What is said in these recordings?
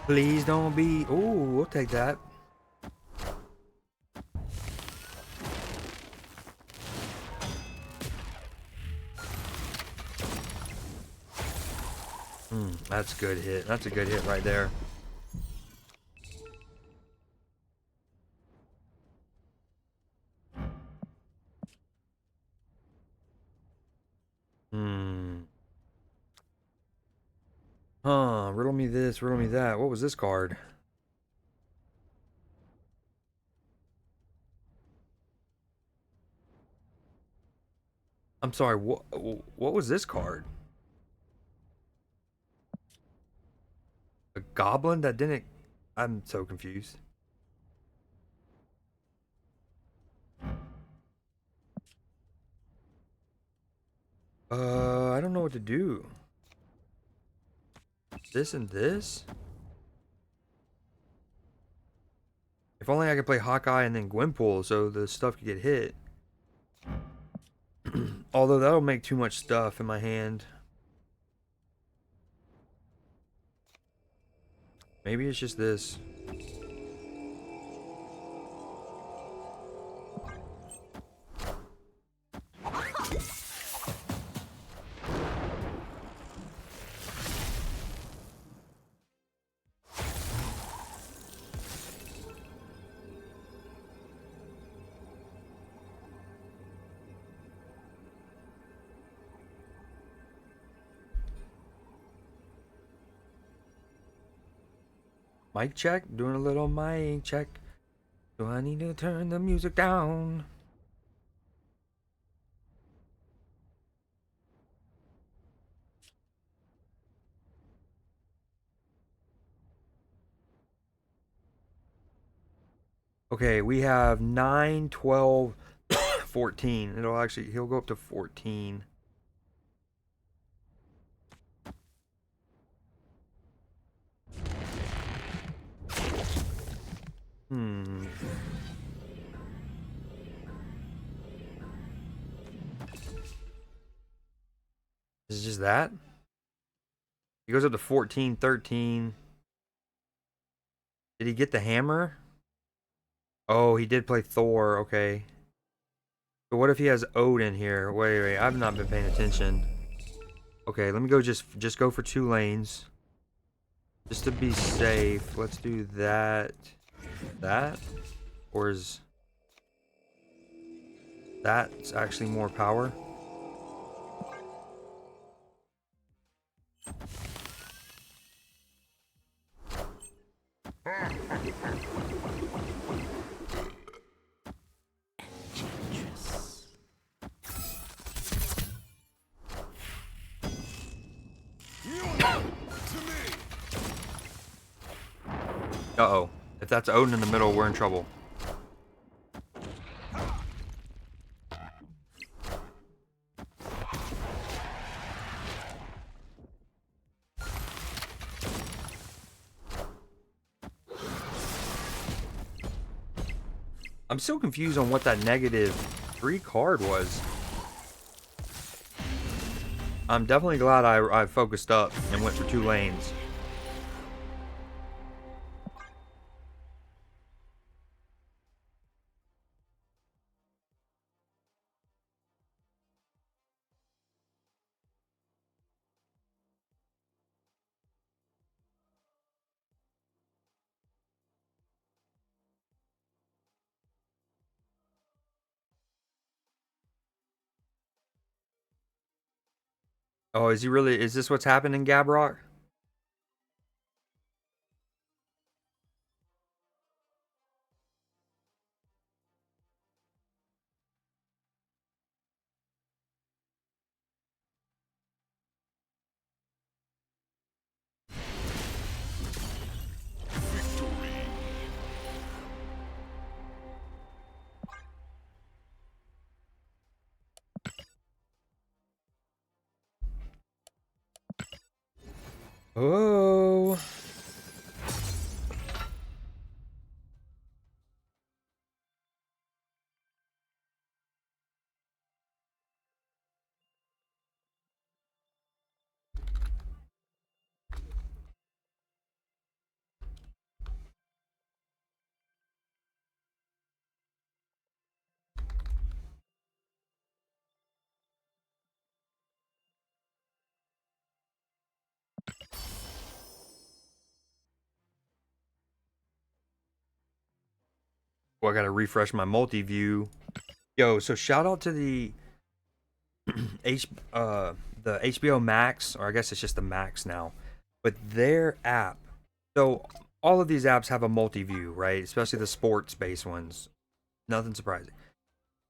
Please don't be. Oh, we'll take that. That's a good hit. That's a good hit right there. Huh, riddle me this, riddle me that. What was this card? I'm sorry, what was this card? A goblin that didn't... I'm so confused. I don't know what to do. This and this? If only I could play Hawkeye and then Gwenpool so the stuff could get hit. Although that'll make too much stuff in my hand. Maybe it's just this. Mic check? Doing a little mic check. Do I need to turn the music down? Okay, we have 9, 12, 14. It'll actually, he'll go up to 14. Hmm. Is it just that? He goes up to 14, 13. Did he get the hammer? Oh, he did play Thor. Okay. So what if he has Odin here? Wait. I've not been paying attention. Okay, let me go just go for 2 lanes. Just to be safe. Let's do that. That? Or is that's actually more power? Uh-oh. If that's Odin in the middle, we're in trouble. I'm still confused on what that -3 card was. I'm definitely glad I focused up and went for 2 lanes. Oh, is he really? Is this what's happening, Gabrock? Oh. Well, I gotta refresh my multi-view. Yo, so shout out to the H the HBO Max, or I guess it's just the Max now. But their app. So all of these apps have a multi-view, right? Especially the sports-based ones. Nothing surprising.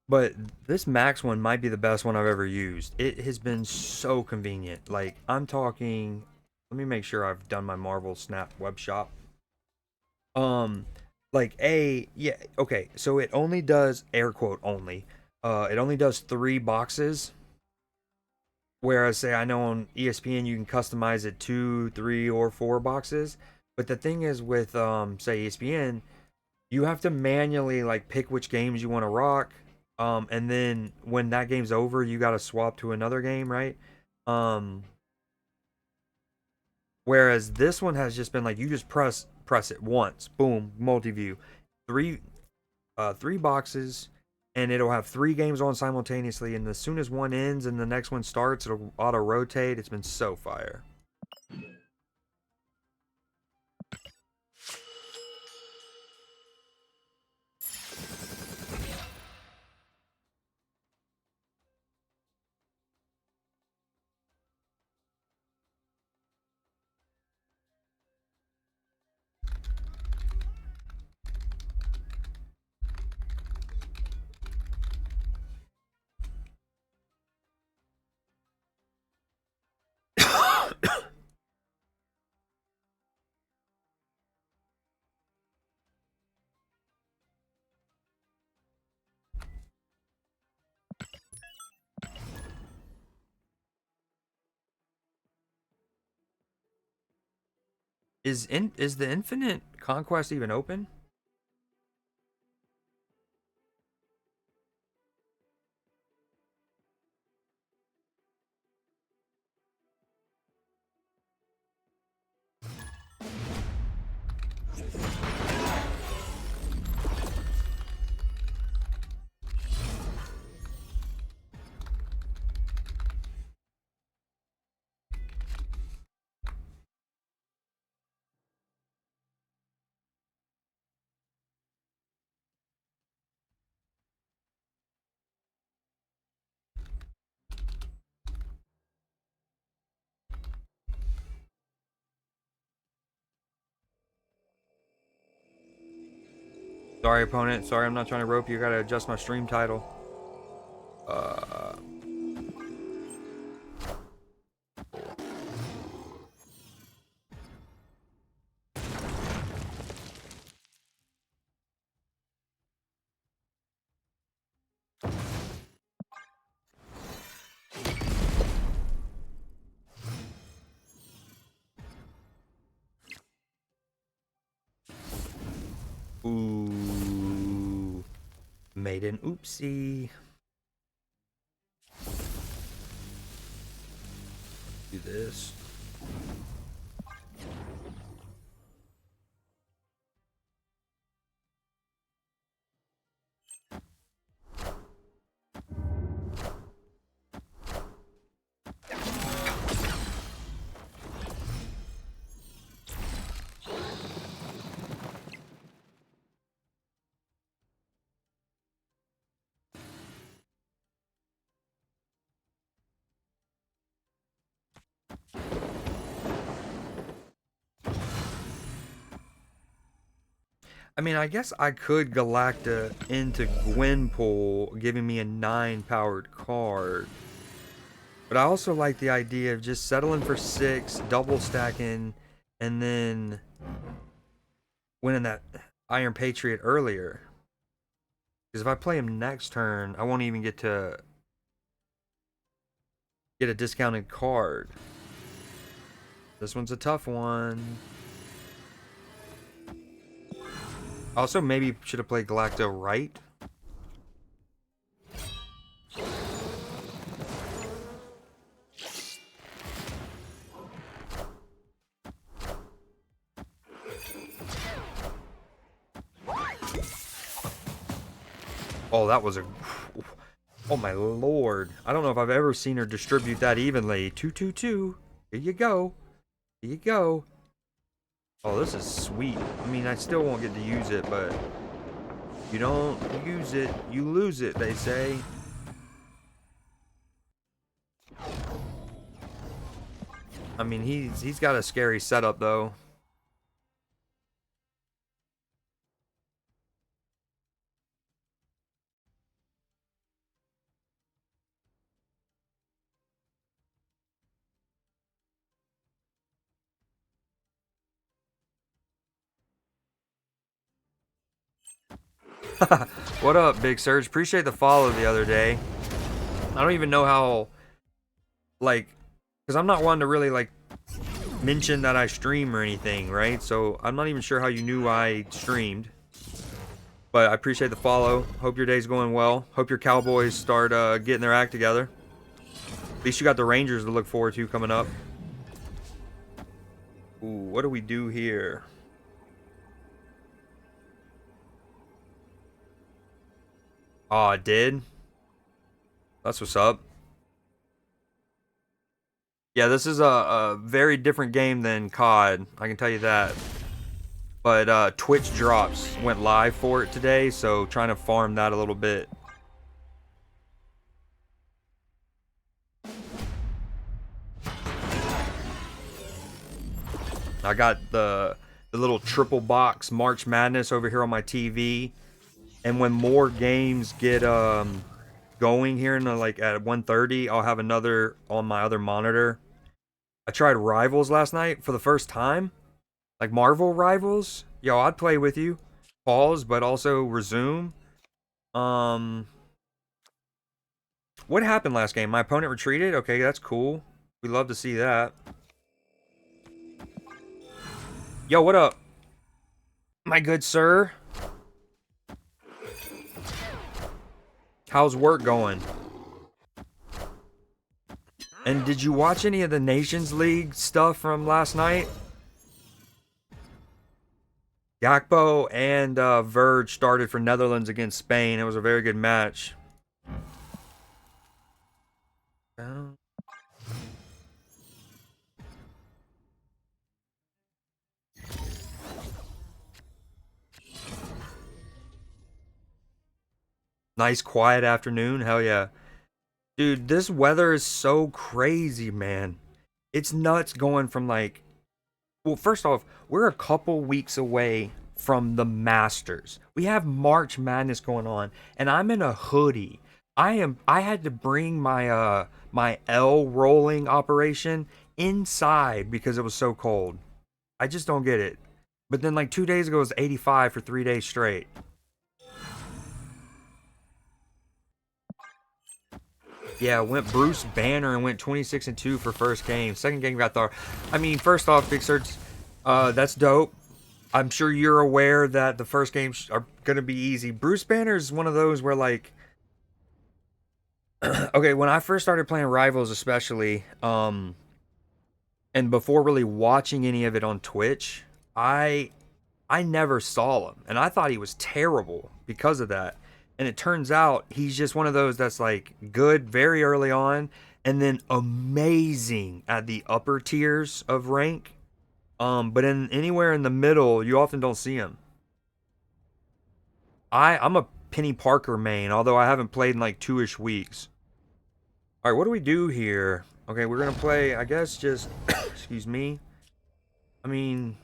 But this Max one might be the best one I've ever used. It has been so convenient. Like, I'm talking. Let me make sure I've done my Marvel Snap web shop. Um, yeah, okay. So it only does air quote only. It only does 3 boxes. Whereas, say, I know on ESPN you can customize it 2, 3, or 4 boxes. But the thing is with say ESPN, you have to manually like pick which games you want to rock. And then when that game's over, you got to swap to another game, right? Um, Whereas this one has just been like you just press it once, boom, multi-view, three 3 boxes, and it'll have 3 games on simultaneously. And as soon as one ends and the next one starts, it'll auto rotate. It's been so fire. Is the Infinite Conquest even open? Sorry, opponent. Sorry, I'm not trying to rope you. Gotta adjust my stream title. Uh, ooh, made an oopsie. Do this. I mean, I guess I could Galacta into Gwenpool, giving me a 9 powered card. But I also like the idea of just settling for 6, double stacking, and then winning that Iron Patriot earlier. Because if I play him next turn, I won't even get to get a discounted card. This one's a tough one. Also, maybe should have played Galacto right. Oh, that was a... Oh my lord. I don't know if I've ever seen her distribute that evenly. 2-2-2. Here you go. Here you go. Oh, this is sweet. I mean, I still won't get to use it, but... You don't use it, you lose it, they say. I mean, he's got a scary setup though. What up, Big Surge? Appreciate the follow the other day. I don't even know how, like, because I'm not one to really, like, mention that I stream or anything, right? So I'm not even sure how you knew I streamed. But I appreciate the follow. Hope your day's going well. Hope your Cowboys start getting their act together. At least you got the Rangers to look forward to coming up. Ooh, what do we do here? Oh, it did? That's what's up. Yeah, this is a very different game than COD. I can tell you that. But Twitch Drops went live for it today, so trying to farm that a little bit. I got the little triple box March Madness over here on my TV, and when more games get going here in the, like at 1:30, I'll have another on my other monitor. I tried Rivals last night for the first time, like Marvel Rivals. Yo, I'd play with you. Pause, but also resume. Um, what happened last game? My opponent retreated. Okay, that's cool. We love to see that. Yo, what up, my good sir? How's work going? And did you watch any of the Nations League stuff from last night? Gakpo and Verge started for Netherlands against Spain. It was a very good match. Nice quiet afternoon. Hell yeah. Dude, this weather is so crazy, man. It's nuts going from like, well, first off, we're a couple weeks away from the Masters. We have March Madness going on, and I'm in a hoodie. I had to bring my L rolling operation inside because it was so cold. I just don't get it. But then like 2 days ago it was 85 for 3 days straight. Yeah, went Bruce Banner and went 26-2 for first game. Second game got Thor. I mean, first off, Big Search, that's dope. I'm sure you're aware that the first games are gonna be easy. Bruce Banner is one of those where like, okay, when I first started playing Rivals, especially, and before really watching any of it on Twitch, I I never saw him, and I thought he was terrible because of that. And it turns out he's just one of those that's like good very early on, and then amazing at the upper tiers of rank. But in anywhere in the middle, you often don't see him. I'm a Penny Parker main, although I haven't played in like 2-ish weeks. All right, what do we do here? Okay, we're gonna play. I guess just excuse me. I mean,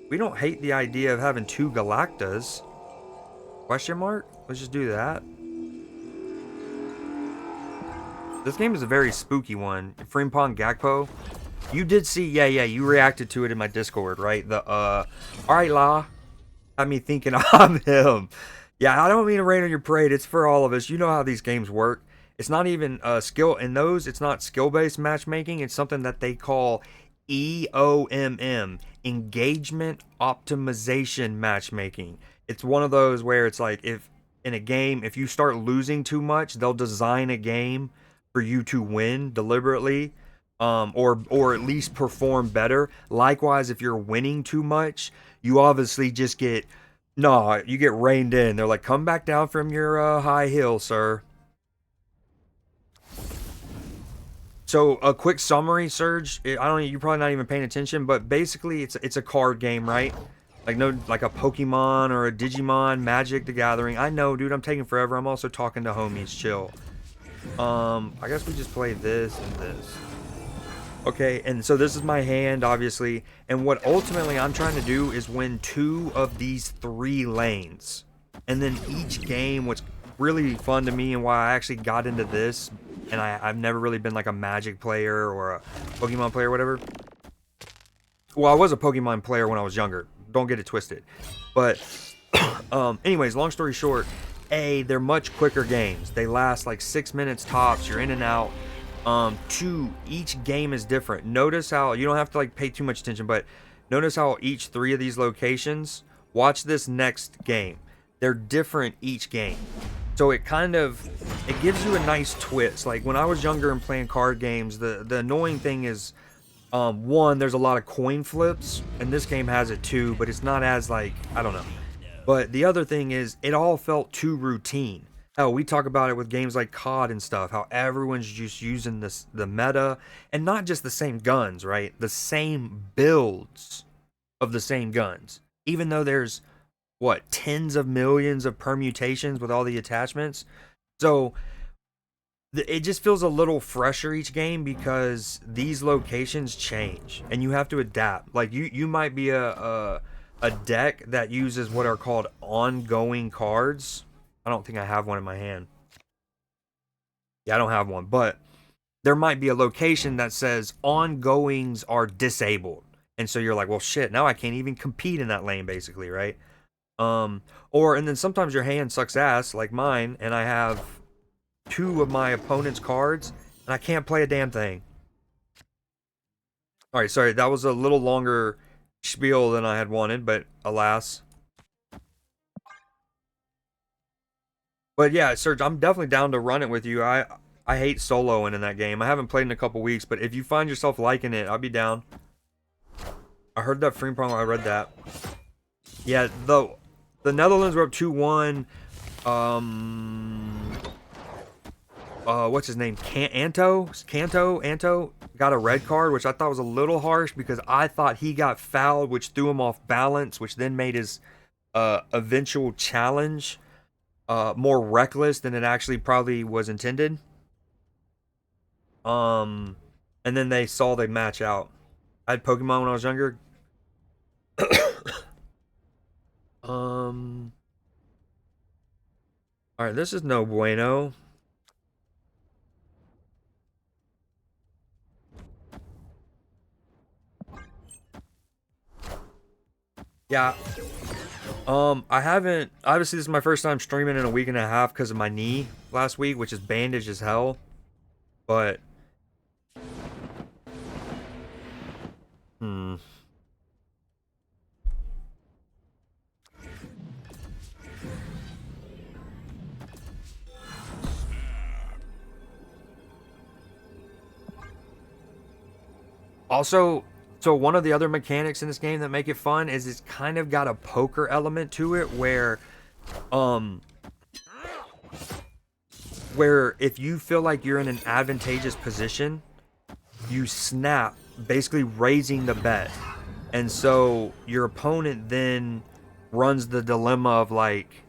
we don't hate the idea of having two Galactas. Question mark? Let's just do that. This game is a very spooky one. Frimpong Gakpo. You did see, yeah, you reacted to it in my Discord, right? Alright, La. Had me thinking I'm him. Yeah, I don't mean to rain on your parade. It's for all of us. You know how these games work. It's not even skill. In those, it's not skill-based matchmaking. It's something that they call EOMM, Engagement Optimization Matchmaking. It's one of those where it's like if in a game, if you start losing too much, they'll design a game for you to win deliberately, or at least perform better. Likewise, if you're winning too much, you obviously just get you get reined in. They're like, come back down from your high hill, sir. So a quick summary, Surge. I don't. You're probably not even paying attention, but basically, it's a card game, right? Like no, like a Pokemon or a Digimon, Magic the Gathering. I know, dude, I'm taking forever. I'm also talking to homies, chill. I guess we just play this and this. Okay, and so this is my hand, obviously. And what ultimately I'm trying to do is win 2 of these 3 lanes. And then each game, what's really fun to me and why I actually got into this, and I've never really been like a Magic player or a Pokemon player or whatever. Well, I was a Pokemon player when I was younger. Don't get it twisted. But, anyways, long story short, they're much quicker games. They last like 6 minutes tops. You're in and out. 2, each game is different. Notice how, you don't have to like pay too much attention, but notice how each 3 of these locations, watch this next game. They're different each game. So it gives you a nice twist. Like when I was younger and playing card games, the annoying thing is, one, there's a lot of coin flips, and this game has it too, but it's not as like, I don't know. But the other thing is, it all felt too routine. Hell, we talk about it with games like COD and stuff, how everyone's just using the meta, and not just the same guns, right? The same builds of the same guns. Even though there's, what, tens of millions of permutations with all the attachments. So it just feels a little fresher each game because these locations change and you have to adapt. Like you might be a deck that uses what are called ongoing cards. I don't think I have one in my hand. Yeah, I don't have one, but there might be a location that says ongoings are disabled. And so you're like, well shit, now I can't even compete in that lane basically, right? And then sometimes your hand sucks ass like mine, and I have 2 of my opponent's cards, and I can't play a damn thing. Alright, sorry, that was a little longer spiel than I had wanted, but alas. But yeah, Serge, I'm definitely down to run it with you. I hate soloing in that game. I haven't played in a couple weeks, but if you find yourself liking it, I'll be down. I heard that Frimpong, I read that. Yeah, the Netherlands were up 2-1. What's his name? Anto got a red card, which I thought was a little harsh because I thought he got fouled, which threw him off balance, which then made his eventual challenge more reckless than it actually probably was intended. And then they saw the match out. I had Pokemon when I was younger. All right, this is no bueno. Yeah. I haven't, obviously this is my first time streaming in a week and a half because of my knee last week, which is bandaged as hell. But also, so one of the other mechanics in this game that make it fun is it's kind of got a poker element to it where if you feel like you're in an advantageous position, you snap, basically raising the bet. And so your opponent then runs the dilemma of like,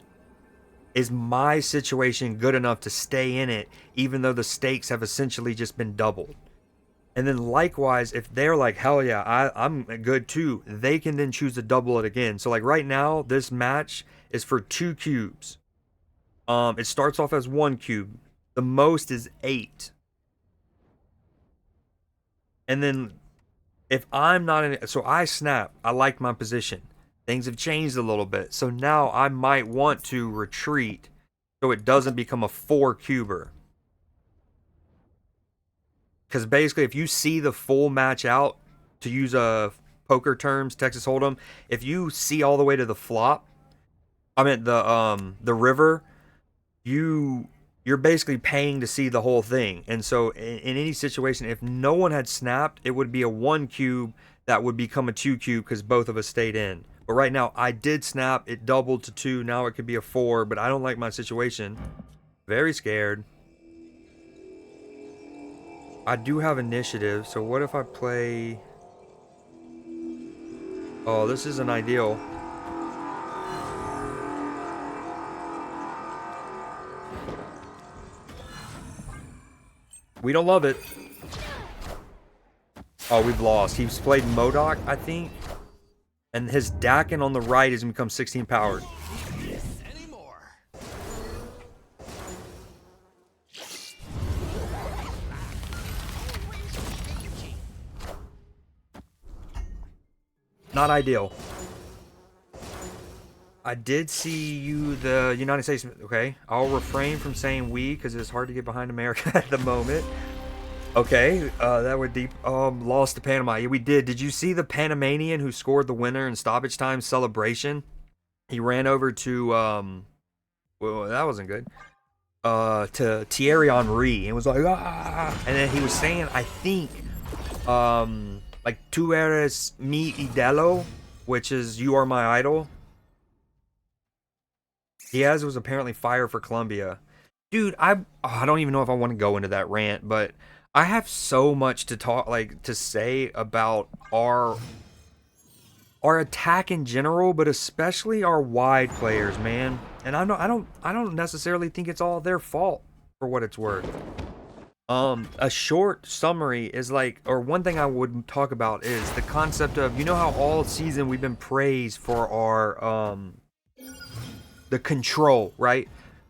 is my situation good enough to stay in it even though the stakes have essentially just been doubled? And then likewise, if they're like, hell yeah, I'm good too, they can then choose to double it again. So like right now, this match is for 2 cubes. It starts off as 1 cube. The most is 8. And then if I'm not in it, so I snap, I like my position. Things have changed a little bit. So now I might want to retreat so it doesn't become a 4 cuber. Because basically, if you see the full match out, to use poker terms, Texas Hold'em, if you see all the way to the flop, I mean the river, you're basically paying to see the whole thing. And so in any situation, if no one had snapped, it would be a 1 cube that would become a 2 cube because both of us stayed in. But right now, I did snap, it doubled to 2, now it could be a 4, but I don't like my situation. Very scared. I do have initiative, so what if I play... Oh, this isn't ideal. We don't love it. Oh, we've lost. He's played Modok, I think. And his Dakin on the right has become 16 powered. Not ideal. I did see you, the United States. Okay, I'll refrain from saying we because it's hard to get behind America at the moment. Okay, that would deep. Lost to Panama. Yeah, we did. Did you see the Panamanian who scored the winner in stoppage time celebration? He ran over to well, that wasn't good. To Thierry Henry and was like, ah, and then he was saying, I think, like "Tu eres mi idolo," which is "you are my idol." Diaz was apparently fired for Colombia. Dude, I don't even know if I want to go into that rant, but I have so much to talk, like, to say about our attack in general, but especially our wide players, man. And I don't necessarily think it's all their fault for what it's worth. A short summary is like, or one thing I would talk about is the concept of, you know how all season we've been praised for our the control, right?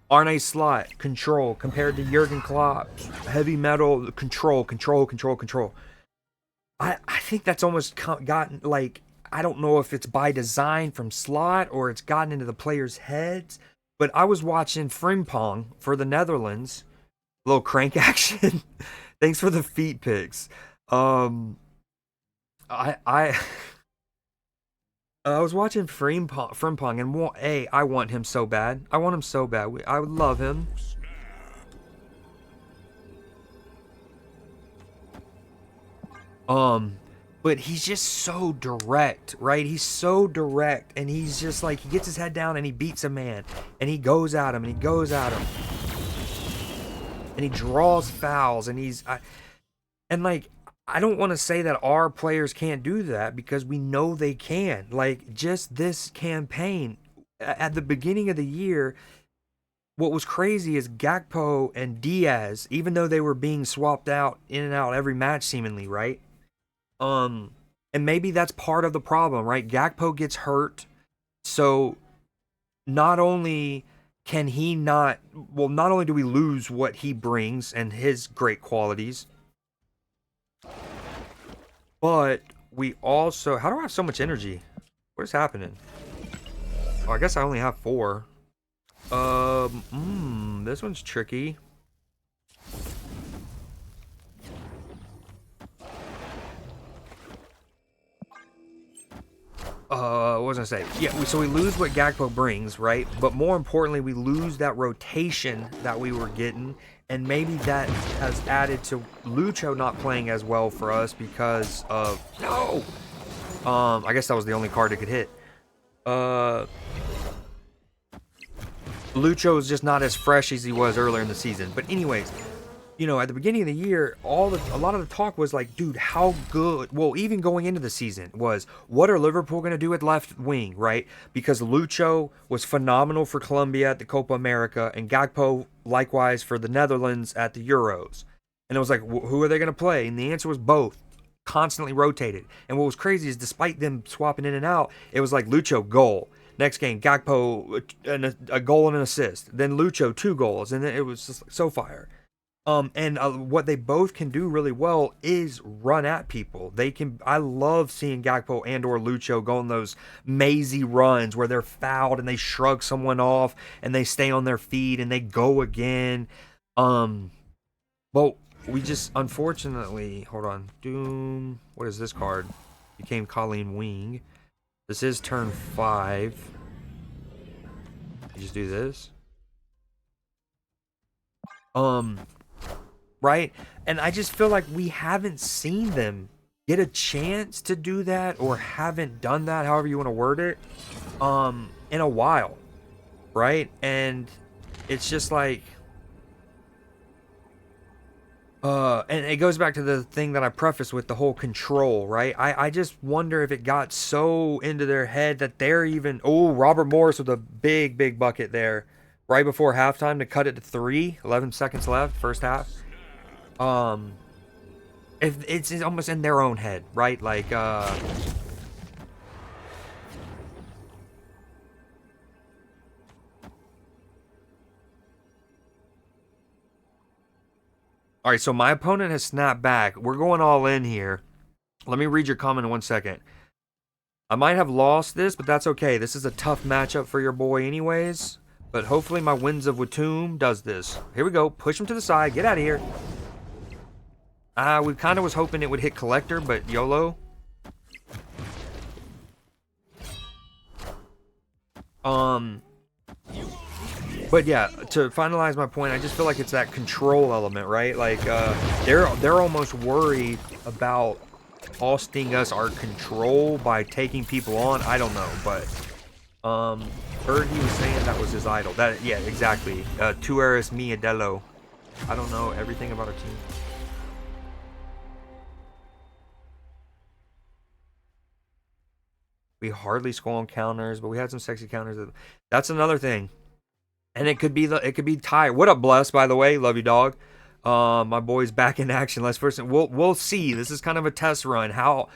Arne Slot, control, compared to Jurgen Klopp, heavy metal, control. I think that's almost gotten, like, I don't know if it's by design from Slot or it's gotten into the players' heads, but I was watching Frimpong for the Netherlands, little crank action. Thanks for the feet pics. I was watching Frimpong, and I want him so bad. I want him so bad. I would love him. But he's just so direct, right? He's so direct, and he's just like, he gets his head down and he beats a man, and he goes at him, and he goes at him, and he draws fouls, and I don't want to say that our players can't do that because we know they can. Like, just this campaign, at the beginning of the year, what was crazy is Gakpo and Diaz, even though they were being swapped out in and out every match seemingly, right? And maybe that's part of the problem, right? Gakpo gets hurt, so not only do we lose what he brings and his great qualities, but we also... How do I have so much energy? What is happening? Oh, I guess I only have 4. This one's tricky. What was I saying? Yeah, so we lose what Gakpo brings, right? But more importantly, we lose that rotation that we were getting, and maybe that has added to Lucho not playing as well for us because of... No! I guess that was the only card it could hit. Lucho is just not as fresh as he was earlier in the season. But anyways, you know, at the beginning of the year, a lot of the talk was like, dude, how good... Well, even going into the season was, what are Liverpool going to do at left wing, right? Because Lucho was phenomenal for Colombia at the Copa America, and Gakpo, likewise, for the Netherlands at the Euros. And it was like, who are they going to play? And the answer was both. Constantly rotated. And what was crazy is, despite them swapping in and out, it was like Lucho, goal. Next game, Gakpo, a goal and an assist. Then Lucho, 2 goals. And then it was just so fire. What they both can do really well is run at people. I love seeing Gakpo and or Lucho go on those mazy runs where they're fouled and they shrug someone off and they stay on their feet and they go again. But we just, unfortunately, hold on. Doom, what is this card? Became Colleen Wing. This is turn 5. You just do this. Right? And I just feel like we haven't seen them get a chance to do that, or haven't done that, however you want to word it, in a while. Right? And it's just like, and it goes back to the thing that I prefaced with the whole control, right? I just wonder if it got so into their head that they're even... Oh, Robert Morris with a big bucket there right before halftime to cut it to 3. 11 seconds left, first half. um, if it's almost in their own head, right? Like, all right, so my opponent has snapped back. We're going all in here. Let me read your comment in 1 second. I might have lost this, but that's okay. This is a tough matchup for your boy anyways. But hopefully my Winds of Watum does this. Here we go. Push him to the side. Get out of here. We kind of was hoping it would hit Collector, but YOLO. But yeah, to finalize my point, I just feel like it's that control element, right? Like, they're almost worried about costing us our control by taking people on. I don't know, but heard he was saying that was his idol. That, yeah, exactly. Tu eres mi idolo. I don't know everything about our team. We hardly score on counters, but we had some sexy counters. That's another thing. And it could be tired. What up, Bless? By the way, love you, dog. My boy's back in action. Let's first. We'll see. This is kind of a test run. How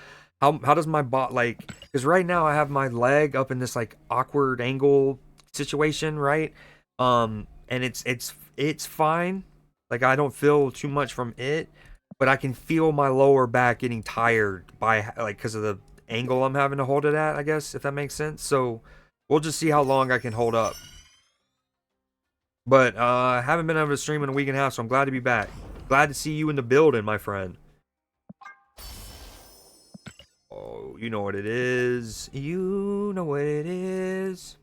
does my bot like? Because right now I have my leg up in this like awkward angle situation, right? And it's fine. Like I don't feel too much from it, but I can feel my lower back getting tired by like because of the angle I'm having to hold it at. I guess if that makes sense. So we'll just see how long I can hold up. But I haven't been able to stream in a week and a half, so I'm glad to be back. Glad to see you in the building, my friend. Oh, you know what it is. You know what it is.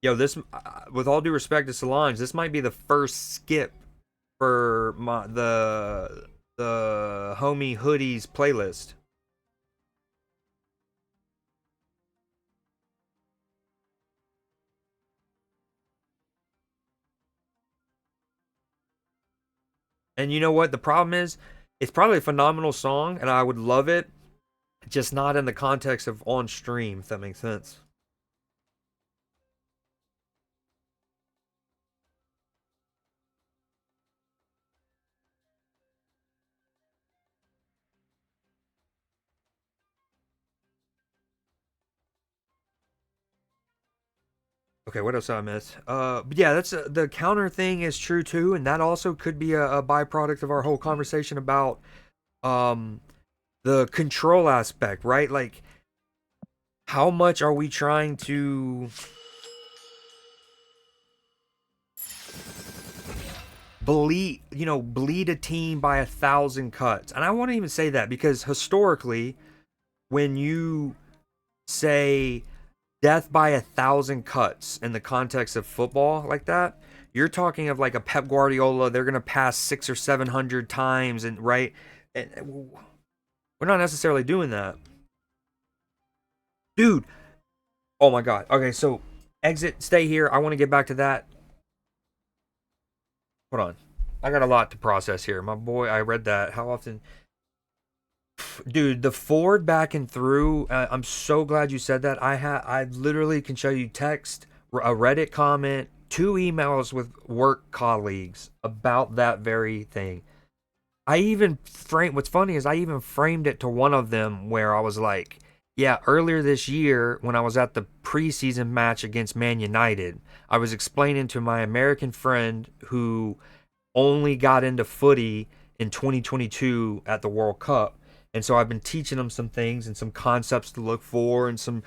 Yo, this, with all due respect to Solange, this might be the first skip for the homie hoodies playlist. And you know what? The problem is, it's probably a phenomenal song, and I would love it, just not in the context of on stream, if that makes sense. Okay, what else did I miss? But yeah, that's the counter thing is true too, and that also could be a byproduct of our whole conversation about um the control aspect, right? Like, how much are we trying to bleed a team by 1,000 cuts? And I won't even say that because historically, when you say death by 1,000 cuts in the context of football like that, you're talking of like a Pep Guardiola. They're gonna pass 600 or 700 times, and right, and we're not necessarily doing that, dude. Oh my god. Okay, so exit, stay here. I want to get back to that. Hold on, I got a lot to process here, my boy. I read that. How often? Dude, the forward back and through. I'm so glad you said that. I literally can show you text, a Reddit comment, 2 emails with work colleagues about that very thing. I even framed. What's funny is I even framed it to one of them where I was like, "Yeah, earlier this year when I was at the preseason match against Man United, I was explaining to my American friend who only got into footy in 2022 at the World Cup. And so I've been teaching them some things and some concepts to look for and some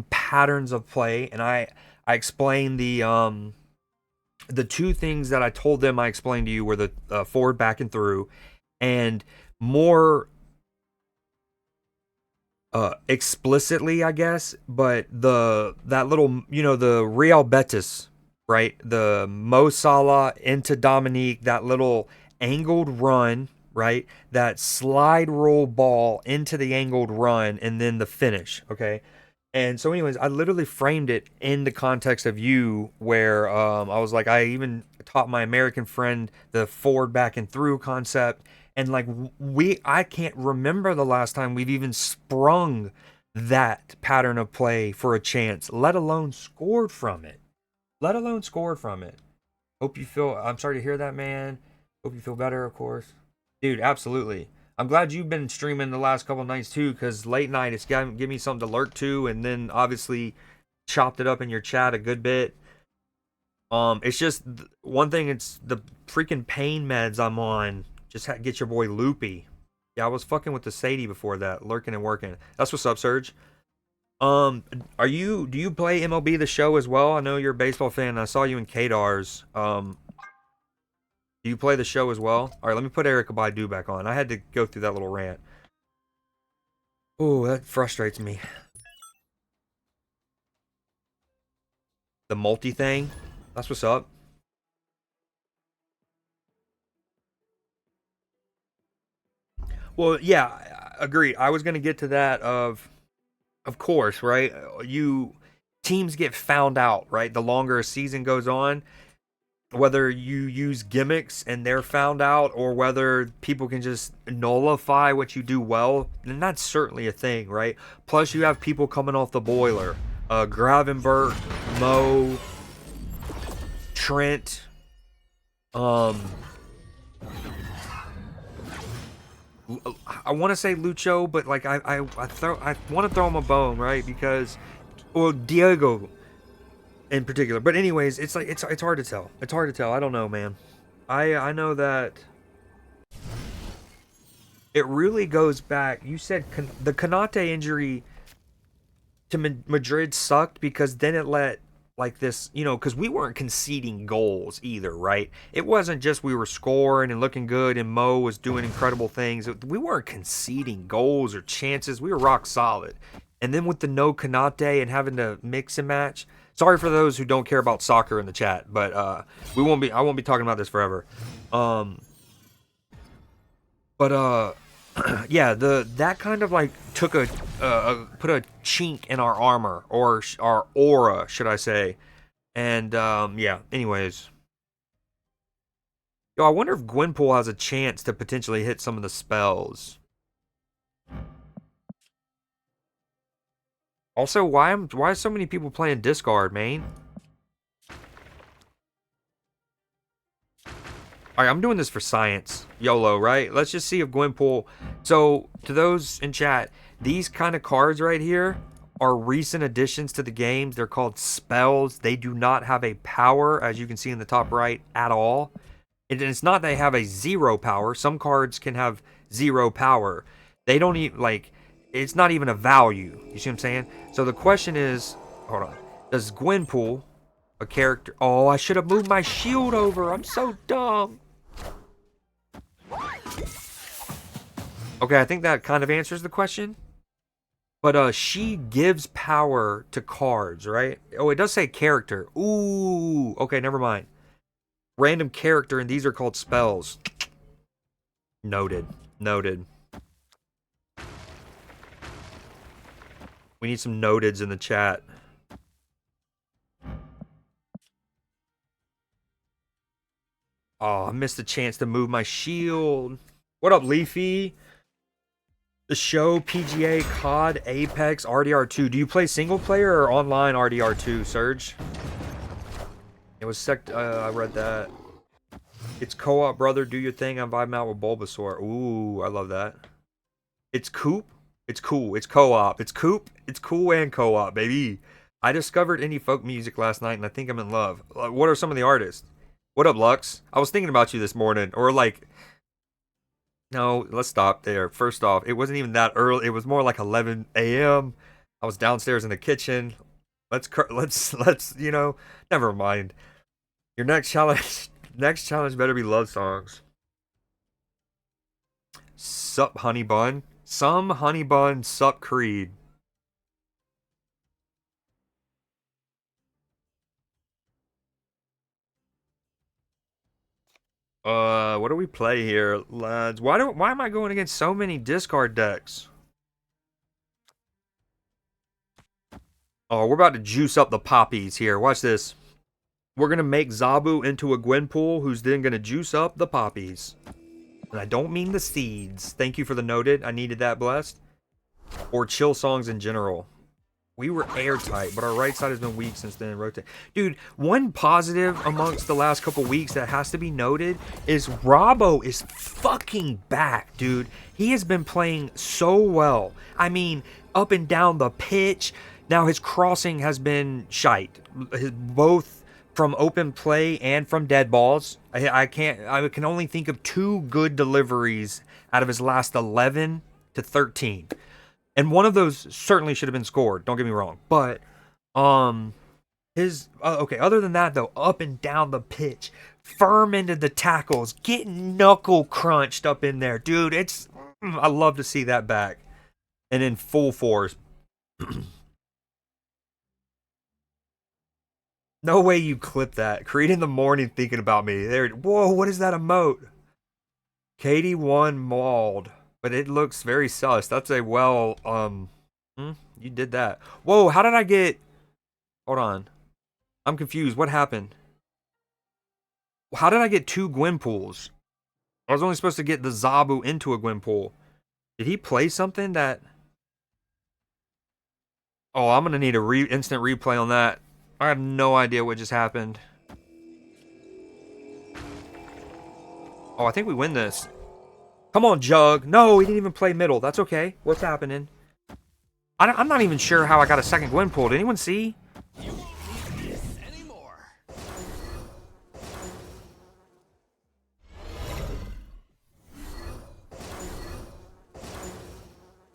patterns of play. And I explained the 2 things that I told them I explained to you were the forward, back, and through, and more explicitly, I guess, but that little, the Real Betis, right? The Mo Salah into Dominique, that little angled run, right? That slide roll ball into the angled run, and then the finish, okay? And so, anyways, I literally framed it in the context of you, where I was like, I even taught my American friend the forward, back, and through concept. And like, I can't remember the last time we've even sprung that pattern of play for a chance, let alone scored from it. let alone scored from it. Hope you feel. I'm sorry to hear that, man. Hope you feel better, of course, dude. Absolutely. I'm glad you've been streaming the last couple nights too, because late night it's give me something to lurk to, and then obviously chopped it up in your chat a good bit. It's just one thing. It's the freaking pain meds I'm on. Just get your boy loopy. Yeah, I was fucking with the Sadie before that, lurking and working. That's what's up, Serge. Do you play MLB The Show as well? I know you're a baseball fan. I saw you in Kadar's. Do you play the show as well? All right, let me put Erica Baidu back on. I had to go through that little rant. Oh, that frustrates me. The multi thing. That's what's up. Well, yeah, agreed. I was gonna get to that of course, right? Teams get found out, right? The longer a season goes on, whether you use gimmicks and they're found out, or whether people can just nullify what you do well, then that's certainly a thing, right? Plus, you have people coming off the boiler. Gravenberg, Mo, Trent, I want to say Lucho, but like I want to throw him a bone, right? Because, or Diego in particular. But anyways, it's like it's hard to tell. It's hard to tell. I don't know, man. I know that it really goes back. You said the Kanate injury to Madrid sucked because then it let like this, because we weren't conceding goals either, right? It wasn't just we were scoring and looking good and Mo was doing incredible things. We weren't conceding goals or chances. We were rock solid. And then with the no Kanate and having to mix and match. Sorry for those who don't care about soccer in the chat, but I won't be talking about this forever. Yeah, that kind of like took put a chink in our armor, or our aura, should I say? And yeah. Anyways, yo, I wonder if Gwenpool has a chance to potentially hit some of the spells. Also, why are so many people playing discard, man? Alright, I'm doing this for science. YOLO, right? Let's just see if Gwenpool... So, to those in chat, these kind of cards right here are recent additions to the games. They're called spells. They do not have a power, as you can see in the top right, at all. And it's not they have a 0 power. Some cards can have 0 power. They don't even, like... It's not even a value. You see what I'm saying? So the question is... Hold on. Does Gwenpool, a character... Oh, I should have moved my shield over. I'm so dumb. Okay, I think that kind of answers the question. But she gives power to cards, right? Oh, it does say character. Ooh, okay, never mind. Random character, and these are called spells. Noted. Noted. We need some noteds in the chat. Oh, I missed the chance to move my shield. What up, Leafy? The show, PGA, COD, Apex, RDR2. Do you play single player or online RDR2, Surge? It was I read that. It's co-op, brother. Do your thing. I'm vibing out with Bulbasaur. Ooh, I love that. It's coop. It's cool. It's co-op. It's coop. It's cool and co-op, baby. I discovered indie folk music last night, and I think I'm in love. What are some of the artists? What up, Lux? I was thinking about you this morning, or like... No, let's stop there. First off, it wasn't even that early. It was more like 11 a.m. I was downstairs in the kitchen. Let's never mind. Your next challenge better be love songs. Sup, honey bun. Some honey bun, sup, Creed. What do we play here, lads? Why am I going against so many discard decks? Oh, we're about to juice up the poppies here. Watch this. We're gonna make Zabu into a Gwenpool, who's then gonna juice up the poppies. And I don't mean the seeds. Thank you for the noted. I needed that blessed. Or chill songs in general. We were airtight, but our right side has been weak since then. Rotate. Dude, one positive amongst the last couple weeks that has to be noted is Robbo is fucking back, dude. He has been playing so well. I mean, up and down the pitch. Now his crossing has been shite. Both from open play and from dead balls. I can only think of 2 good deliveries out of his last 11 to 13. And one of those certainly should have been scored. Don't get me wrong. But, okay, other than that, though, up and down the pitch, firm into the tackles, getting knuckle crunched up in there. Dude, I love to see that back. And in full force. No way you clip that. Creed in the morning thinking about me. There. Whoa, what is that emote? Katie won mauled. But it looks very sus. That's a you did that. Whoa, how did I get... Hold on. I'm confused. What happened? How did I get 2 Gwenpools? I was only supposed to get the Zabu into a Gwenpool. Did he play something that... Oh, I'm going to need a instant replay on that. I have no idea what just happened. Oh, I think we win this. Come on, Jug. No, he didn't even play middle. That's okay. What's happening? I'm not even sure how I got a second Gwenpool. Did anyone see? You won't need this anymore.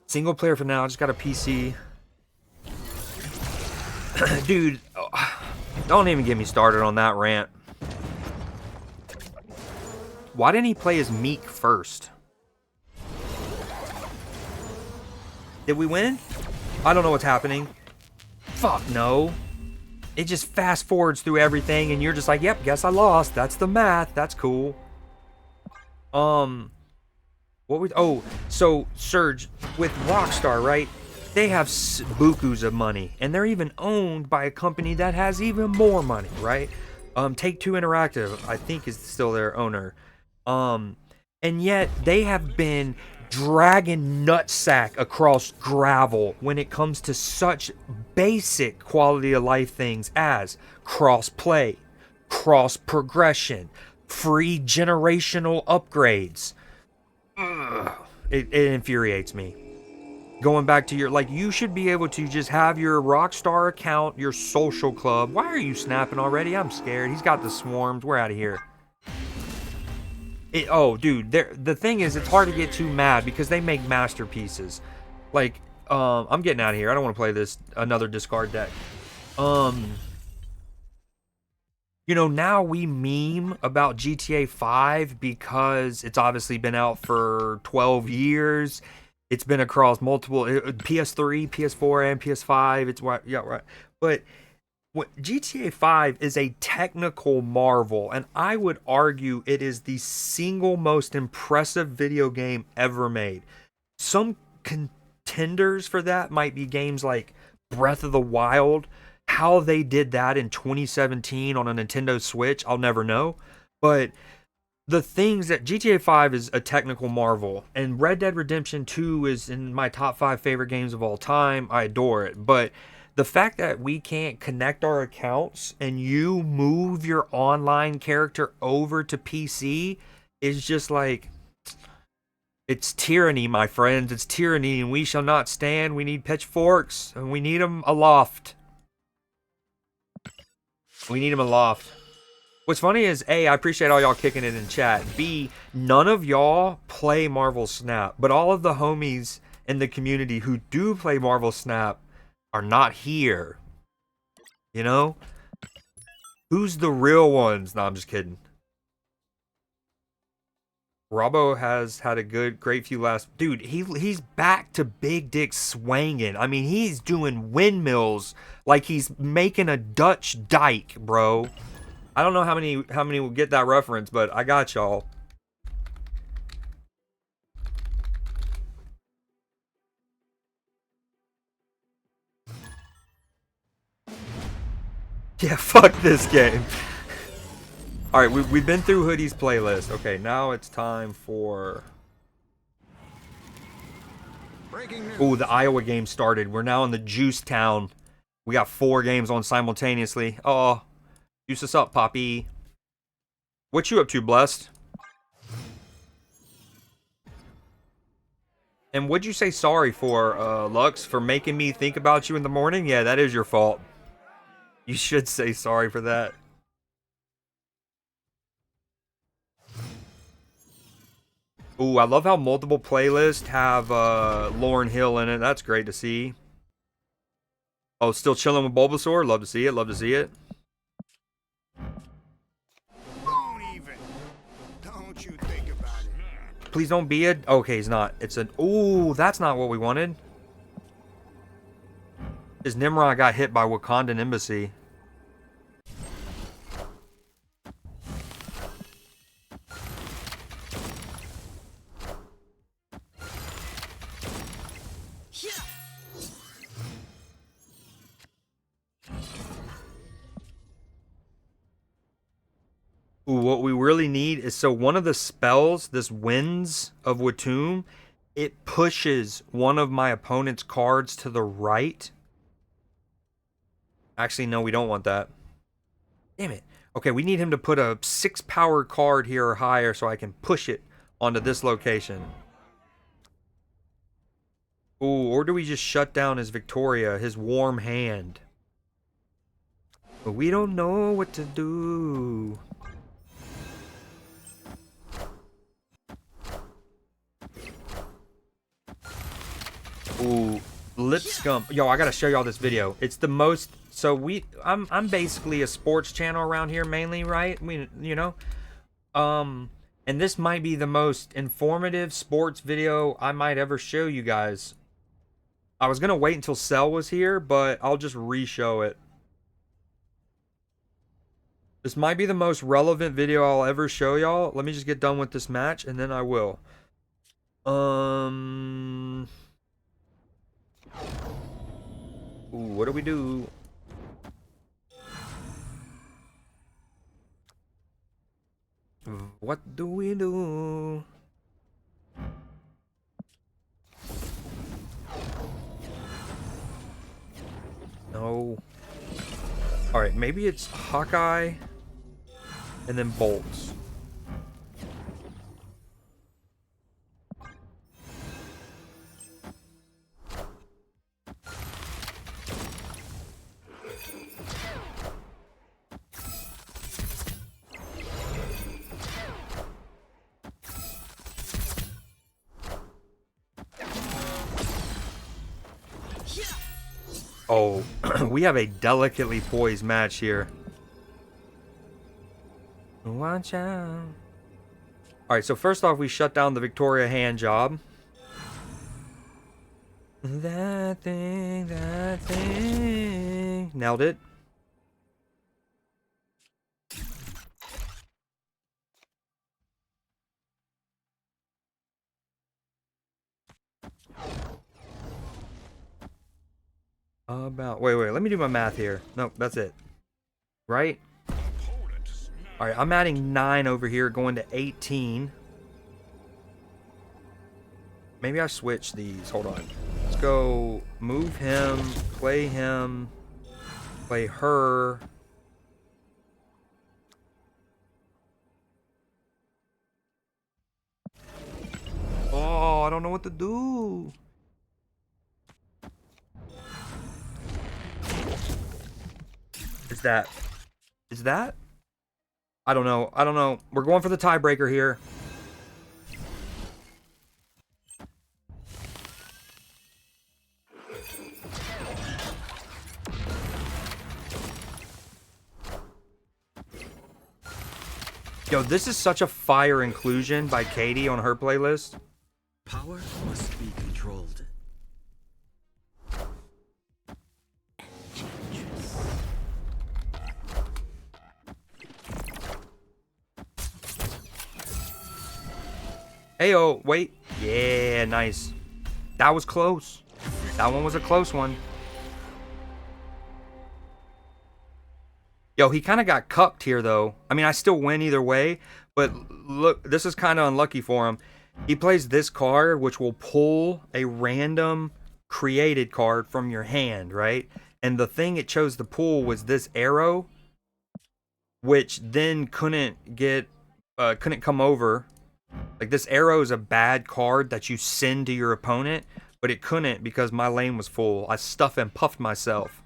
Single player for now. I just got a PC. Dude, don't even get me started on that rant. Why didn't he play as Meek first? Did we win? I don't know what's happening. Fuck no. It just fast forwards through everything and you're just like, yep, guess I lost. That's the math. That's cool. So Surge with Rockstar, right? They have bukus of money and they're even owned by a company that has even more money, right? Take-Two Interactive, I think, is still their owner. And yet they have been dragging nutsack across gravel when it comes to such basic quality of life things as cross play, cross progression, free generational upgrades. It infuriates me. Going back to your, you should be able to just have your Rockstar account, your social club. Why are you snapping already? I'm scared. He's got the swarms. We're out of here. Dude, the thing is, it's hard to get too mad because they make masterpieces. I'm getting out of here. I don't want to play another discard deck. Now we meme about GTA 5 because it's obviously been out for 12 years. It's been across multiple PS3, PS4, and PS5. Right. But GTA 5 is a technical marvel, and I would argue it is the single most impressive video game ever made. Some contenders for that might be games like Breath of the Wild. How they did that in 2017 on a Nintendo Switch, I'll never know. But the things that GTA 5 is a technical marvel, and Red Dead Redemption 2 is in my top 5 favorite games of all time. I adore it. But the fact that we can't connect our accounts and you move your online character over to PC is just it's tyranny, my friends. It's tyranny, and we shall not stand. We need pitchforks, and we need them aloft. We need them aloft. What's funny is, A, I appreciate all y'all kicking it in chat. B, none of y'all play Marvel Snap, but all of the homies in the community who do play Marvel Snap are not here. You know? Who's the real ones? No, I'm just kidding. Robbo has had a great few last... Dude, he's back to big dick swanging. I mean, he's doing windmills like he's making a Dutch dike, bro. I don't know how many will get that reference, but I got y'all. Yeah, fuck this game. Alright, we've been through Hoodie's playlist. Okay, now it's time for... Ooh, the Iowa game started. We're now in the Juice Town. We got 4 games on simultaneously. Oh, juice us up, Poppy. What you up to, Blessed? And what'd you say sorry for, Lux? For making me think about you in the morning? Yeah, that is your fault. You should say sorry for that. Ooh, I love how multiple playlists have Lauryn Hill in it. That's great to see. Oh, still chilling with Bulbasaur? Love to see it, love to see it. Don't you think about it. Please don't be a... Okay, he's not. It's an... Ooh, that's not what we wanted. His Nimrod got hit by Wakandan Embassy. Ooh, what we really need is... So one of the spells, this Winds of Watum, it pushes one of my opponent's cards to the right. Actually, no, we don't want that. Damn it. Okay, we need him to put a 6 power card here or higher so I can push it onto this location. Ooh, or do we just shut down his Victoria, his warm hand? But we don't know what to do. Ooh, lip scum. Yo, I gotta show y'all this video. It's the most... So I'm basically a sports channel around here mainly, right? You know? And this might be the most informative sports video I might ever show you guys. I was gonna wait until Cell was here, but I'll just re-show it. This might be the most relevant video I'll ever show y'all. Let me just get done with this match, and then I will. Ooh, what do we do? What do we do? No. Alright, maybe it's Hawkeye and then Bolts. Oh, we have a delicately poised match here. Watch out. Alright, so first off, we shut down the Victoria hand job. That thing. Nailed it. Wait, let me do my math here. Nope, that's it. Right? Alright, I'm adding 9 over here, going to 18. Maybe I switch these. Hold on. Let's go move him, play her. Oh, I don't know what to do. Is that? I don't know. We're going for the tiebreaker here. Yo, this is such a fire inclusion by Katie on her playlist. Power must be controlled. Heyo, wait. Yeah, nice. That was close. That one was a close one. Yo, he kind of got cucked here, though. I mean, I still win either way, but look, this is kind of unlucky for him. He plays this card, which will pull a random created card from your hand, right? And the thing it chose to pull was this arrow, which then couldn't come over. Like, this arrow is a bad card that you send to your opponent, but it couldn't because my lane was full. I stuffed and puffed myself.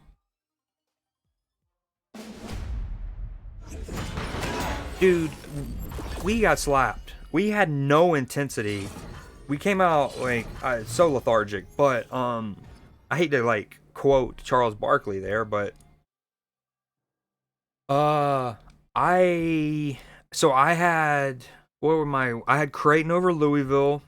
Dude, we got slapped. We had no intensity. We came out like so lethargic, but I hate to like quote Charles Barkley there, but I had I had Creighton over Louisville.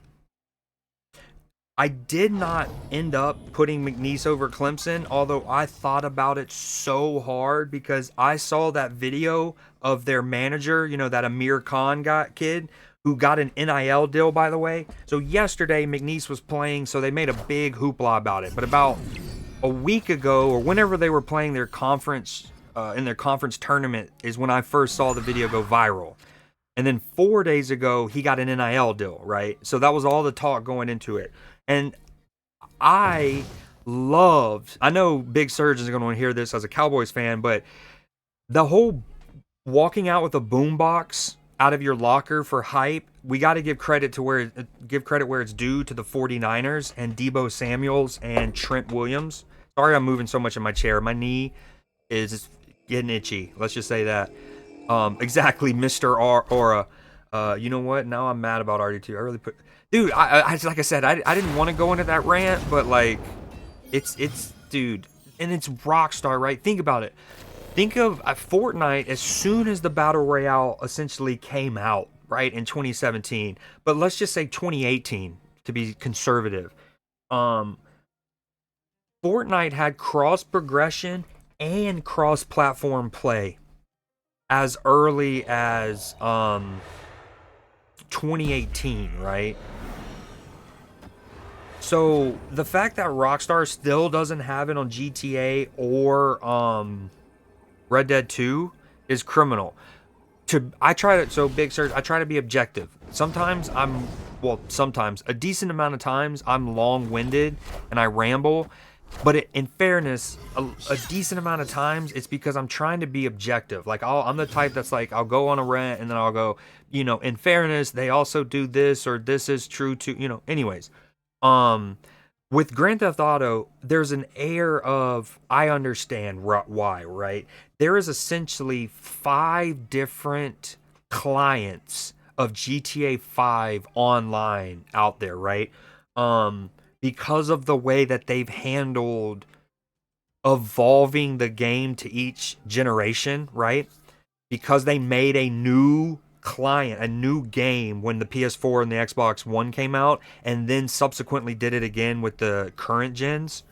I did not end up putting McNeese over Clemson, although I thought about it so hard because I saw that video of their manager, you know, that Amir Khan kid who got an NIL deal, by the way. So yesterday, McNeese was playing, so they made a big hoopla about it. But about a week ago, or whenever they were playing their conference, in their conference tournament, is when I first saw the video go viral. And then 4 days ago, he got an NIL deal, right? So that was all the talk going into it. And I know Big Surgeon's going to want to hear this as a Cowboys fan, but the whole walking out with a boombox out of your locker for hype, we got to give credit where it's due to the 49ers and Deebo Samuels and Trent Williams. Sorry I'm moving so much in my chair. My knee is getting itchy. Let's just say that. Exactly, Mr. Aura. You know what? Now I'm mad about RD2. I really dude, I like I said, I didn't want to go into that rant, but like, it's dude, and it's Rockstar, right? Think about it. Think of Fortnite as soon as the Battle Royale essentially came out, right, in 2017. But let's just say 2018 to be conservative. Fortnite had cross progression and cross platform play as early as 2018, right? So the fact that Rockstar still doesn't have it on GTA or Red Dead 2 is criminal. I try to be objective. Sometimes a decent amount of times I'm long-winded and I ramble. But in fairness, a decent amount of times it's because I'm trying to be objective. Like I'm the type that's like, I'll go on a rant and then I'll go, you know, in fairness, they also do this, or this is true too, you know. Anyways, with Grand Theft Auto, there's an air of I understand why, right? There is essentially 5 different clients of GTA 5 online out there, right? Because of the way that they've handled evolving the game to each generation, right? Because they made a new client, a new game when the PS4 and the Xbox One came out, and then subsequently did it again with the current gens.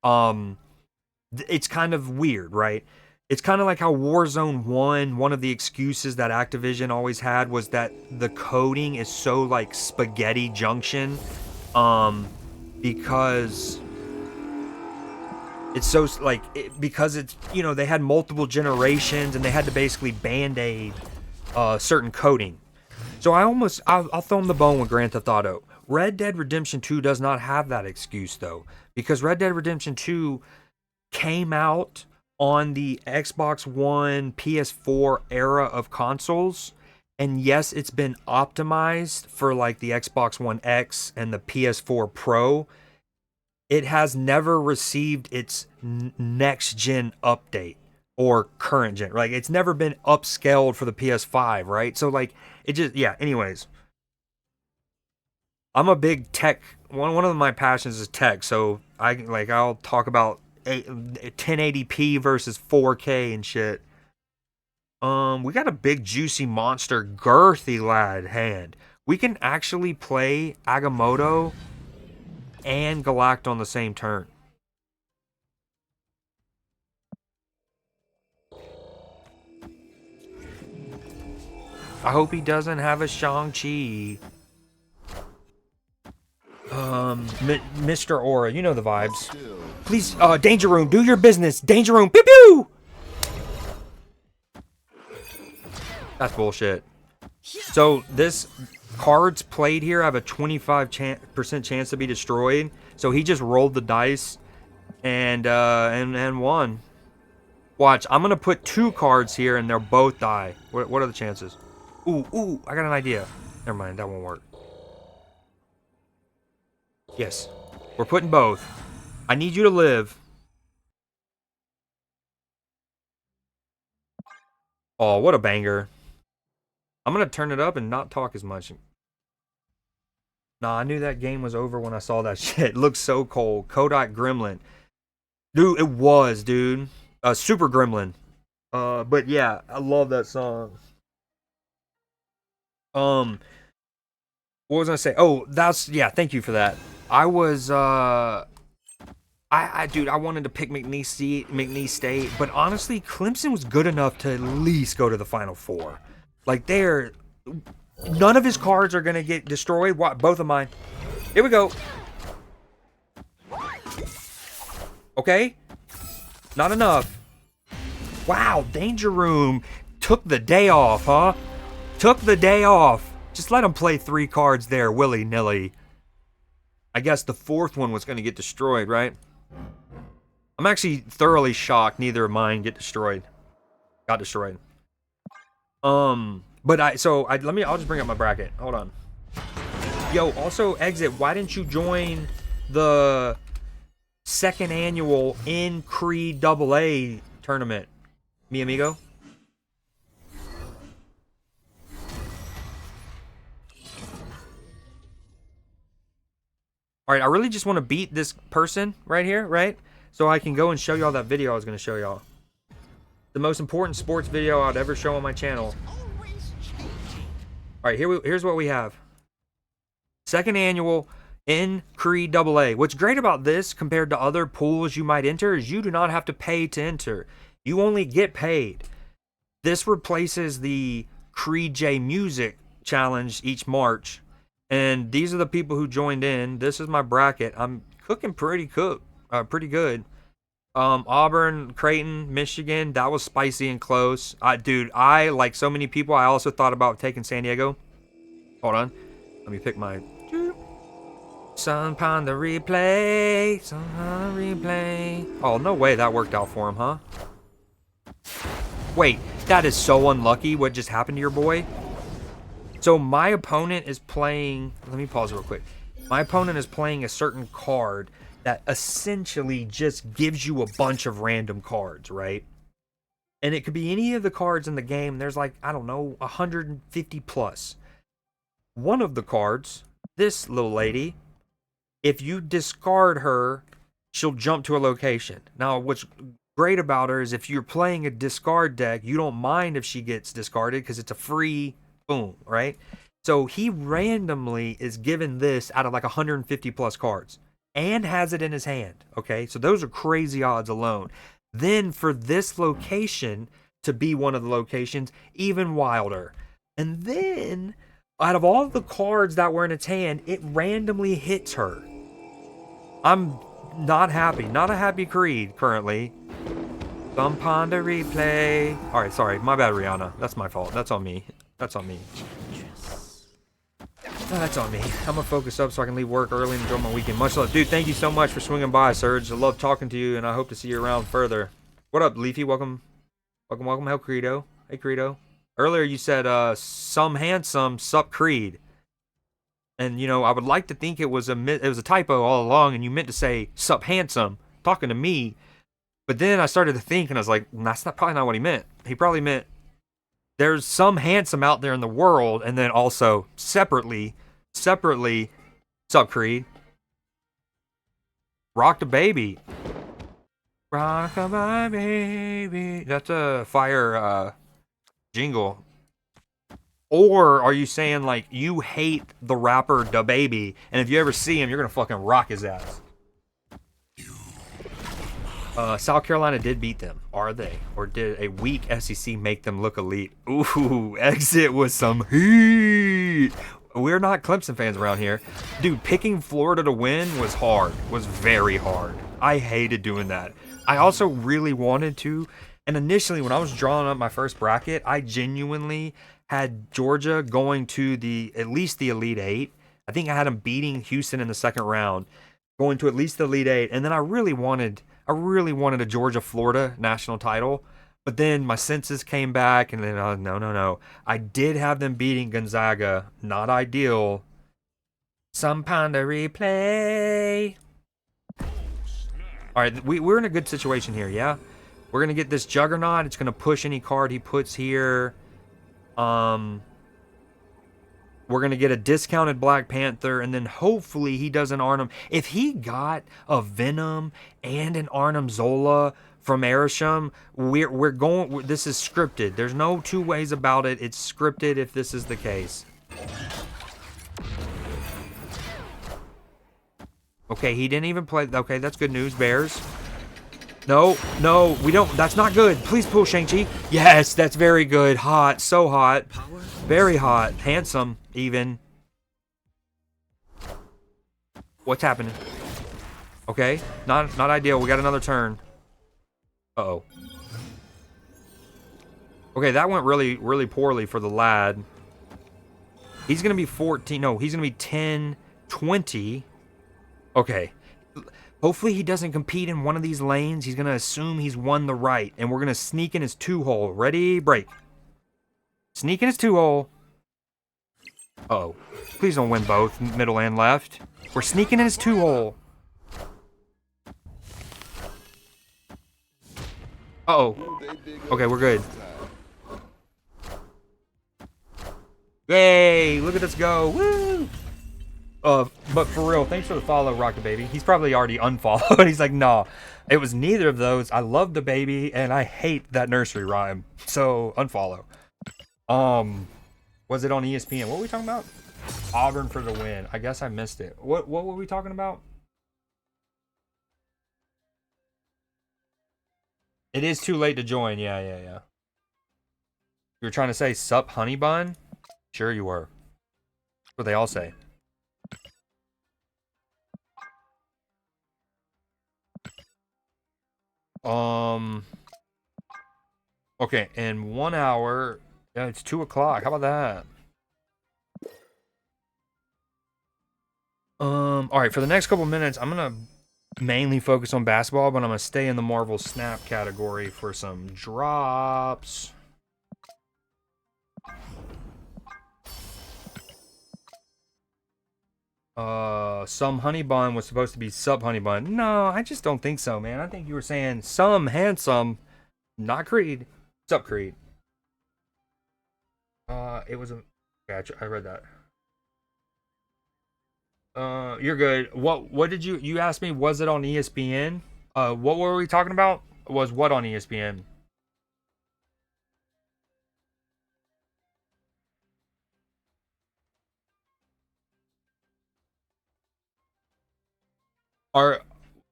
It's kind of weird, right? It's kind of like how Warzone 1, one of the excuses that Activision always had was that the coding is so like spaghetti junction. Because it's so like because it's, you know, they had multiple generations and they had to basically band-aid certain coding. So I'll throw them the bone with Grand Theft Auto. Red Dead Redemption 2 does not have that excuse though, because Red Dead Redemption 2 came out on the Xbox One, PS4 era of consoles. And yes, it's been optimized for like the Xbox One X and the PS4 Pro. It has never received its next gen update or current gen. Like, it's never been upscaled for the PS5, right? So like, it just, yeah, anyways. I'm a big tech, one of my passions is tech, so I'll talk about 1080p versus 4K and shit. We got a big juicy monster girthy lad hand. We can actually play Agamotto and Galact on the same turn. I hope he doesn't have a Shang-Chi. Mr. Aura, you know the vibes. Please, Danger Room, do your business. Danger Room, pew pew! That's bullshit. So this cards played here have a 25% chance to be destroyed. So he just rolled the dice and won. Watch, I'm gonna put 2 cards here and they'll both die. What are the chances? Ooh, I got an idea. Never mind, that won't work. Yes, we're putting both. I need you to live. Oh, what a banger. I'm gonna turn it up and not talk as much. Nah, I knew that game was over when I saw that shit. It looks so cold. Kodak Gremlin. Dude, it was, dude. Super Gremlin. But yeah, I love that song. What was I gonna say? Oh, yeah, thank you for that. I was dude, I wanted to pick McNeese State, but honestly, Clemson was good enough to at least go to the Final Four. Like none of his cards are gonna get destroyed. What? Both of mine. Here we go. Okay, not enough. Wow, Danger Room took the day off, huh? Took the day off. Just let him play 3 cards there, willy-nilly. I guess the 4th one was going to get destroyed, right? I'm actually thoroughly shocked neither of mine got destroyed. But I'll just bring up my bracket. Hold on. Yo, also Exit, why didn't you join the 2nd annual in Creed AA tournament? Mi amigo? Alright, I really just want to beat this person right here, right? So I can go and show y'all that video I was going to show y'all. The most important sports video I'd ever show on my channel. Alright, here's what we have. 2nd annual in Creed AA. What's great about this compared to other pools you might enter is you do not have to pay to enter. You only get paid. This replaces the Creed J Music Challenge each March. And these are the people who joined in. This is my bracket. I'm cooking pretty good. Auburn, Creighton, Michigan. That was spicy and close. Dude, I, like so many people, I also thought about taking San Diego. Hold on. Let me pick my... Sun Pond the replay. Oh, no way that worked out for him, huh? Wait, that is so unlucky what just happened to your boy. So my opponent is playing... Let me pause real quick. My opponent is playing a certain card that essentially just gives you a bunch of random cards, right? And it could be any of the cards in the game. There's like, I don't know, 150 plus. One of the cards, this little lady, if you discard her, she'll jump to a location. Now, what's great about her is if you're playing a discard deck, you don't mind if she gets discarded because it's a free boom, right? So he randomly is given this out of like 150 plus cards and has it in his hand, okay? So those are crazy odds alone. Then for this location to be one of the locations, even wilder. And then out of all the cards that were in its hand, it randomly hits her. I'm not happy. Not a happy Creed currently. Some Ponder replay. Alright, sorry. My bad, Rihanna. That's my fault. That's on me. That's on me. That's on me. I'm gonna focus up so I can leave work early and enjoy my weekend. Much love. Dude, thank you so much for swinging by, Serge. I love talking to you, and I hope to see you around further. What up, Leafy? Welcome. Welcome. Hell, Credo. Hey, Credo. Earlier you said, some handsome, sup Creed. And, you know, I would like to think it was a typo all along, and you meant to say, sup handsome, talking to me. But then I started to think, and I was like, that's probably not what he meant. He probably meant, there's some handsome out there in the world, and then also, separately, sup Creed. Rock the baby. Rock my baby. That's a fire, jingle. Or are you saying, like, you hate the rapper DaBaby, and if you ever see him, you're gonna fucking rock his ass? South Carolina did beat them, are they? Or did a weak SEC make them look elite? Ooh, Exit with some heat. We're not Clemson fans around here. Dude, picking Florida to win was hard. Was very hard. I hated doing that. I also really wanted to, and initially when I was drawing up my first bracket, I genuinely had Georgia going to at least the Elite Eight. I think I had them beating Houston in the second round, going to at least the Elite Eight, and then I really wanted a Georgia-Florida national title. But then my senses came back, and then no. I did have them beating Gonzaga. Not ideal. Some kind of replay. All right, we're in a good situation here, yeah? We're going to get this Juggernaut. It's going to push any card he puts here. We're going to get a discounted Black Panther, and then hopefully he does an Arnhem. If he got a Venom and an Arnhem Zola from Erisham, we're going. This is scripted. There's no two ways about it. It's scripted if this is the case. Okay, he didn't even play. Okay, that's good news, Bears. No, we don't. That's not good. Please pull Shang-Chi. Yes, that's very good. Hot, so hot. Very hot. Handsome, even. What's happening? Okay, not ideal. We got another turn. Uh-oh. Okay, that went really, really poorly for the lad. He's going to be 14. No, he's going to be 10, 20. Okay. Hopefully he doesn't compete in one of these lanes. He's going to assume he's won the right. And we're going to sneak in his 2-hole. Ready? Break. Sneak in his 2-hole. Uh-oh. Please don't win both, middle and left. We're sneaking in his 2-hole. Uh-oh. Okay, we're good. Yay! Look at us go. Woo! But for real, thanks for the follow, Rocket Baby. He's probably already unfollowed. He's like, nah, it was neither of those. I love the baby, and I hate that nursery rhyme. So, unfollow. Was it on ESPN? What were we talking about? Auburn for the win. I guess I missed it. What were we talking about? It is too late to join. Yeah. You were trying to say sup, honey bun? Sure you were. That's what they all say. Okay, in 1 hour, yeah, it's 2 o'clock. How about that? All right, for the next couple minutes, I'm gonna mainly focus on basketball, but I'm gonna stay in the Marvel Snap category for some drops. Some honey bun was supposed to be sub honey bun. No, I just don't think so, man. I think you were saying some handsome, not Creed, sub Creed. It was a. Yeah, I read that. You're good. What did you asked me? Was it on ESPN? What were we talking about? Was what on ESPN?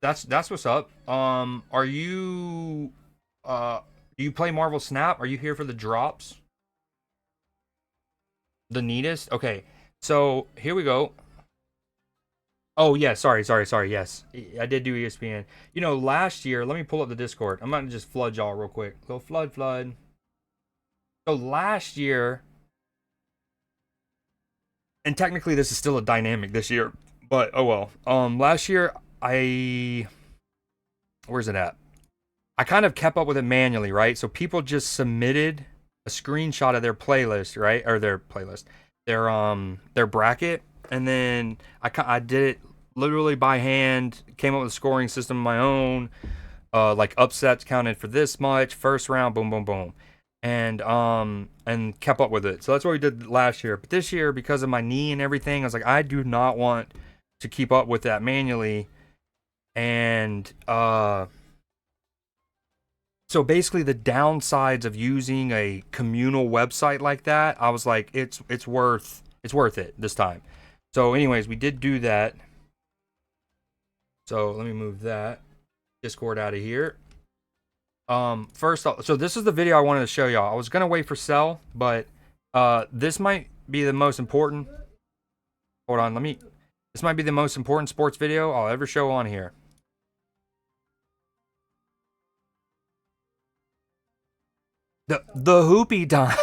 That's what's up. Are you do you play Marvel Snap? Are you here for the drops? The neatest? Okay. So, here we go. Oh, yeah, sorry, yes. I did do ESPN. You know, last year, let me pull up the Discord. I'm going to just flood y'all real quick. Go flood. So, last year, and technically this is still a dynamic this year, but oh well. Last year, where's it at? I kind of kept up with it manually, right? So people just submitted a screenshot of their playlist, right? Or their playlist, their bracket, and then I did it literally by hand. Came up with a scoring system of my own. Like upsets counted for this much. First round, boom, boom, boom, and kept up with it. So that's what we did last year. But this year, because of my knee and everything, I was like, I do not want to keep up with that manually, and so basically the downsides of using a communal website like that, I was like, it's worth it this time. So anyways, we did do that. So let me move that Discord out of here. First off, so this is the video I wanted to show y'all. I was gonna wait for Cell, but this might be the most important. Hold on, this might be the most important sports video I'll ever show on here. The hoopy time.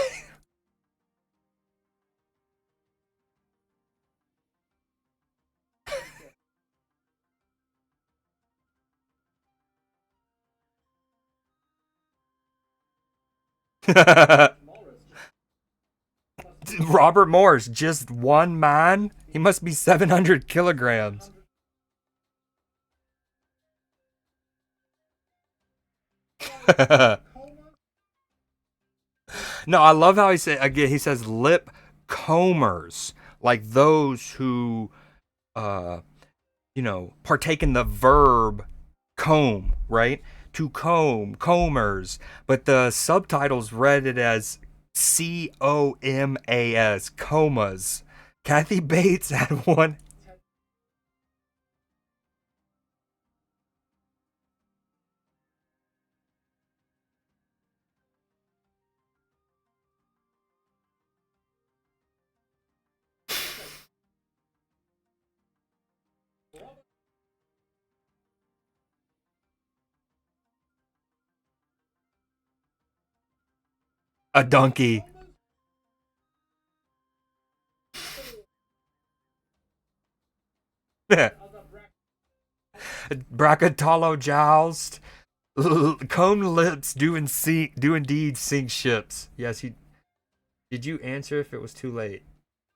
Robert Morris, just one man? He must be 700 kilograms. No, I love how he said again. He says lip combers, like those who, uh, partake in the verb comb, right? To comb, combers. But the subtitles read it as COMAS, comas. Kathy Bates had one. A donkey. Bracatalo joust. Combed lips do indeed sink ships. Yes, he did. You answer if it was too late?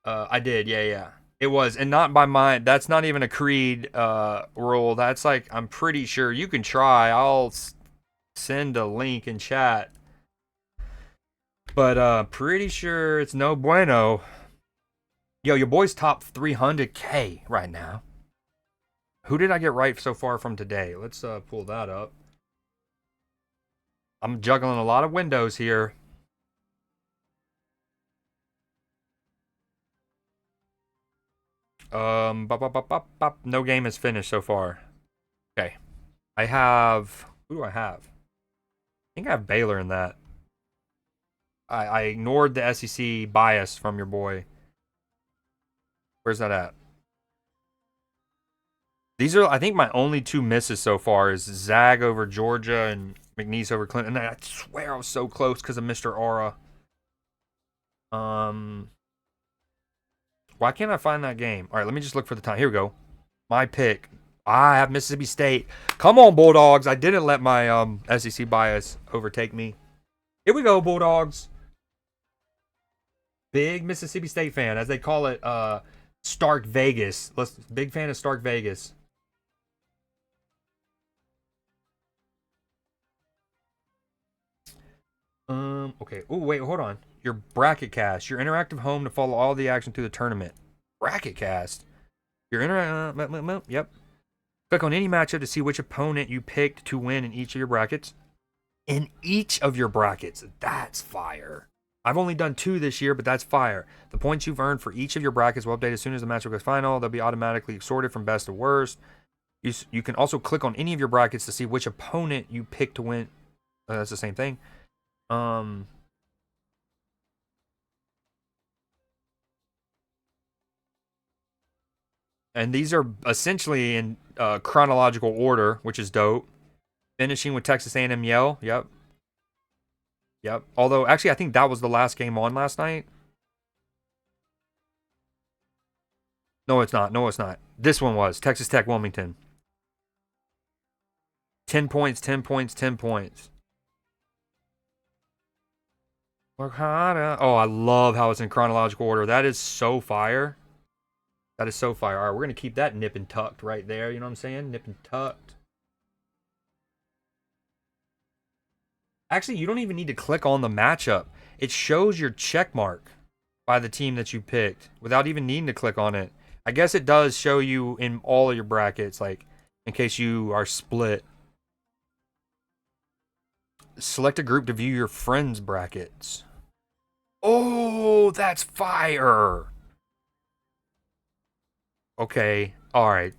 I did. Yeah, yeah. It was, and not by mine. That's not even a Creed rule. That's like I'm pretty sure you can try. I'll send a link in chat, but pretty sure it's no bueno. Yo, your boy's top 300K right now. Who did I get right so far from today? Let's pull that up. I'm juggling a lot of windows here. No game is finished so far. Okay. I have. Who do I have? I think I have Baylor in that. I ignored the SEC bias from your boy. Where's that at? These are, I think, my only two misses so far is Zag over Georgia and McNeese over Clinton. And I swear I was so close because of Mr. Aura. Why can't I find that game? All right, let me just look for the time. Here we go. My pick. I have Mississippi State. Come on, Bulldogs. I didn't let my SEC bias overtake me. Here we go, Bulldogs. Big Mississippi State fan, as they call it, Stark Vegas. Big fan of Stark Vegas. Okay. Oh, wait, hold on. Your bracket cast. Your interactive home to follow all the action through the tournament. Bracket cast. Your yep. Click on any matchup to see which opponent you picked to win in each of your brackets. In each of your brackets. That's fire. I've only done 2 this year, but that's fire. The points you've earned for each of your brackets will update as soon as the matchup goes final. They'll be automatically sorted from best to worst. You can also click on any of your brackets to see which opponent you picked to win. That's the same thing. And these are essentially in chronological order, which is dope. Finishing with Texas A&M Yale. Yep. Yep. Although, actually, I think that was the last game on last night. No, it's not. No, it's not. This one was Texas Tech Wilmington. 10 points, 10 points, 10 points. Work harder. Oh, I love how it's in chronological order. That is so fire. That is so fire. All right, we're going to keep that nip and tucked right there. You know what I'm saying? Nip and tucked. Actually, you don't even need to click on the matchup. It shows your check mark by the team that you picked without even needing to click on it. I guess it does show you in all of your brackets, like in case you are split. Select a group to view your friends' brackets. Oh, that's fire. Okay, all right.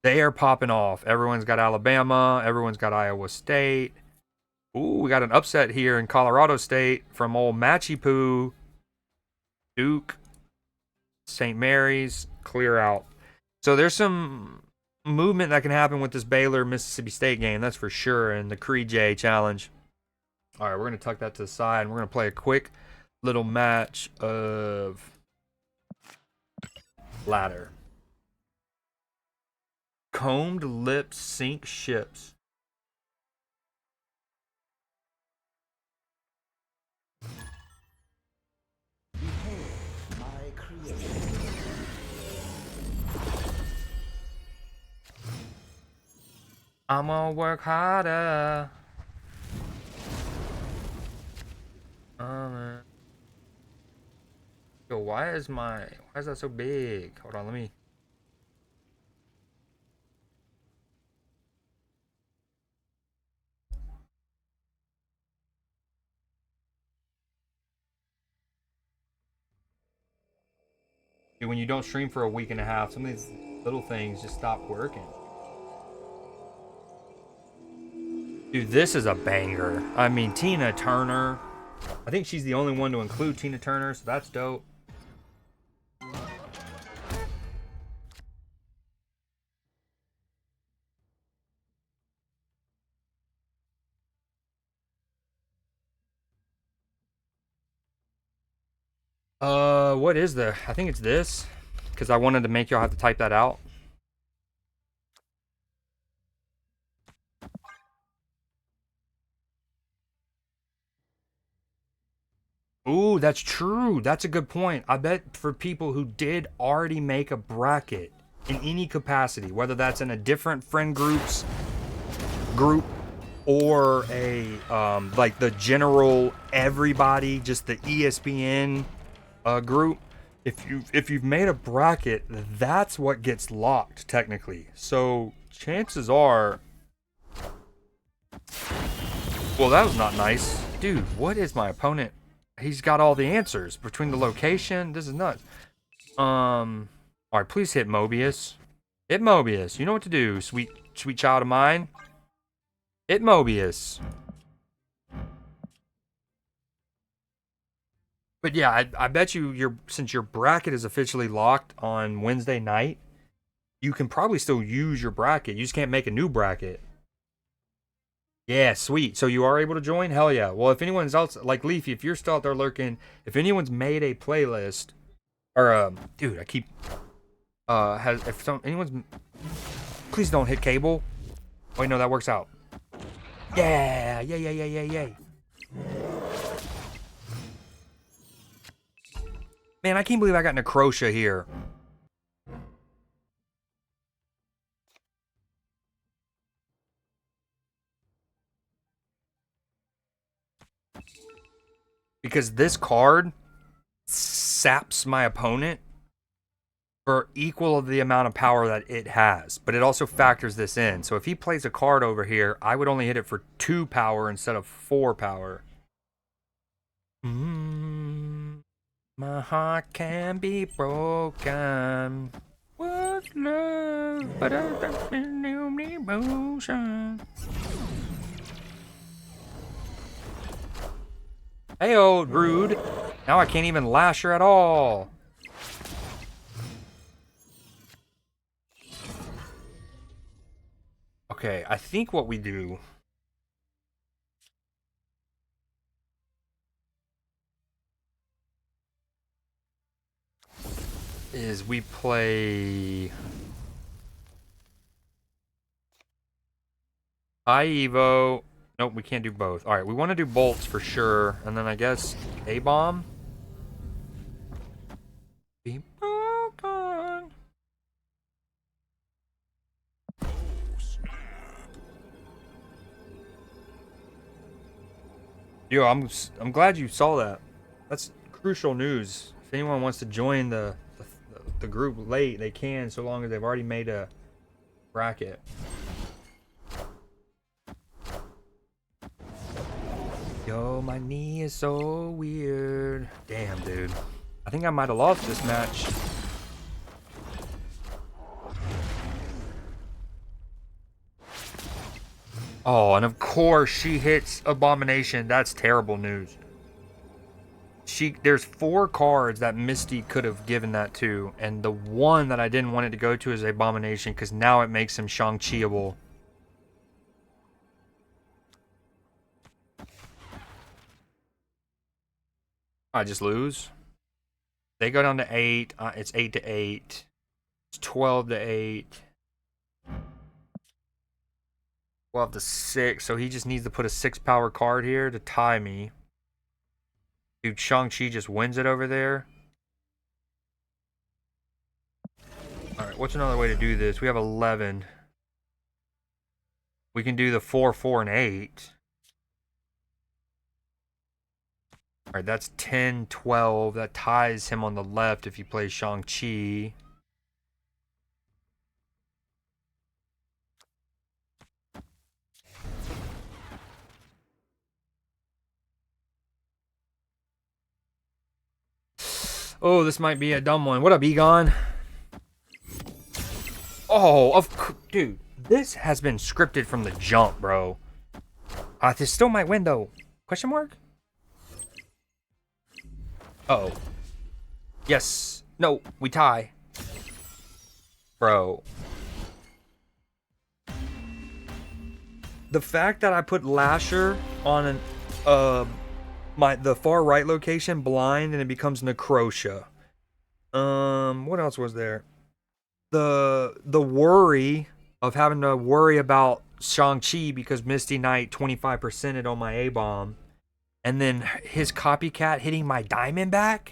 They are popping off. Everyone's got Alabama. Everyone's got Iowa State. Ooh, we got an upset here in Colorado State from old Matchy Poo. Duke. St. Mary's. Clear out. So there's some movement that can happen with this Baylor Mississippi State game. That's for sure. And the Creed J challenge. All right, we're going to tuck that to the side. And we're going to play a quick little match of ladder. Combed lips sink ships. My creation. I'm gonna work harder. Yo, why is that so big? Hold on, let me. Dude, when you don't stream for a week and a half, some of these little things just stop working. Dude, this is a banger. I mean, Tina Turner. I think she's the only one to include Tina Turner, so that's dope. What is the? I think it's this, because I wanted to make y'all have to type that out. Ooh, that's true. That's a good point. I bet for people who did already make a bracket in any capacity, whether that's in a different friend group or a like the general everybody, just the ESPN group. If you've made a bracket, that's what gets locked technically. So chances are, well, that was not nice, dude. What is my opponent? He's got all the answers between the location. This is nuts. All right, please hit Mobius. Hit Mobius. You know what to do, sweet child of mine. Hit Mobius. But yeah, I bet you since your bracket is officially locked on Wednesday night, you can probably still use your bracket. You just can't make a new bracket. Yeah, sweet. So you are able to join? Hell yeah. Well, if anyone's else, like Leafy, if you're still out there lurking, if anyone's made a playlist, or dude, I keep anyone's, please don't hit cable. Wait, no, that works out. Yeah, yeah. Man, I can't believe I got Necrotia here. Because this card saps my opponent for equal of the amount of power that it has. But it also factors this in. So if he plays a card over here, I would only hit it for 2 power instead of 4 power. My heart can be broken. What's love but a new emotion? Hey, old rude. Now I can't even lash her at all. Okay, I think what we do is we play High Evo. Nope, we can't do both. All right, we want to do bolts for sure, and then I guess A-bomb. Be broken. Yo, I'm glad you saw that. That's crucial news. If anyone wants to join the group late, they can, so long as they've already made a bracket. Yo, my knee is so weird. Damn, dude. I think I might have lost this match. Oh, and of course she hits Abomination. That's terrible news. There's 4 cards that Misty could have given that to, and the one that I didn't want it to go to is Abomination, because now it makes him Shang-Chi-able. I just lose. They go down to 8. It's 8 to 8. It's 12 to 8. 12 to 6. So he just needs to put a 6 power card here to tie me. Dude, Shang-Chi just wins it over there. Alright, what's another way to do this? We have 11. We can do the 4, 4, and 8. Alright, that's 10, 12. That ties him on the left if he plays Shang-Chi. Oh, this might be a dumb one. What up, Egon? Oh, dude, this has been scripted from the jump, bro. This still might win, though. Question mark? Uh oh. Yes. No, we tie. Bro. The fact that I put Lasher on an the far right location blind and it becomes Necrotia. What else was there? The worry of having to worry about Shang-Chi because Misty Knight 25%ed on my A-bomb. And then his copycat hitting my Diamondback?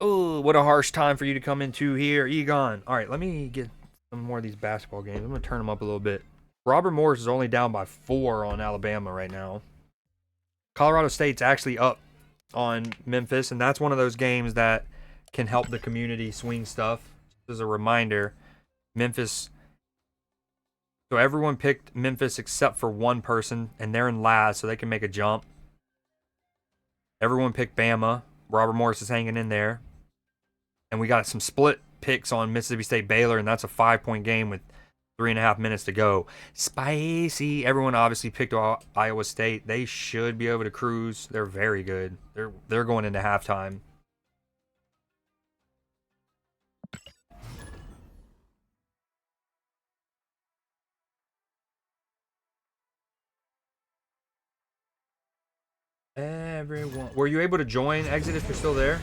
Oh, what a harsh time for you to come into here, Egon. All right, let me get some more of these basketball games. I'm going to turn them up a little bit. Robert Morris is only down by 4 on Alabama right now. Colorado State's actually up on Memphis, and that's one of those games that can help the community swing stuff. Just as a reminder, Memphis. So everyone picked Memphis except for one person, and they're in last, so they can make a jump. Everyone picked Bama. Robert Morris is hanging in there. And we got some split picks on Mississippi State Baylor, and that's a 5-point game with 3.5 minutes to go. Spicy. Everyone obviously picked Iowa State. They should be able to cruise. They're very good. They're going into halftime. Everyone. Were you able to join Exit if you're still there?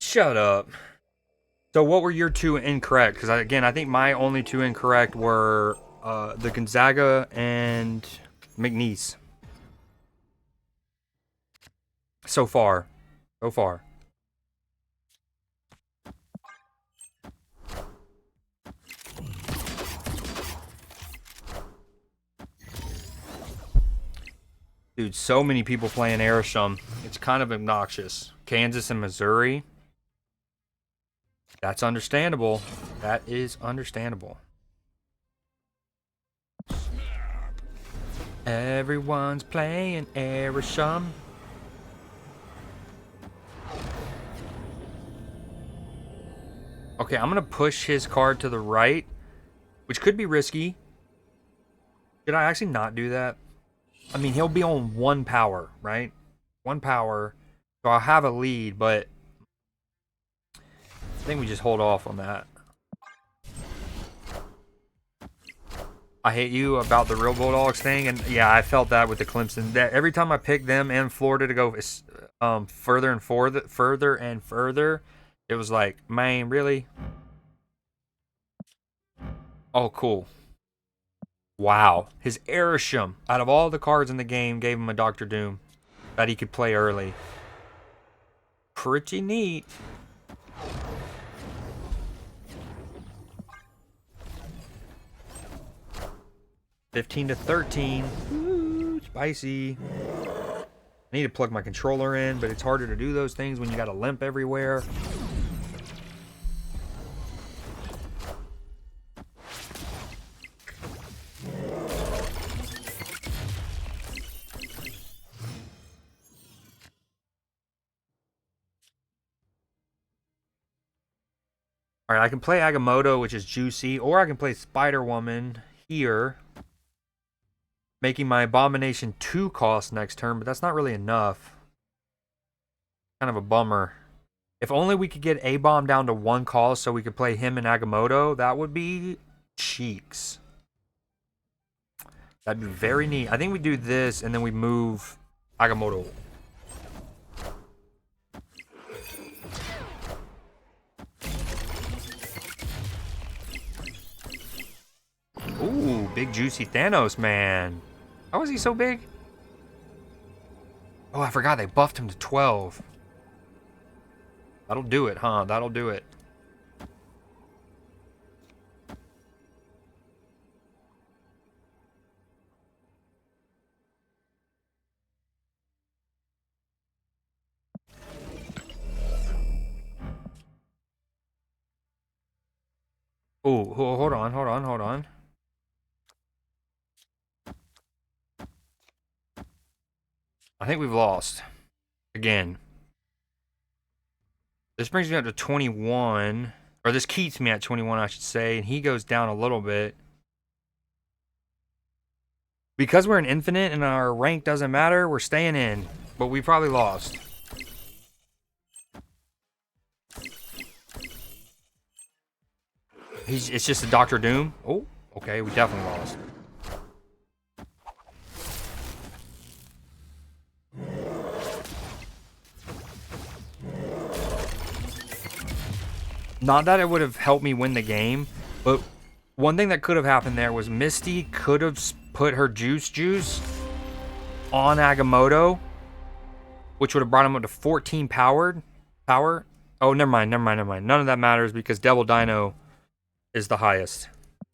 Shut up. So what were your 2 incorrect? Because again, I think my only 2 incorrect were the Gonzaga and McNeese. So far. Dude, so many people playing Arishem. It's kind of obnoxious. Kansas and Missouri. That's understandable. That is understandable. Everyone's playing Arishem. Okay, I'm going to push his card to the right, which could be risky. Should I actually not do that? I mean, he'll be on 1 power, right? 1 power. So I'll have a lead, but I think we just hold off on that. I hate you about the real Bulldogs thing, and yeah, I felt that with the Clemson. That every time I pick them and Florida to go further and further, it was like, man, really? Oh, cool. Wow. His Arishem, out of all the cards in the game, gave him a Dr. Doom that he could play early. Pretty neat. $15-13. Ooh, spicy. I need to plug my controller in, but it's harder to do those things when you got a limp everywhere. All right, I can play Agamotto, which is juicy, or I can play Spider-Woman here. making my Abomination 2 cost next turn, but that's not really enough. Kind of a bummer. If only we could get A-Bomb down to 1 cost so we could play him and Agamotto, that would be cheeks. That'd be very neat. I think we do this and then we move Agamotto. Ooh, big juicy Thanos, man. How is he so big? Oh, I forgot they buffed him to 12. That'll do it, huh? That'll do it. Ooh, hold on. I think we've lost. Again. This brings me up to 21. Or this keeps me at 21, I should say. And he goes down a little bit. Because we're an infinite and our rank doesn't matter, we're staying in. But we probably lost. It's just a Doctor Doom. Oh, okay, we definitely lost. Not that it would have helped me win the game, but one thing that could have happened there was Misty could have put her juice on Agamotto, which would have brought him up to 14 power. Oh, never mind. None of that matters because Devil Dino is the highest.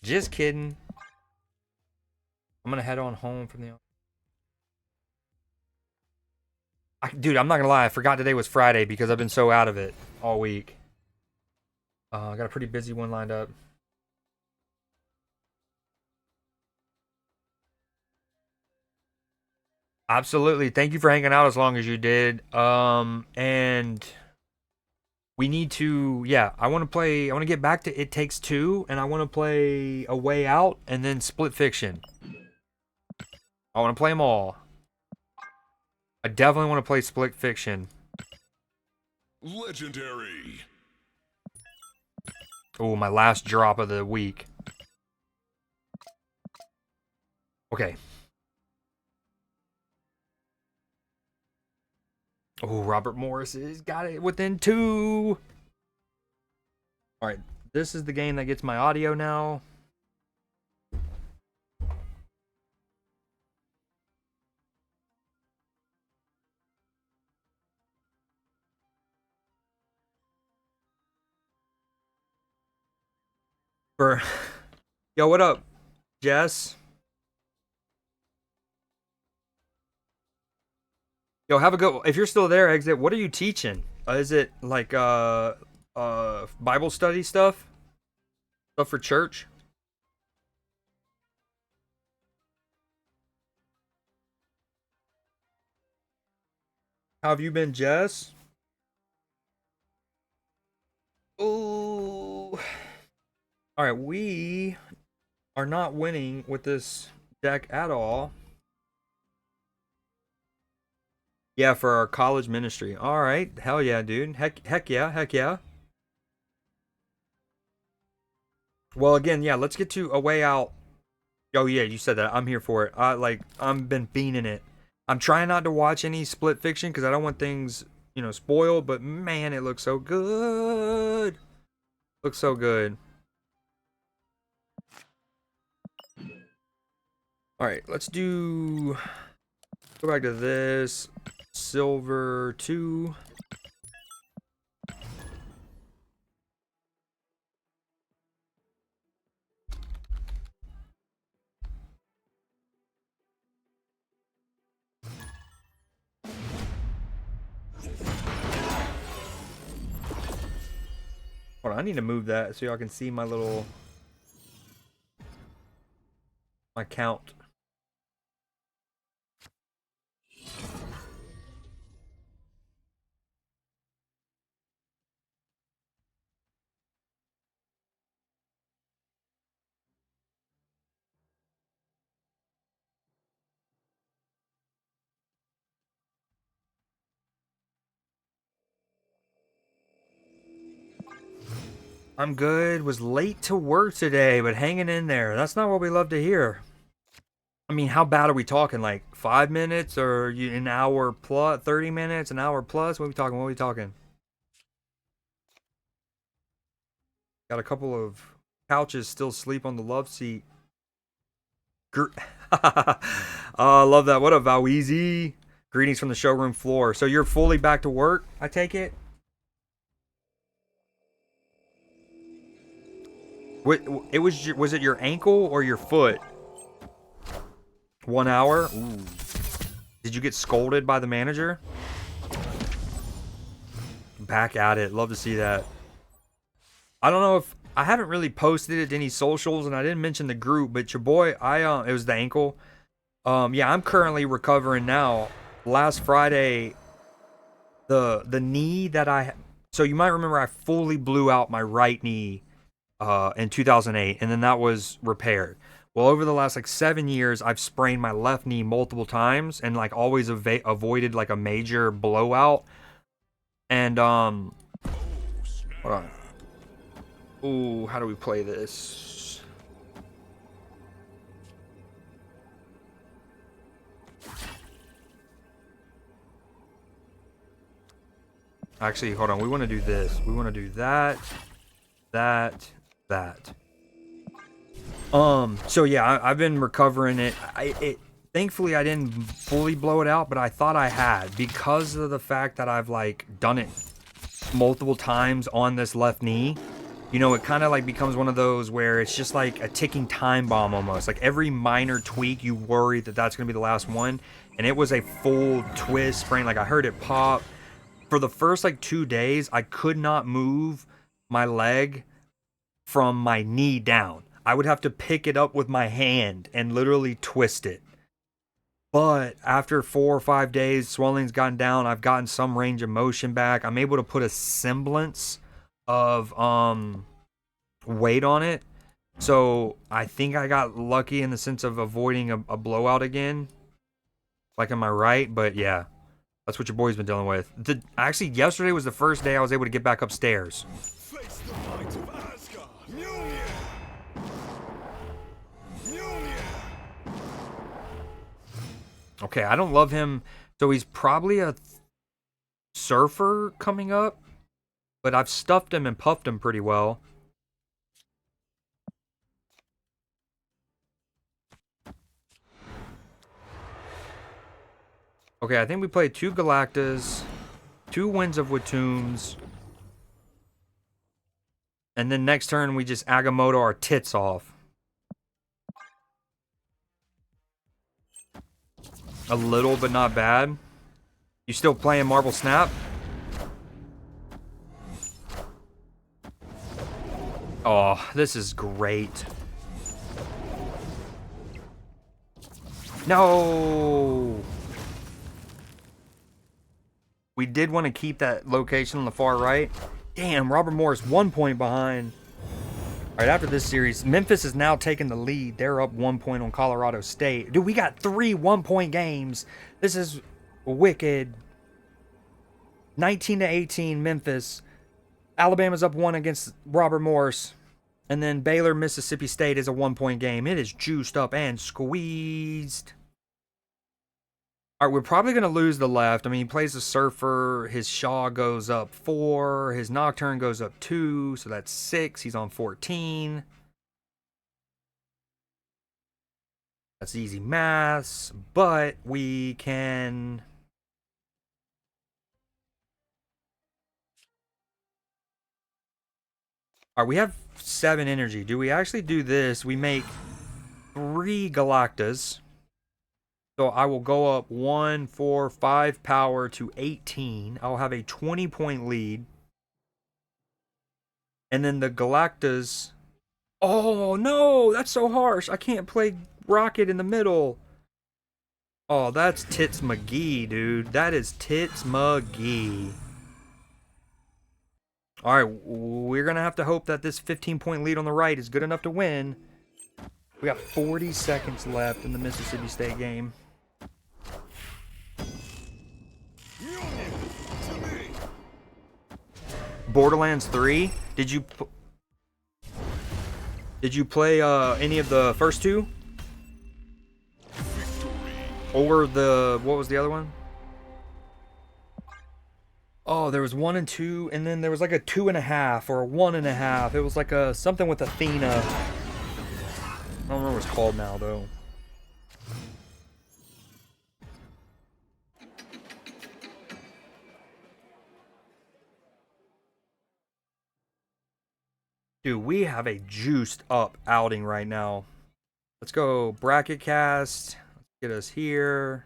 Just kidding. I'm gonna head on home from the... Dude, I'm not gonna lie. I forgot today was Friday because I've been so out of it all week. I got a pretty busy one lined up. Absolutely. Thank you for hanging out as long as you did. And we need to, yeah, I want to get back to It Takes Two, and I want to play A Way Out, and then Split Fiction. I want to play them all. I definitely want to play Split Fiction. Legendary. Oh, my last drop of the week. Okay. Oh, Robert Morris has got it within 2. All right, this is the game that gets my audio now. Yo, what up, Jess? Yo, have a good. If you're still there, exit. What are you teaching? Is it like Bible study stuff? Stuff for church? How have you been, Jess? Ooh. All right, we are not winning with this deck at all. Yeah, for our college ministry. All right, hell yeah, dude. Heck yeah. Well, again, yeah. Let's get to A Way Out. Oh yeah, you said that. I'm here for it. I'm been fiending it. I'm trying not to watch any Split Fiction because I don't want things, spoiled. But man, it looks so good. Looks so good. All right, let's go back to this. Silver 2. Hold on, I need to move that so y'all can see my count. I'm good. Was late to work today, but hanging in there. That's not what we love to hear. I mean, how bad are we talking? Like 5 minutes or an hour plus, 30 minutes, an hour plus? What are we talking? What are we talking? Got a couple of couches still sleep on the love seat. Oh, I love that. What up, Voweezy? Greetings from the showroom floor. So you're fully back to work, I take it? What, was it your ankle or your foot? 1 hour? Ooh. Did you get scolded by the manager? Back at it. Love to see that. I don't know if I haven't really posted it to any socials, and I didn't mention the group, but your boy, it was the ankle. Yeah, I'm currently recovering now. Last Friday, the knee that so you might remember I fully blew out my right knee in 2008, and then that was repaired. Well, over the last like 7 years, I've sprained my left knee multiple times, and like always avoided like a major blowout. And hold on. Ooh, how do we play this? Actually, hold on. We want to do this. We want to do that. So yeah, I've been recovering it. Thankfully I didn't fully blow it out, but I thought I had because of the fact that I've like done it multiple times on this left knee. You know, it kind of like becomes one of those where it's just like a ticking time bomb almost. Like every minor tweak, you worry that that's going to be the last one. And it was a full twist sprain. Like I heard it pop. For the first like 2 days, I could not move my leg from my knee down. I would have to pick it up with my hand and literally twist it. But after 4 or 5 days, swelling's gone down. I've gotten some range of motion back. I'm able to put a semblance of weight on it. So I think I got lucky in the sense of avoiding a blowout again. Like on my right, but yeah. That's what your boy's been dealing with. Actually, yesterday was the first day I was able to get back upstairs. Face the might of Asgard. Mjolnir. Okay, I don't love him. So he's probably a surfer coming up. But I've stuffed him and puffed him pretty well. Okay, I think we played 2 Galactas, 2 Winds of Watombs. And then next turn we just Agamotto our tits off. A little, but not bad. You still playing Marble Snap? Oh, this is great. No! We did want to keep that location on the far right. Damn, Robert Morris 1 point behind. All right, after this series, Memphis is now taking the lead. They're up 1 point on Colorado State. Dude, we got 3 1-point games. This is wicked. 19-18, Memphis. Alabama's up 1 against Robert Morris. And then Baylor, Mississippi State is a 1-point game. It is juiced up and squeezed. All right, we're probably going to lose the left. I mean, he plays the Surfer. His Shaw goes up 4. His Nocturne goes up 2. So that's 6. He's on 14. That's easy maths. But we can... All right, we have 7 energy. Do we actually do this? We make 3 Galactas. So I will go up 1, 4, 5 power to 18. I'll have a 20-point lead. And then the Galactas... Oh, no! That's so harsh. I can't play Rocket in the middle. Oh, that's Tits McGee, dude. That is Tits McGee. Alright, we're going to have to hope that this 15-point lead on the right is good enough to win. We got 40 seconds left in the Mississippi State game. Borderlands 3? Did you... Did you play any of the first two? Or the, what was the other one? Oh, there was 1 and 2, and then there was like a 2.5 or a 1.5. It was like a something with Athena. I don't remember what it's called now though. Dude, we have a juiced up outing right now. Let's go bracket cast. Let's get us here.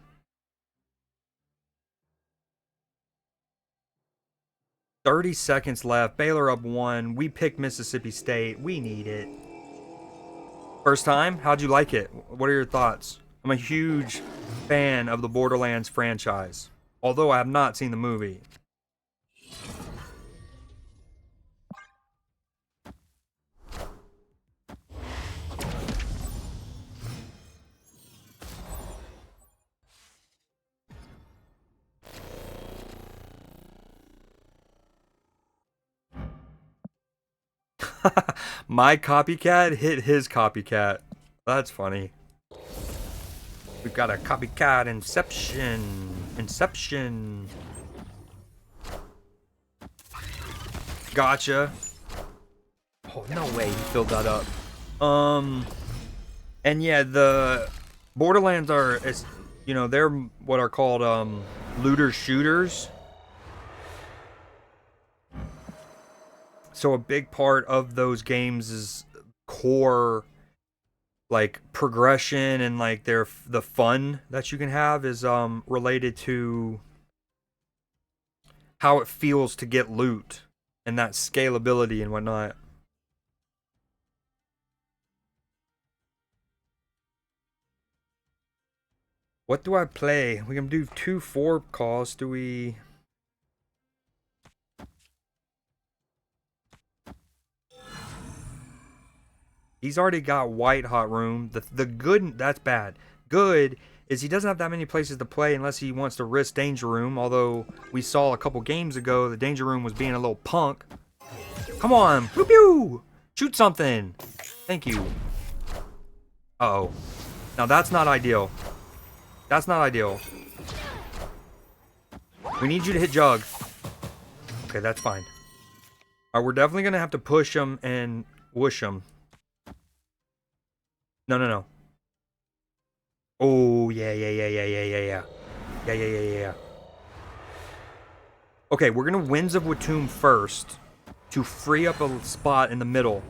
30 seconds left. Baylor up 1. We picked Mississippi State. We need it. First time? How'd you like it? What are your thoughts? I'm a huge fan of the Borderlands franchise, although I have not seen the movie. My copycat hit his copycat. That's funny. We've got a copycat inception. Inception. Gotcha. Oh, no way he filled that up. And yeah, the Borderlands are, you know, they're what are called looter shooters. So a big part of those games is core, like progression and like the fun that you can have is related to how it feels to get loot and that scalability and whatnot. What do I play? We can do 2-4 calls. Do we? He's already got white hot room. The good, that's bad. Good is he doesn't have that many places to play unless he wants to risk danger room. Although we saw a couple games ago the danger room was being a little punk. Come on, pew pew, shoot something. Thank you. Uh-oh. Now that's not ideal. That's not ideal. We need you to hit Jug. Okay, that's fine. Alright, we're definitely gonna have to push him and whoosh him. No. Oh, yeah. Yeah. Okay, we're gonna Winds of Watum first to free up a spot in the middle.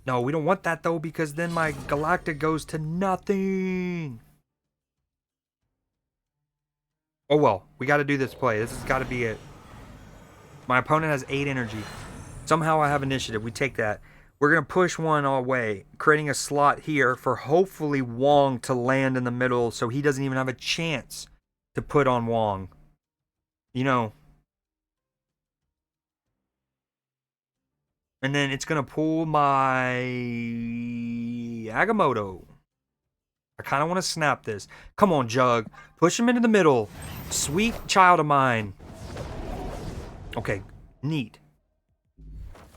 No, we don't want that though because then my Galactic goes to nothing. Oh well, we gotta do this play. This has gotta be it. My opponent has 8 energy. Somehow I have initiative. We take that. We're going to push one away, creating a slot here for hopefully Wong to land in the middle so he doesn't even have a chance to put on Wong. You know. And then it's going to pull my Agamotto. I kind of want to snap this. Come on, Jug. Push him into the middle. Sweet child of mine. Okay, neat.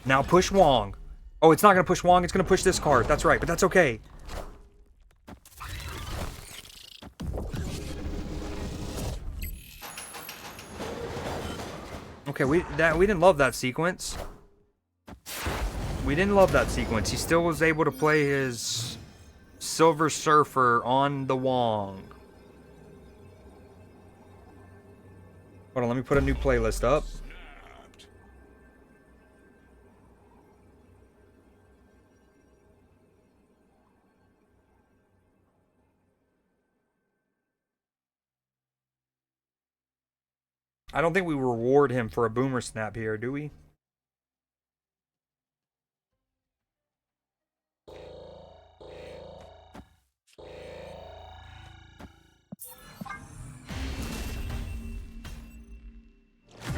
Now push Wong. Oh, it's not going to push Wong. It's going to push this card. That's right, but that's okay. Okay, we didn't love that sequence. We didn't love that sequence. He still was able to play his Silver Surfer on the Wong. Hold on, let me put a new playlist up. I don't think we reward him for a boomer snap here, do we?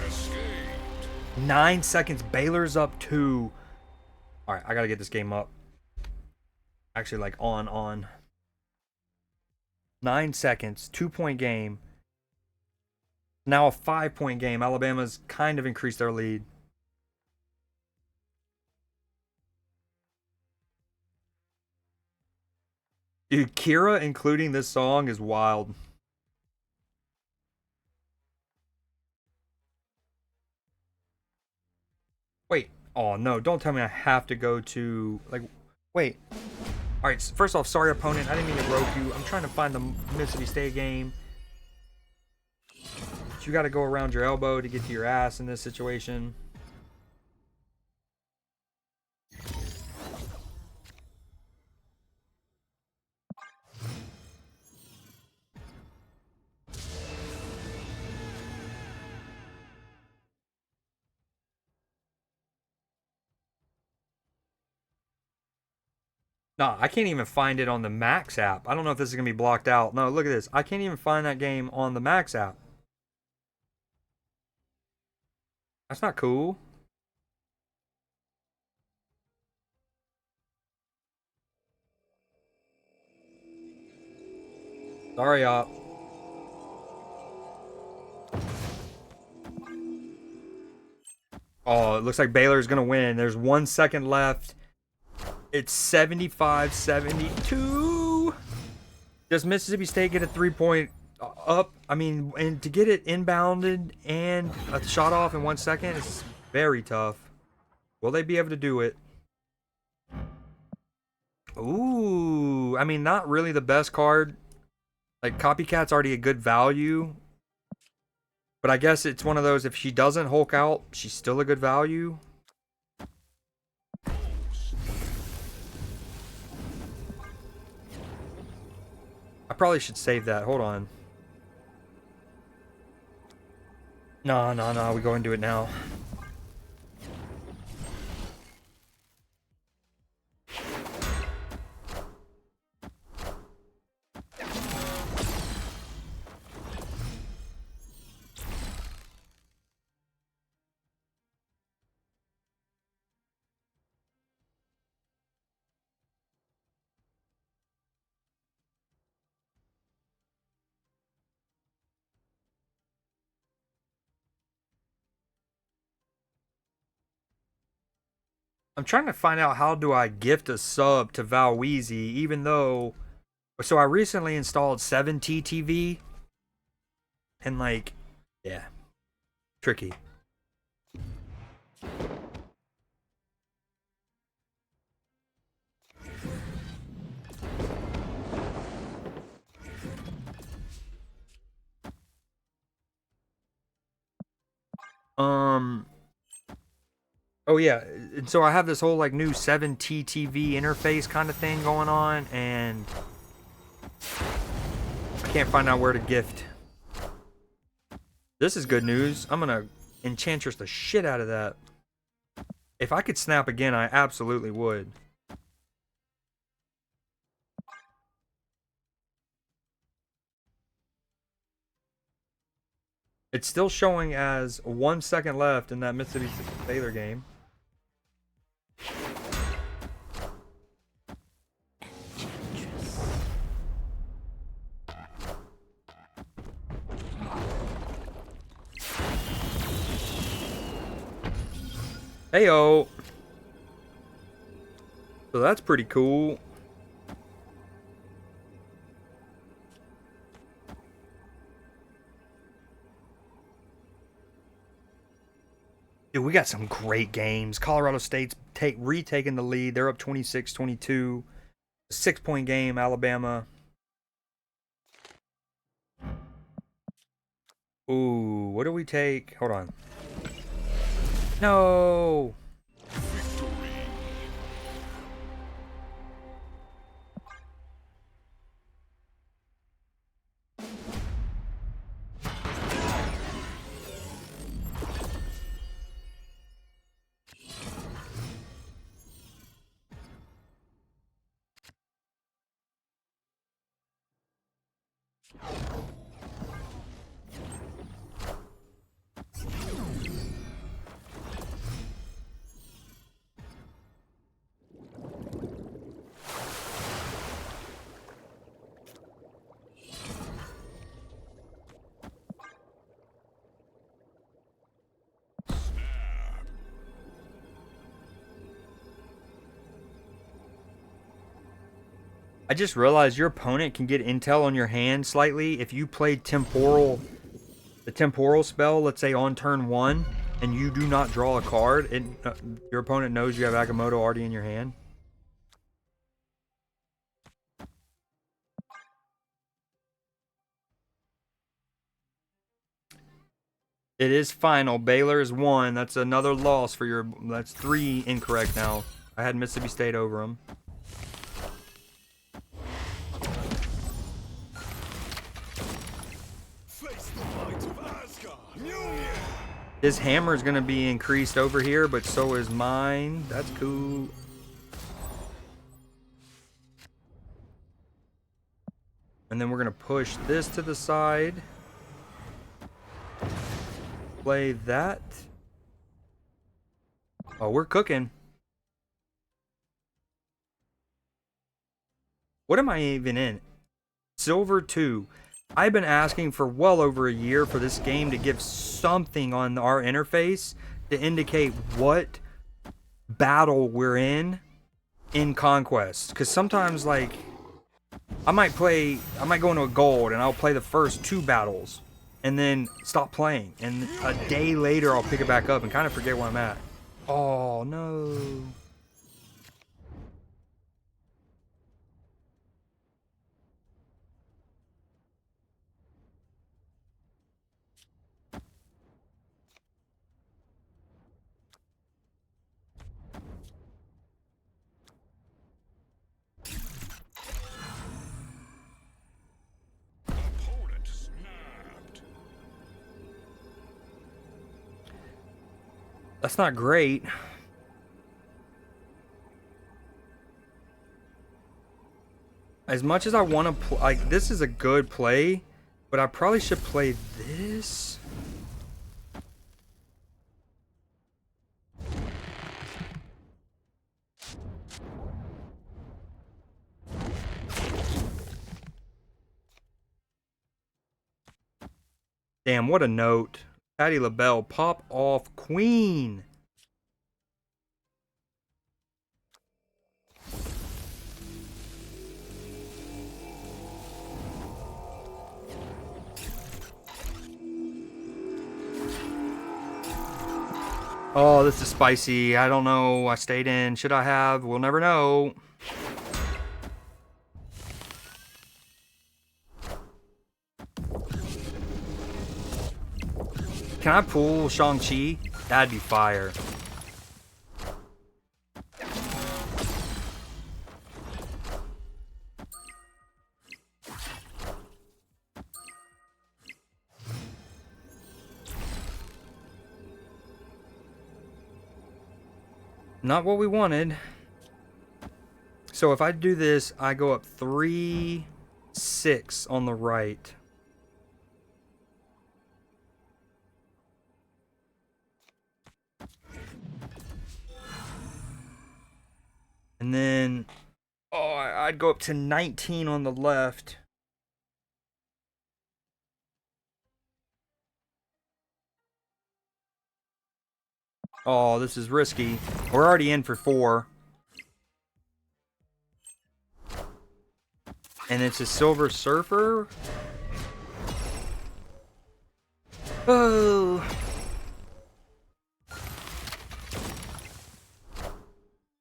Escaped. 9 seconds. Baylor's up 2. Alright, I gotta get this game up. Actually, like, on. 9 seconds. 2-point game. Now a 5-point game. Alabama's kind of increased their lead. Dude, Kira including this song is wild. Wait. Oh no, don't tell me I have to go to like wait. Alright, first off, sorry opponent. I didn't mean to rope you. I'm trying to find the Mississippi State game. But you gotta go around your elbow to get to your ass in this situation. No, I can't even find it on the Max app. I don't know if this is going to be blocked out. No, look at this. I can't even find that game on the Max app. That's not cool. Sorry, op. Oh, it looks like Baylor's going to win. There's 1 second left. It's 75-72. Does Mississippi State get a 3-point up? I mean, and to get it inbounded and a shot off in 1 second is very tough. Will they be able to do it? Ooh, I mean, not really the best card. Like, Copycat's already a good value. But I guess it's one of those, if she doesn't Hulk out, she's still a good value. I probably should save that. Hold on. No, we go into it now. I'm trying to find out how do I gift a sub to Valweezy, even though... So I recently installed 7TTV. And like, yeah. Tricky. Oh yeah, and so I have this whole like new 7TTV interface kind of thing going on, and I can't find out where to gift. This is good news. I'm gonna enchantress the shit out of that. If I could snap again, I absolutely would. It's still showing as 1 second left in that Mississippi Baylor game. Heyo. So that's pretty cool. Dude, we got some great games. Colorado State's retaking the lead. They're up 26-22. 6-point game, Alabama. Ooh, what do we take? Hold on. No. I just realized your opponent can get intel on your hand slightly if you played the temporal spell, let's say on turn 1, and you do not draw a card. Your opponent knows you have Agamotto already in your hand. It is final. Baylor is 1. That's another loss for your. That's 3 incorrect now. I had Mississippi State over them. His hammer is going to be increased over here, but so is mine. That's cool. And then we're going to push this to the side. Play that. Oh, we're cooking. What am I even in? Silver 2. I've been asking for well over a year for this game to give something on our interface to indicate what battle we're in Conquest. Because sometimes, like, I might go into a gold and I'll play the first 2 battles and then stop playing. And a day later, I'll pick it back up and kind of forget where I'm at. Oh, no. Opponent snapped. That's not great. As much as I want to play, like, this is a good play, but I probably should play this. Damn, what a note. Patti LaBelle, pop off queen. Oh, this is spicy. I don't know. I stayed in. Should I have? We'll never know. Can I pull Shang-Chi? That'd be fire. Not what we wanted. So if I do this, I go up 3, 6 on the right. And then, oh, I'd go up to 19 on the left. Oh, this is risky. We're already in for 4. And it's a Silver Surfer. Oh.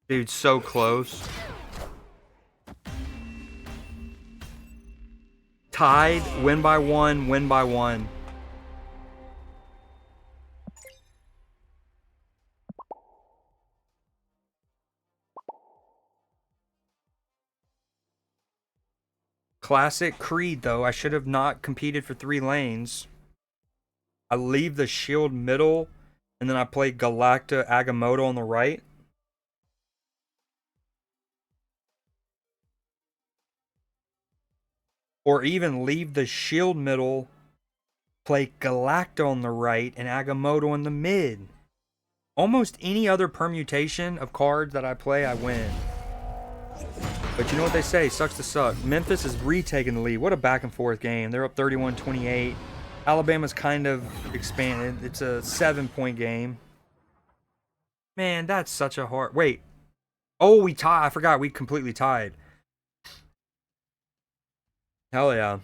Dude, so close. Tied, win by 1, win by 1. Classic Creed, though. I should have not competed for 3 lanes. I leave the shield middle, and then I play Galacta Agamotto on the right. Or even leave the shield middle, play Galacta on the right, and Agamotto in the mid. Almost any other permutation of cards that I play, I win. But you know what they say, sucks to suck. Memphis is retaking the lead. What a back and forth game. They're up 31-28. Alabama's kind of expanded. It's a 7-point game. Man, that's such a hard... Wait. Oh, we tied. I forgot. We completely tied. Hell yeah.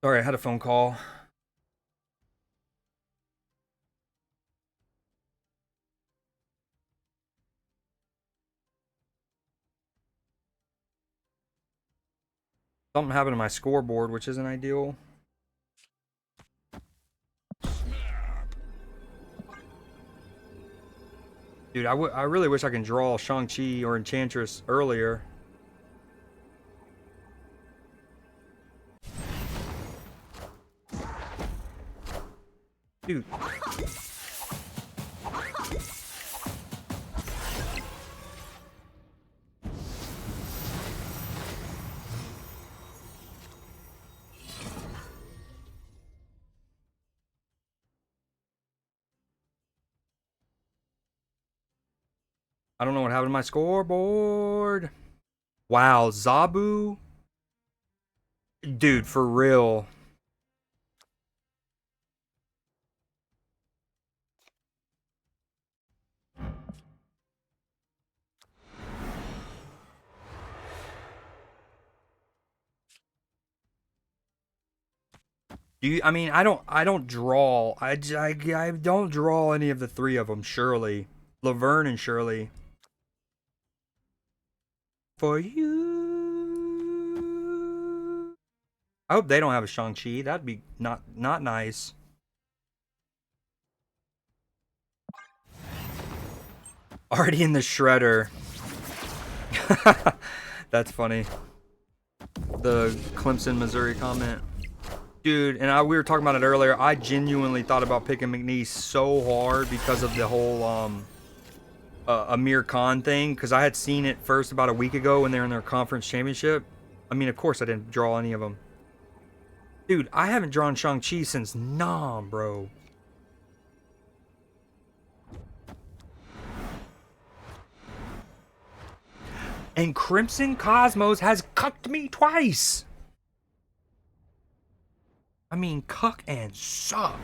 Sorry, I had a phone call. Something happened to my scoreboard, which isn't ideal. Dude, I really wish I could draw Shang-Chi or Enchantress earlier. Dude. I don't know what happened to my scoreboard. Wow, Zabu? Dude, for real. I mean, I don't draw. I don't draw any of the three of them, Shirley. Laverne and Shirley. For you. I hope they don't have a Shang-Chi. That'd be not nice. Already in the shredder. That's funny. The Clemson, Missouri comment. Dude, and we were talking about it earlier. I genuinely thought about picking McNeese so hard because of the whole Amir Khan thing. Because I had seen it first about a week ago when they were in their conference championship. I mean, of course I didn't draw any of them. Dude, I haven't drawn Shang-Chi since Nam, bro. And Crimson Cosmos has cucked me twice. I mean, cuck and suck.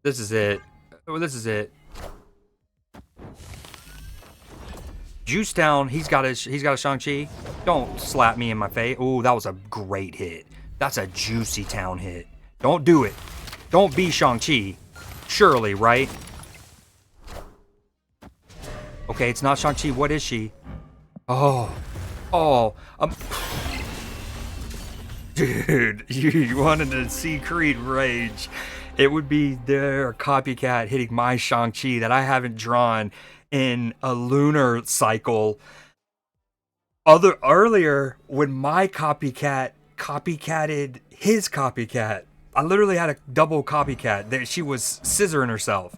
This is it. Oh, this is it. Juicetown, he's got a Shang-Chi. Don't slap me in my face. Oh, that was a great hit. That's a Juicy Town hit. Don't do it. Don't be Shang-Chi. Surely, right? Okay, it's not Shang-Chi. What is she? Oh. Oh. Dude, you wanted to see Creed rage. It would be their copycat hitting my Shang-Chi that I haven't drawn in a lunar cycle. Earlier, when my copycat copycatted his copycat. I literally had a double copycat. That she was scissoring herself.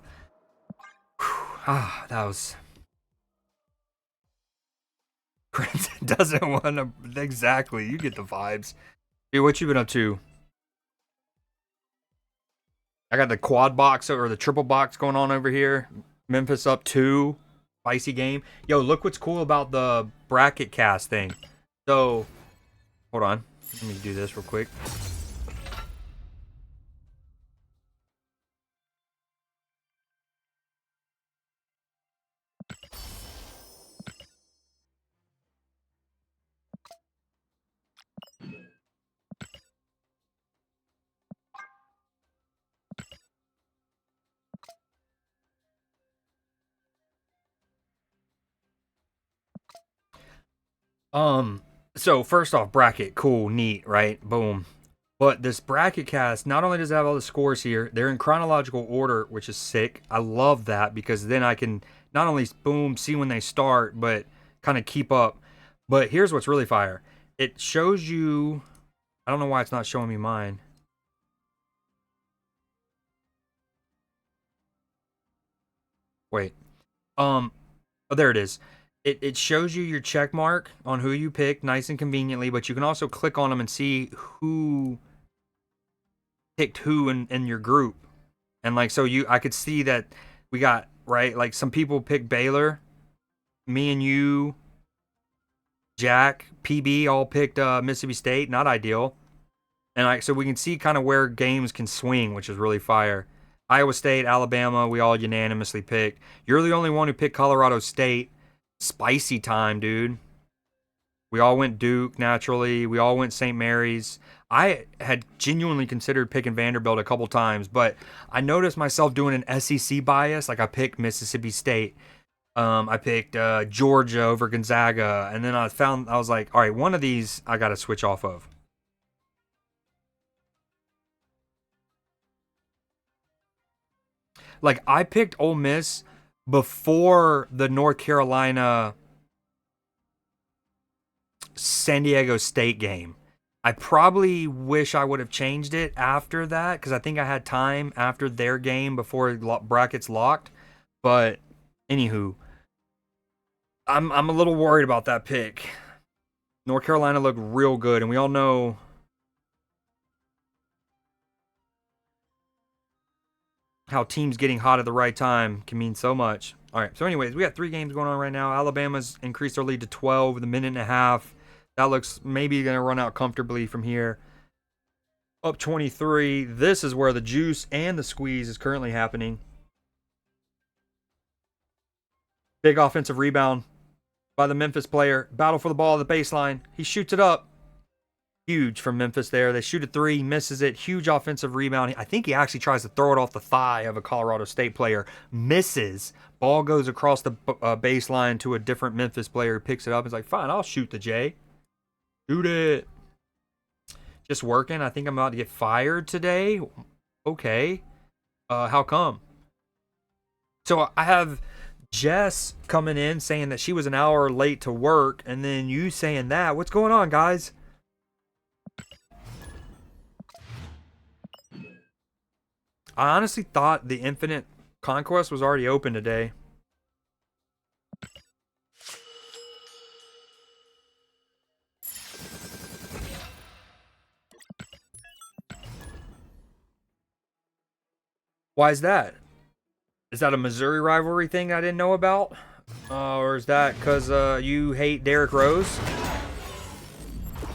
Whew, that was... Crimson doesn't want to... Exactly, you get the vibes. Dude, what you been up to? I got the quad box or the triple box going on over here. Memphis up 2. Spicy game. Yo, look what's cool about the bracket cast thing. So, hold on. Let me do this real quick. So first off, bracket, cool, neat, right? Boom. But this bracket cast, not only does it have all the scores here, they're in chronological order, which is sick. I love that because then I can not only boom see when they start, but kind of keep up. But here's what's really fire. It shows you. I don't know why it's not showing me mine. Wait. Oh, there it is. It shows you your check mark on who you picked nice and conveniently, but you can also click on them and see who picked who in your group. And like so I could see that we got right, like some people picked Baylor, me and you, Jack, PB all picked Mississippi State, not ideal. And like so we can see kind of where games can swing, which is really fire. Iowa State, Alabama, we all unanimously picked. You're the only one who picked Colorado State. Spicy time, dude. We all went Duke, naturally. We all went St. Mary's. I had genuinely considered picking Vanderbilt a couple times, but I noticed myself doing an SEC bias. Like I picked Mississippi State. I picked Georgia over Gonzaga. And then I was like, all right, one of these I got to switch off of. Like I picked Ole Miss before the North Carolina San Diego State game. I probably wish I would have changed it after that because I think I had time after their game before brackets locked. But anywho, I'm a little worried about that pick. North Carolina looked real good, and we all know how teams getting hot at the right time can mean so much. All right, so anyways, we got 3 games going on right now. Alabama's increased their lead to 12 with a minute and a half. That looks maybe going to run out comfortably from here. Up 23. This is where the juice and the squeeze is currently happening. Big offensive rebound by the Memphis player. Battle for the ball at the baseline. He shoots it up. Huge from Memphis there. They shoot a 3, misses it. Huge offensive rebound. I think he actually tries to throw it off the thigh of a Colorado State player. Misses. Ball goes across the baseline to a different Memphis player who picks it up. He's like, fine, I'll shoot the J. Shoot it. Just working. I think I'm about to get fired today. Okay. How come? So I have Jess coming in saying that she was an hour late to work, and then you saying that. What's going on, guys? I honestly thought the Infinite Conquest was already open today. Why is that? Is that a Missouri rivalry thing I didn't know about? Or is that because you hate Derrick Rose?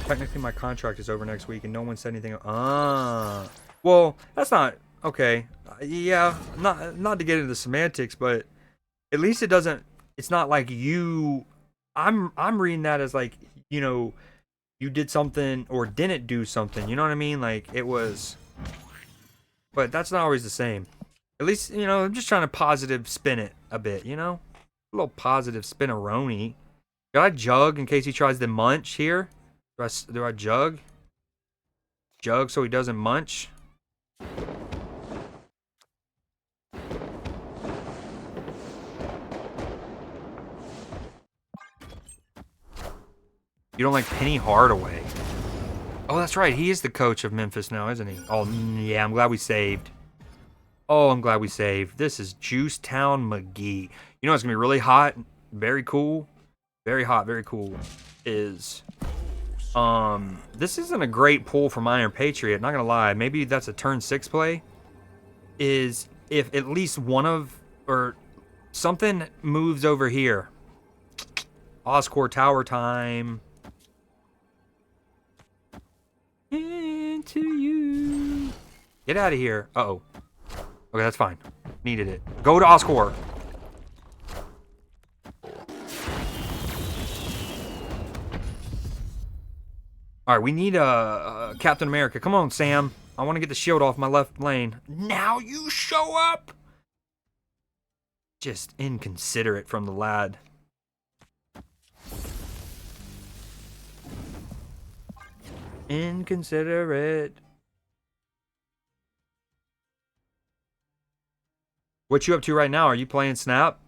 Technically, my contract is over next week, and no one said anything. Well, that's not okay. Yeah, not to get into the semantics, but at least it doesn't. It's not like you. I'm reading that as like you did something or didn't do something. You know what I mean? Like it was. But that's not always the same. At least, I'm just trying to positive spin it a bit, A little positive spin-a-roni. Do I jug in case he tries to munch here? Do I jug? Jug so he doesn't munch? You don't like Penny Hardaway? Oh, that's right. He is the coach of Memphis now, isn't he? Oh, yeah. I'm glad we saved. Oh, I'm glad we saved. This is Juicetown McGee. You know what's going to be really hot? Very cool. Very hot, very cool. Is, this isn't a great pull from Iron Patriot. Not going to lie. Maybe that's a turn 6 play. Is if at least one of, or something moves over here. Oscorp Tower time. Into you. Get out of here. Uh-oh. Okay, that's fine. Needed it. Go to Oscorp. Alright, we need Captain America. Come on, Sam. I want to get the shield off my left lane. Now you show up! Just inconsiderate from the lad. Inconsiderate. What you up to right now? Are you playing Snap?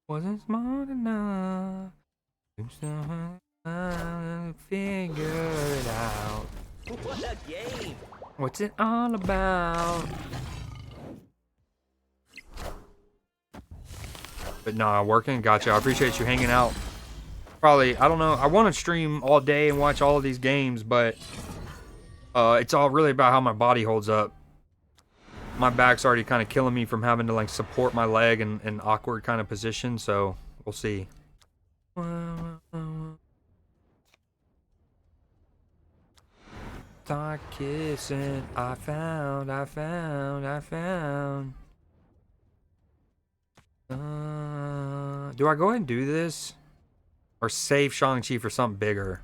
Wasn't smart enough. Figure it out. What a game! What's it all about? But nah, working. Gotcha. I appreciate you hanging out. Probably, I don't know. I want to stream all day and watch all of these games, but it's all really about how my body holds up. My back's already kind of killing me from having to like support my leg in awkward kind of position, so we'll see. Start kissing. I found. Do I go ahead and do this? Or save Shang-Chi for something bigger?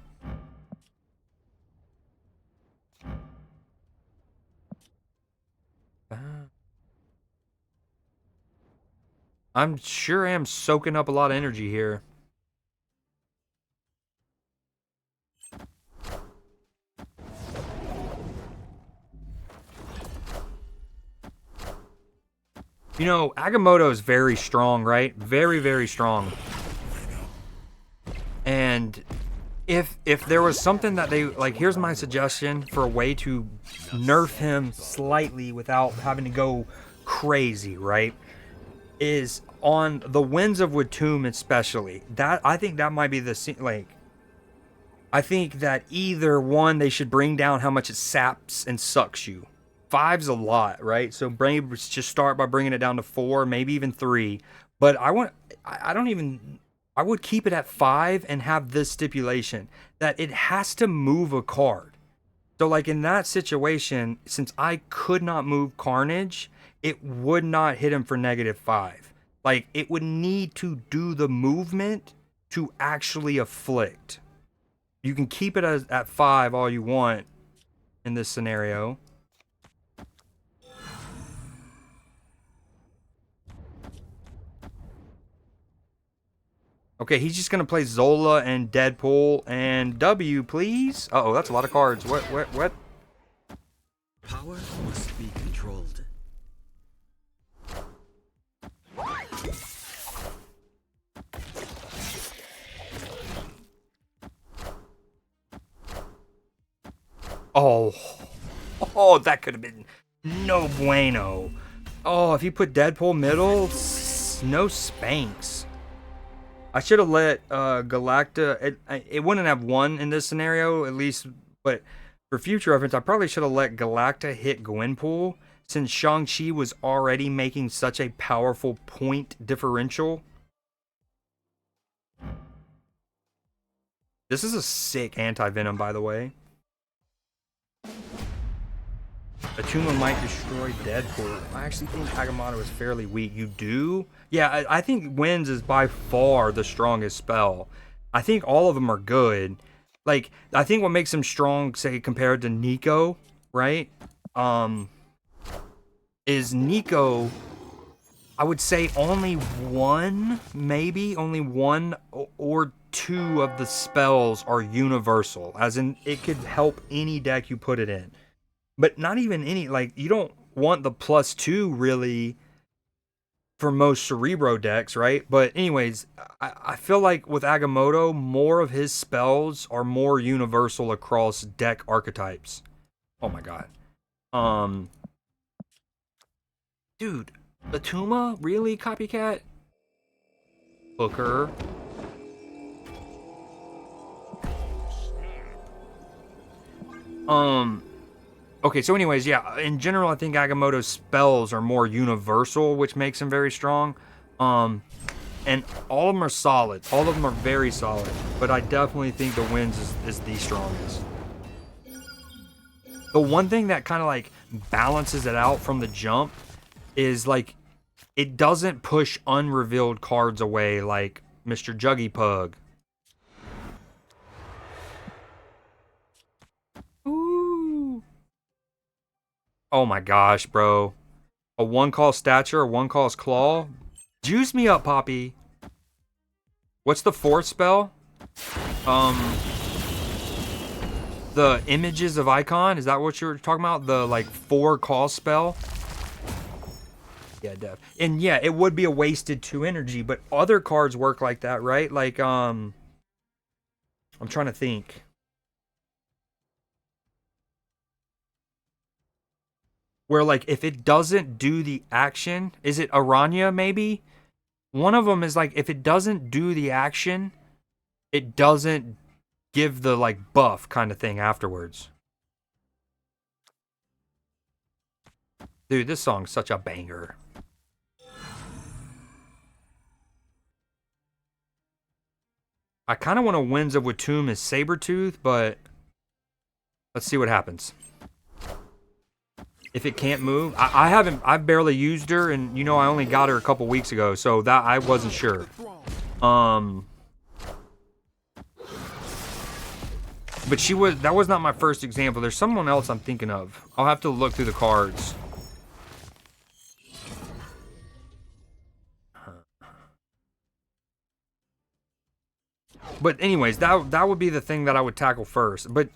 I'm sure am soaking up a lot of energy here. You know, Agamotto is very strong, right? Very, very strong. And if there was something that they like, here's my suggestion for a way to nerf him slightly without having to go crazy, right? Is on the Winds of Watum especially. That I think that might be the like. I think that either one they should bring down how much it saps and sucks you. 5's a lot, right? So just start by bringing it down to 4, maybe even 3. But I would keep it at 5 and have this stipulation that it has to move a card. So like in that situation, since I could not move Carnage, it would not hit him for -5. Like it would need to do the movement to actually afflict. You can keep it at 5 all you want in this scenario. Okay, he's just gonna play Zola and Deadpool and W, please. Uh-oh, that's a lot of cards. What? Power must be controlled. Oh, that could have been no bueno. Oh, if you put Deadpool middle, no spanks. I should have let Galacta. It wouldn't have won in this scenario, at least. But for future reference, I probably should have let Galacta hit Gwenpool, since Shang-Chi was already making such a powerful point differential. This is a sick anti-venom, by the way. Atuma might destroy Deadpool. I actually think Agamotto is fairly weak. You do? Yeah, I think Winds is by far the strongest spell. I think all of them are good. Like, I think what makes him strong, say, compared to Nico, right? Is Nico, I would say only one or 2 of the spells are universal. As in, it could help any deck you put it in. But not even any, like, you don't want the +2 really for most Cerebro decks, right? But anyways, I feel like with Agamotto, more of his spells are more universal across deck archetypes. Oh my god. Dude, Atuma? Really, copycat? Booker. Okay, so anyways, yeah, in general, I think Agamotto's spells are more universal, which makes him very strong. And all of them are solid. All of them are very solid. But I definitely think the Winds is the strongest. The one thing that kind of like balances it out from the jump is like, it doesn't push unrevealed cards away like Mr. Juggy Pug. Oh my gosh, bro. A 1 call stature, a 1 call claw. Juice me up, Poppy. What's the fourth spell? The images of icon. Is that what you were talking about? The like 4 call spell. Yeah, def. And yeah, it would be a wasted 2 energy, but other cards work like that, right? Like I'm trying to think. Where like if it doesn't do the action, is it Aranya maybe? One of them is like if it doesn't do the action, it doesn't give the like buff kind of thing afterwards. Dude, this song's such a banger. I kind of want to Winds of Watum as Sabretooth, but let's see what happens. If it can't move, I've barely used her, and you know I only got her a couple weeks ago, so that I wasn't sure. But that was not my first example. There's someone else I'm thinking of. I'll have to look through the cards. But anyways, that would be the thing that I would tackle first. But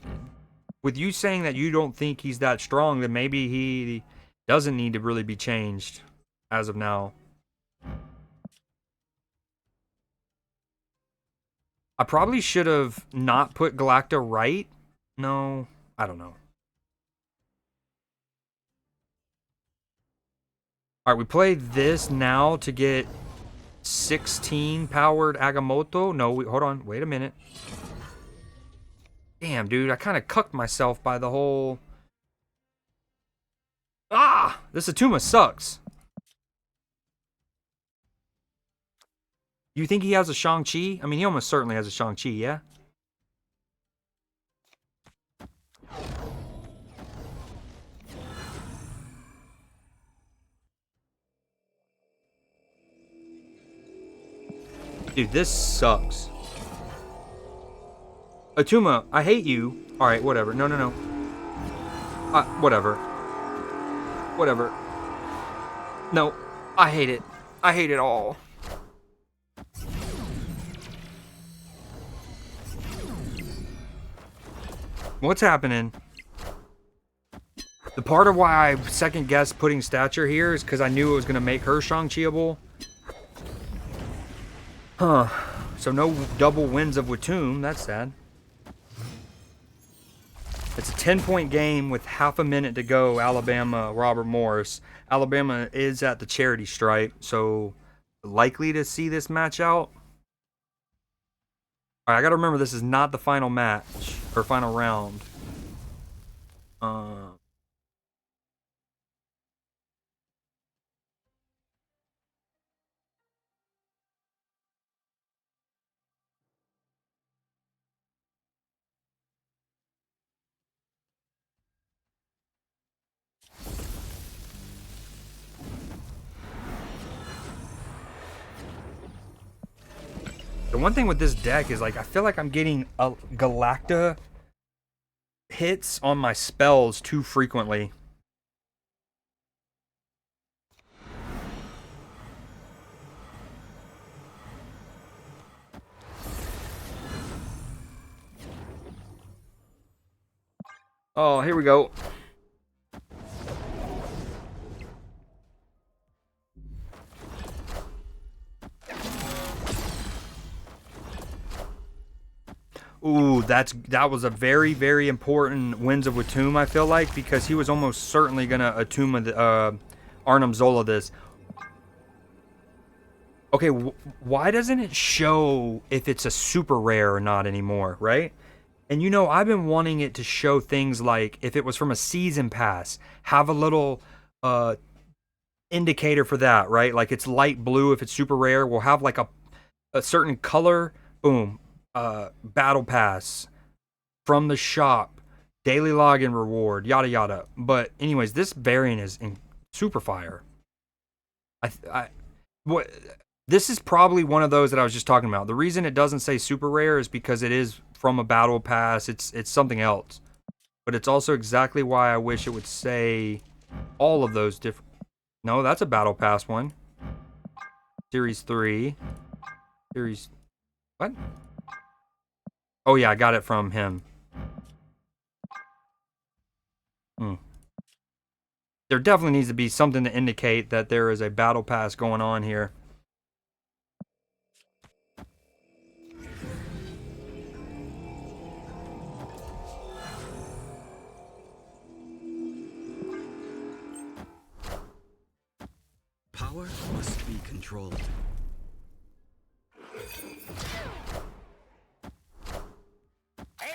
with you saying that you don't think he's that strong, then maybe he doesn't need to really be changed as of now. I probably should have not put Galacta right. No, I don't know. All right, we play this now to get 16 powered Agamotto. No, hold on. Wait a minute. Damn, dude. I kind of cucked myself by the whole... Ah! This Atuma sucks. You think he has a Shang-Chi? I mean, he almost certainly has a Shang-Chi, yeah? Dude, this sucks. Atuma, I hate you. Alright, whatever. No. Whatever. Whatever. No, I hate it. I hate it all. What's happening? The part of why I second guessed putting stature here is because I knew it was going to make her Shang-Chi-able. Huh. So no double Winds of Watum. That's sad. It's a 10-point game with half a minute to go. Alabama, Robert Morris. Alabama is at the charity stripe, so likely to see this match out. All right, I got to remember this is not the final match or final round. The one thing with this deck is like I feel like I'm getting a Galacta hits on my spells too frequently. Oh, here we go. Ooh, that was a very, very important Winds of Watum, I feel like, because he was almost certainly going to Atuma Arnim Zola this. Okay, why doesn't it show if it's a super rare or not anymore, right? And you know, I've been wanting it to show things like if it was from a season pass, have a little indicator for that, right? Like it's light blue if it's super rare. We'll have like a certain color, boom. Battle pass from the shop, daily login reward, yada yada. But anyways, this variant is in super fire. This is probably one of those that I was just talking about. The reason it doesn't say super rare is because it is from a battle pass. It's something else. But it's also exactly why I wish it would say all of those different. No, that's a battle pass one. Series 3. Series. What? Oh, yeah, I got it from him. There definitely needs to be something to indicate that there is a battle pass going on here. Power must be controlled. Hail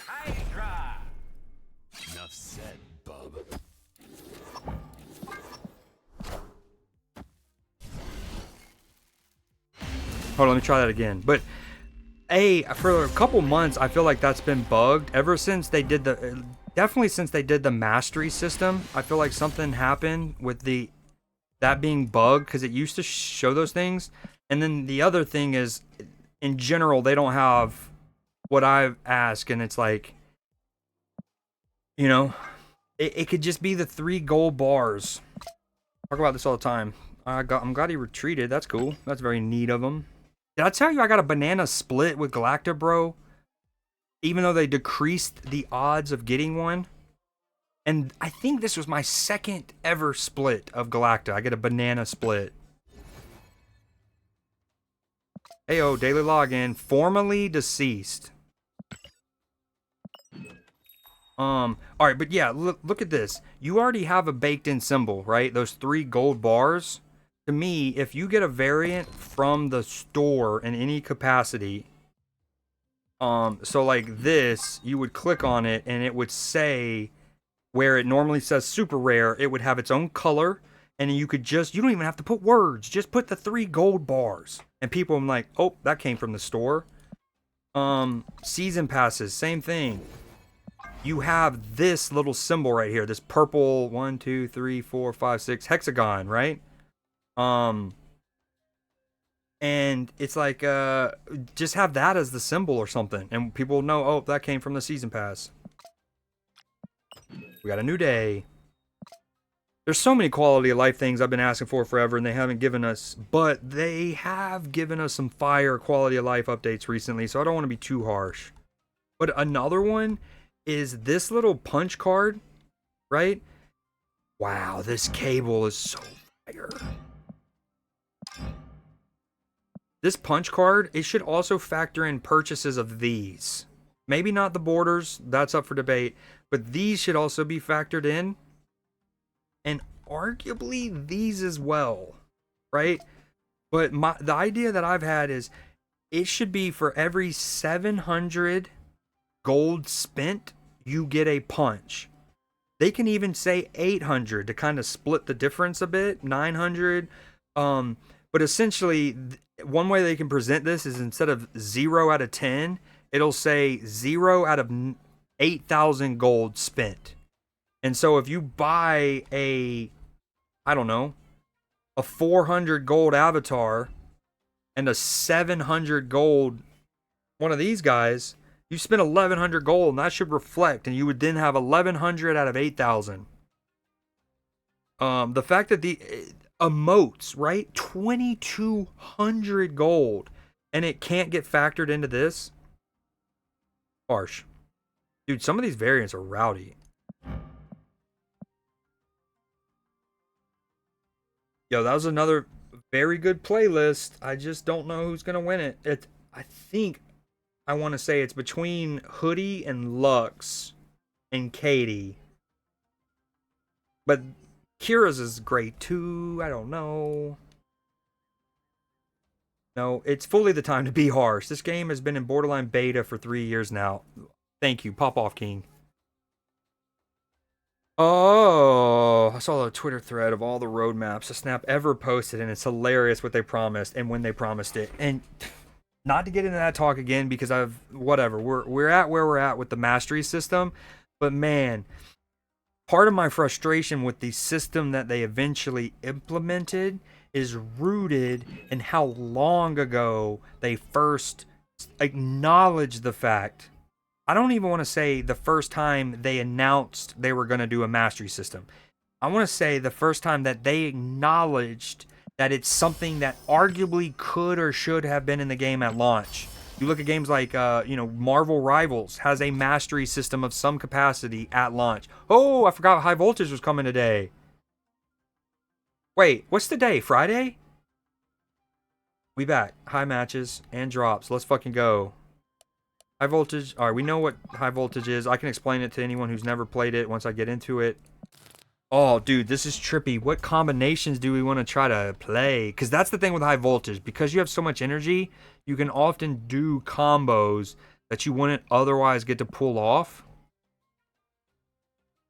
Hydra! Enough said, bub. Hold on, let me try that again. But for a couple months, I feel like that's been bugged ever since they did definitely since they did the mastery system. I feel like something happened with that being bugged because it used to show those things. And then the other thing is, in general, they don't have what I've asked, and it's like, you know, it could just be the 3 gold bars. Talk about this all the time. I'm glad he retreated. That's cool. That's very neat of him. Did I tell you I got a banana split with Galacta, bro? Even though they decreased the odds of getting one. And I think this was my second ever split of Galacta. I get a banana split. Heyo, daily login. Formerly deceased. Alright, but yeah, look at this. You already have a baked in symbol, right? Those 3 gold bars. To me, if you get a variant from the store in any capacity, so like this, you would click on it and it would say where it normally says super rare, it would have its own color, and you don't even have to put words, just put the 3 gold bars. And people are like, oh, that came from the store. Season passes, same thing. You have this little symbol right here, this purple 1, 2, 3, 4, 5, 6 hexagon, right? And it's like, just have that as the symbol or something, and people will know, oh, that came from the season pass. We got a new day. There's so many quality of life things I've been asking for forever, and they haven't given us, but they have given us some fire quality of life updates recently, so I don't want to be too harsh. But another one is this little punch card, right? Wow, this cable is so fire. This punch card, it should also factor in purchases of these. Maybe not the borders, that's up for debate, but these should also be factored in. And arguably these as well, right? But the idea that I've had is it should be for every 700 gold spent, you get a punch. They can even say 800 to kind of split the difference a bit, 900. But essentially, one way they can present this is instead of 0 out of 10, it'll say 0 out of 8,000 gold spent. And so if you buy a 400 gold avatar and a 700 gold one of these guys, you spend 1,100 gold, and that should reflect, and you would then have 1,100 out of 8,000. The fact that the emotes, right? 2,200 gold, and it can't get factored into this. Harsh. Dude, some of these variants are rowdy. Yo, that was another very good playlist. I just don't know who's gonna win it. I think I want to say it's between Hoodie and Lux and Katie. But Kira's is great too. I don't know. No, it's fully the time to be harsh. This game has been in Borderline beta for 3 years now. Thank you. Pop off, King. Oh, I saw a Twitter thread of all the roadmaps a Snap ever posted, and it's hilarious what they promised and when they promised it. And not to get into that talk again because we're at where we're at with the mastery system, but man, part of my frustration with the system that they eventually implemented is rooted in how long ago they first acknowledged the fact. I don't even want to say the first time they announced they were going to do a mastery system. I want to say the first time that they acknowledged that it's something that arguably could or should have been in the game at launch. You look at games like, Marvel Rivals has a mastery system of some capacity at launch. Oh, I forgot High Voltage was coming today. Wait, what's the day? Friday? We back. High matches and drops. Let's fucking go. High Voltage. All right, we know what High Voltage is. I can explain it to anyone who's never played it once I get into it. Oh, dude, this is trippy. What combinations do we want to try to play? Because that's the thing with High Voltage. Because you have so much energy, you can often do combos that you wouldn't otherwise get to pull off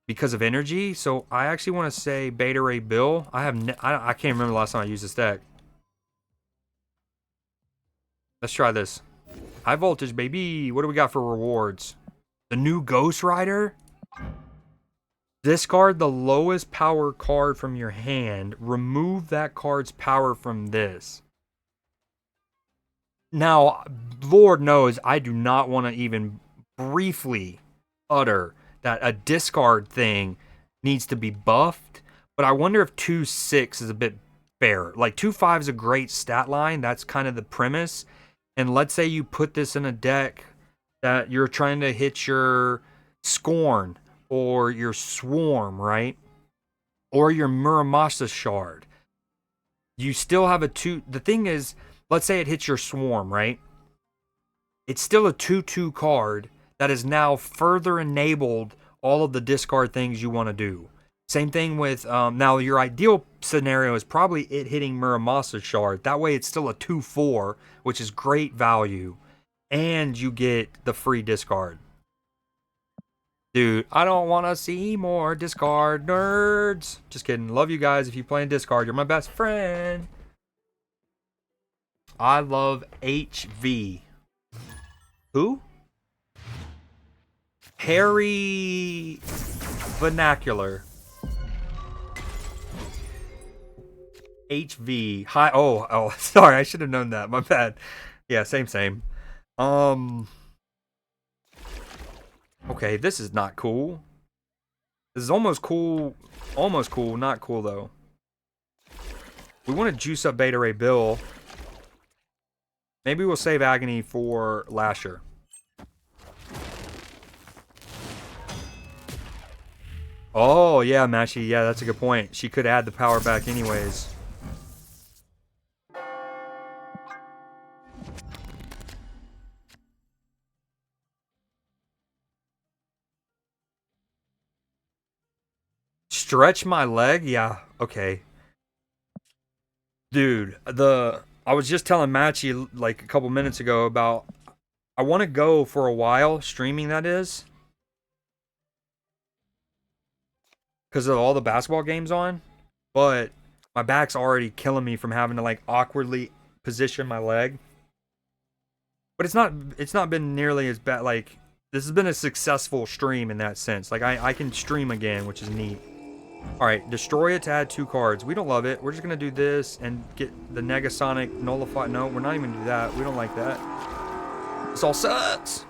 because of energy. So I actually want to say Beta Ray Bill. I can't remember the last time I used this deck. Let's try this. High Voltage, baby. What do we got for rewards? The new Ghost Rider? Discard the lowest power card from your hand. Remove that card's power from this. Now, Lord knows I do not want to even briefly utter that a discard thing needs to be buffed. But I wonder if 2-6 is a bit fair. Like 2-5 is a great stat line. That's kind of the premise. And let's say you put this in a deck that you're trying to hit your Scorn or your Swarm, right? Or your Muramasa Shard. You still have a 2. The thing is, let's say it hits your Swarm, right? It's still a 2-2 card that has now further enabled all of the discard things you want to do. Same thing with, now your ideal scenario is probably it hitting Muramasa Shard. That way it's still a 2-4, which is great value. And you get the free discard. Dude, I don't want to see more discard nerds. Just kidding. Love you guys. If you play in discard, you're my best friend. I love HV. Who? Harry Vernacular. HV. Hi. Oh, sorry. I should have known that. My bad. Yeah, same. Okay, this is not cool. This is almost cool. Almost cool. Not cool, though. We want to juice up Beta Ray Bill. Maybe we'll save Agony for Lasher. Oh, yeah, Mashi. Yeah, that's a good point. She could add the power back anyways. Stretch my leg? Yeah, okay. Dude, I was just telling Machi like a couple minutes ago about I want to go for a while, streaming that is. Because of all the basketball games on. But my back's already killing me from having to like awkwardly position my leg. But it's not been nearly as bad. Like, this has been a successful stream in that sense. Like, I can stream again, which is neat. Alright, destroy it to add 2 cards. We don't love it. We're just going to do this and get the Negasonic Nullify. No, we're not even going to do that. We don't like that. This all sucks.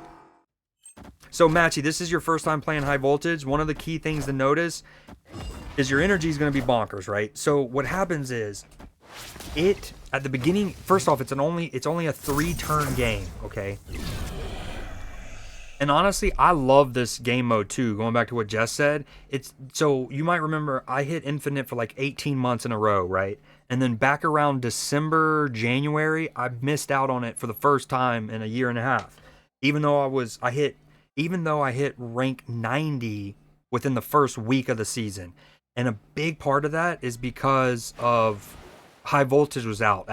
So, Matchy, this is your first time playing High Voltage. One of the key things to notice is your energy is going to be bonkers, right? So, what happens is, at the beginning, first off, it's only a 3-turn game, okay? And honestly, I love this game mode too. Going back to what Jess said, so you might remember I hit Infinite for like 18 months in a row, right? And then back around December, January, I missed out on it for the first time in a year and a half. Even though I hit rank 90 within the first week of the season. And a big part of that is because of High Voltage was out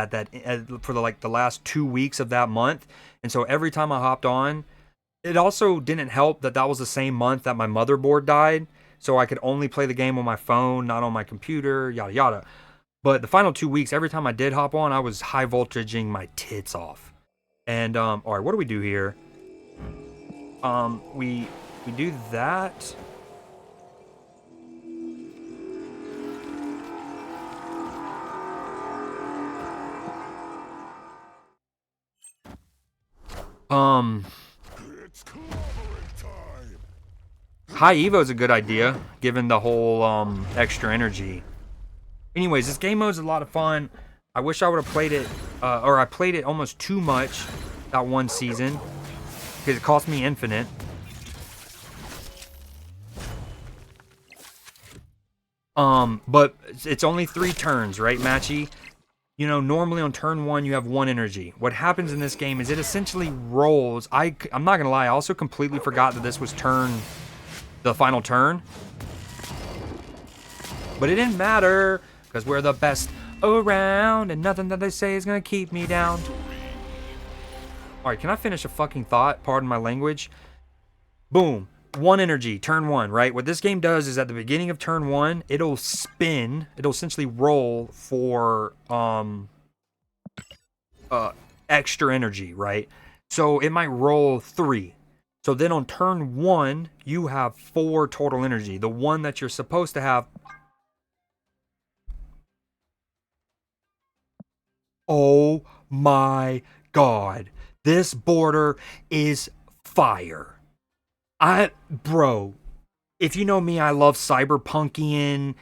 for the last 2 weeks of that month. And so every time I hopped on, it also didn't help that was the same month that my motherboard died, so I could only play the game on my phone, not on my computer, yada yada. But the final 2 weeks, every time I did hop on, I was high voltaging my tits off. And all right, what do we do here? We do that. It's clobbering time. High Evo is a good idea, given the whole extra energy. Anyways, this game mode is a lot of fun. I wish I would have played it, or I played it almost too much that one season, because it cost me infinite. But it's only 3 turns, right, Matchy? You know, normally on turn 1 you have 1 energy. What happens in this game is it essentially rolls. I'm not gonna lie, I also completely forgot that this was the final turn. But it didn't matter, because we're the best around, and nothing that they say is gonna keep me down. Alright, can I finish a fucking thought? Pardon my language. Boom. 1 energy, turn 1, right? What this game does is at the beginning of turn 1, it'll spin, it'll essentially roll for extra energy, right? So it might roll 3. So then on turn 1, you have 4 total energy. The one that you're supposed to have. Oh my god. This border is fire. Bro, if you know me, I love cyberpunkian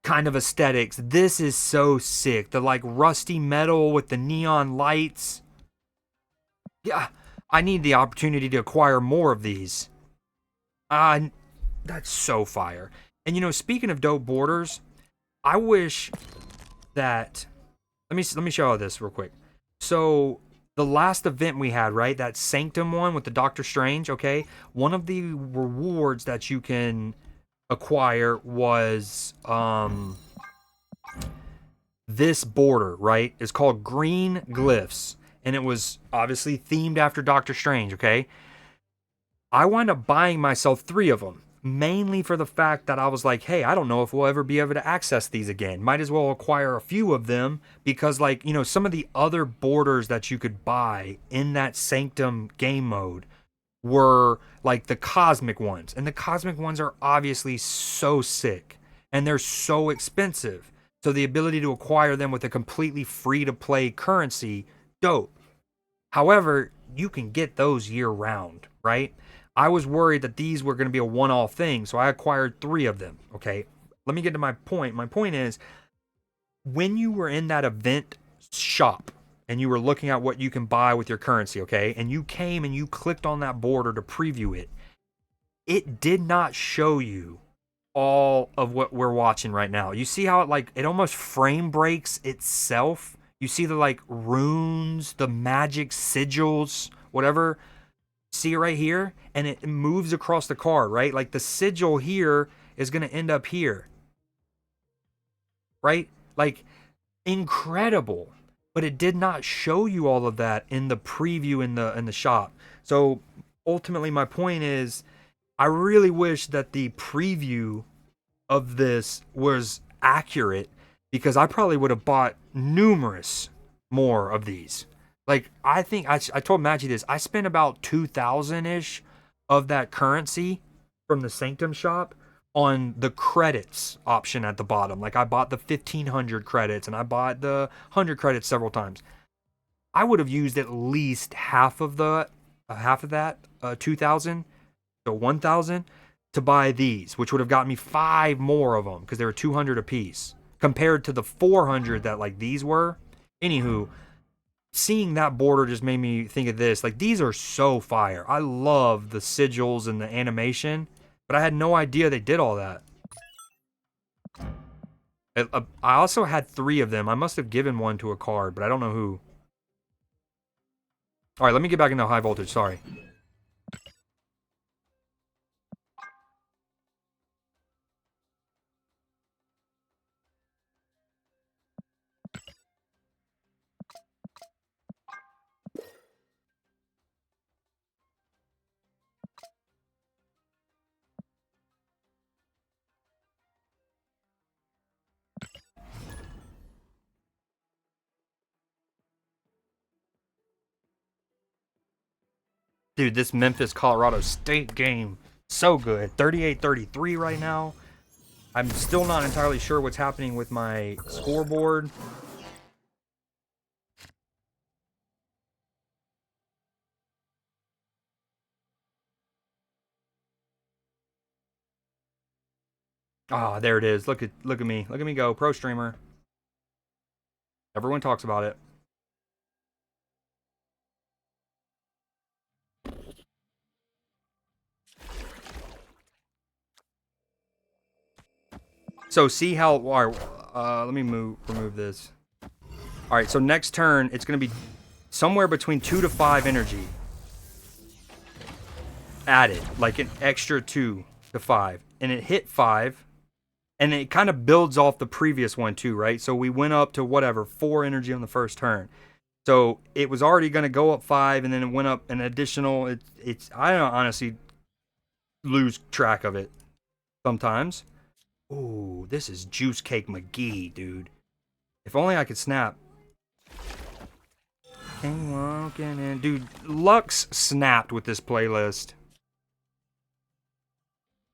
kind of aesthetics. This is so sick. The like rusty metal with the neon lights. Yeah, I need the opportunity to acquire more of these. That's so fire. And you know, speaking of dope borders, I wish that let me show you this real quick. So the last event we had, right? That Sanctum one with the Doctor Strange, okay? One of the rewards that you can acquire was this border, right? It's called Green Glyphs. And it was obviously themed after Doctor Strange, okay? I wound up buying myself 3 of them, mainly for the fact that I was like, hey, I don't know if we'll ever be able to access these again. Might as well acquire a few of them because, like, you know, some of the other borders that you could buy in that Sanctum game mode were like the cosmic ones. And the cosmic ones are obviously so sick and they're so expensive. So the ability to acquire them with a completely free to play currency, dope. However, you can get those year round, right? I was worried that these were going to be a one-off thing, so I acquired 3 of them, okay? Let me get to my point. My point is, when you were in that event shop and you were looking at what you can buy with your currency, okay? And you came and you clicked on that border to preview it, it did not show you all of what we're watching right now. You see how it almost frame breaks itself? You see the like runes, the magic sigils, whatever. See it right here? And it moves across the card, right? Like the sigil here is going to end up here. Right? Like incredible. But it did not show you all of that in the preview in the shop. So ultimately my point is I really wish that the preview of this was accurate because I probably would have bought numerous more of these. Like, I think I told Maggie this. I spent about 2,000 ish of that currency from the Sanctum shop on the credits option at the bottom. Like, I bought the 1,500 credits and I bought the 100 credits several times. I would have used at least half of that, 2,000, so 1,000 to buy these, which would have got me 5 more of them because they were 200 a piece compared to the 400 that like these were. Anywho, seeing that border just made me think of this. Like, these are so fire. I love the sigils and the animation, but I had no idea they did all that. I also had 3 of them. I must have given one to a card, but I don't know who. All right, let me get back into high voltage. Sorry. Dude, this Memphis Colorado State game, so good. 38-33 right now. I'm still not entirely sure what's happening with my scoreboard. Ah, there it is. Look at me. Look at me go. Pro streamer. Everyone talks about it. So see how, let me remove this. All right, so next turn, it's going to be somewhere between 2 to 5 energy. Added, like an extra 2 to 5. And it hit 5. And it kind of builds off the previous one too, right? So we went up to whatever, 4 energy on the first turn. So it was already going to go up 5, and then it went up an additional, I don't honestly lose track of it sometimes. Ooh, this is Juice Cake McGee, dude. If only I could snap. Came walking in. Dude, Lux snapped with this playlist.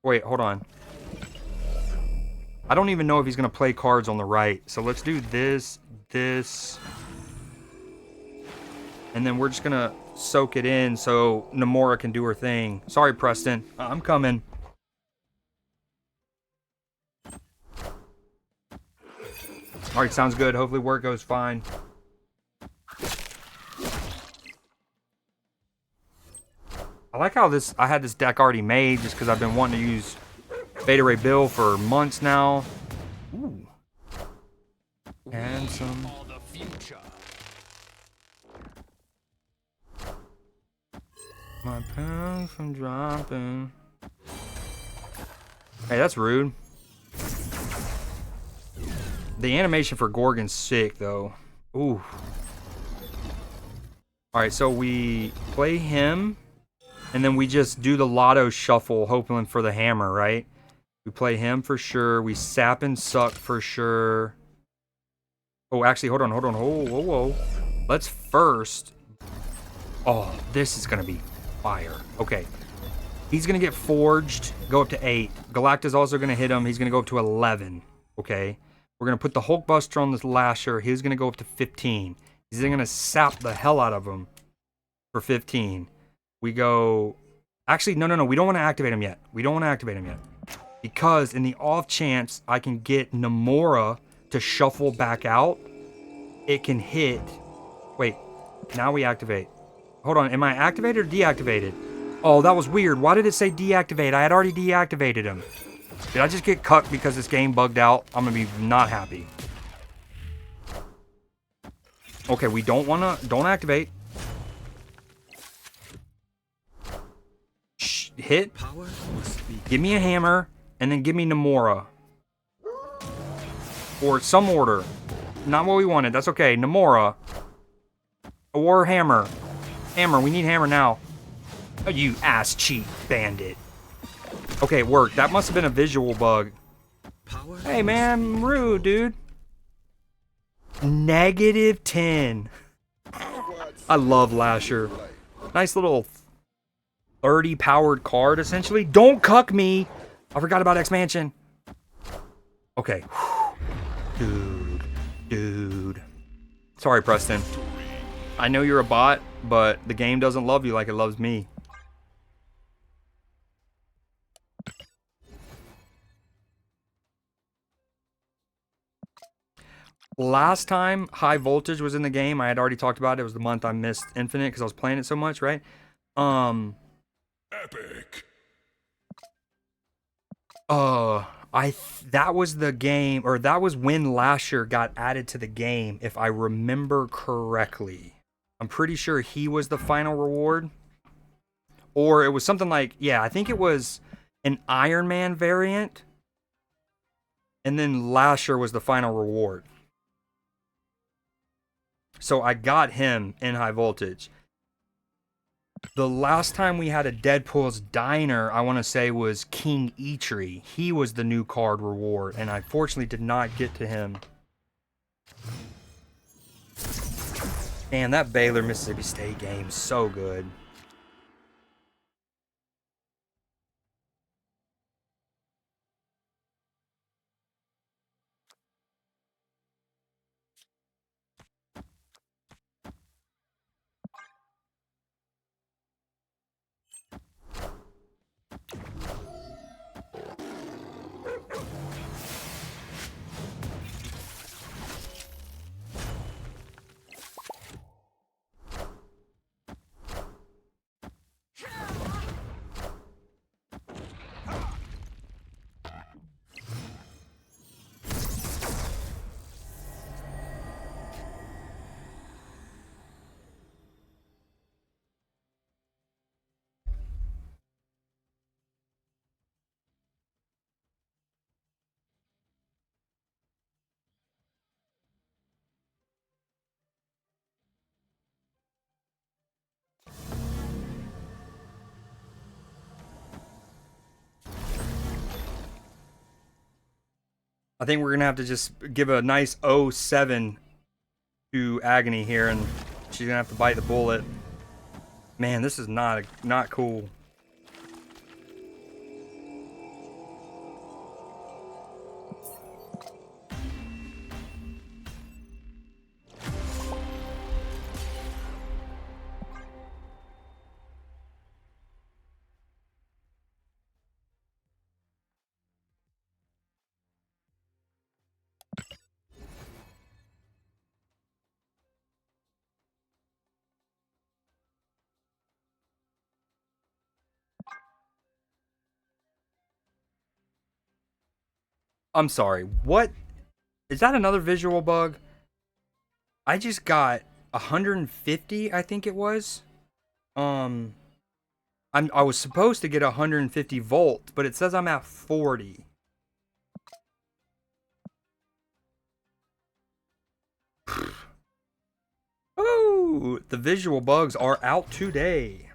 Wait, hold on. I don't even know if he's going to play cards on the right. So let's do this, this. And then we're just going to soak it in so Namora can do her thing. Sorry, Preston. I'm coming. All right, sounds good. Hopefully work goes fine. I like how I had this deck already made just because I've been wanting to use Beta Ray Bill for months now. Ooh. And some. My pants from dropping. Hey, that's rude. The animation for Gorgon's sick, though. Ooh. Alright, so we play him, and then we just do the lotto shuffle, hoping for the hammer, right? We play him for sure. We sap and suck for sure. Oh, actually, hold on. Whoa. Let's first... Oh, this is going to be fire. Okay. He's going to get forged, go up to 8. Galacta's also going to hit him. He's going to go up to 11. Okay. We're going to put the Hulkbuster on this Lasher. He's going to go up to 15. He's then going to sap the hell out of him for 15. We go... Actually, no. We don't want to activate him yet. Because in the off chance I can get Namora to shuffle back out, it can hit... Wait. Now we activate. Hold on. Am I activated or deactivated? Oh, that was weird. Why did it say deactivate? I had already deactivated him. Did I just get cucked because this game bugged out? I'm going to be not happy. Okay, we don't activate. Shh, hit. Give me a hammer, and then give me Namora. Or some order. Not what we wanted, that's okay. Namora. Or hammer. Hammer, we need hammer now. Oh, you ass cheat bandit. Okay, it worked. That must have been a visual bug. Hey, man, rude, dude. -10. I love Lasher. Nice little 30 powered card, essentially. Don't cuck me. I forgot about expansion. Okay. Dude. Sorry, Preston. I know you're a bot, but the game doesn't love you like it loves me. Last time High Voltage was in the game, I had already talked about it. It was the month I missed Infinite because I was playing it so much, right? Epic. That was the game, or that was when Lasher got added to the game, if I remember correctly. I'm pretty sure he was the final reward. Or it was something like, yeah, I think it was an Iron Man variant. And then Lasher was the final reward. So I got him in High Voltage. The last time we had a Deadpool's Diner, I want to say, was King Eitri. He was the new card reward, and I fortunately did not get to him. Man, that Baylor Mississippi State game is so good. I think we're gonna have to just give a nice 0-7 to Agony here, and she's gonna have to bite the bullet. Man, this is not cool. I'm sorry, what? Is that another visual bug? I just got 150, I think it was. I was supposed to get 150 volt, but it says I'm at 40. Oh, the visual bugs are out today.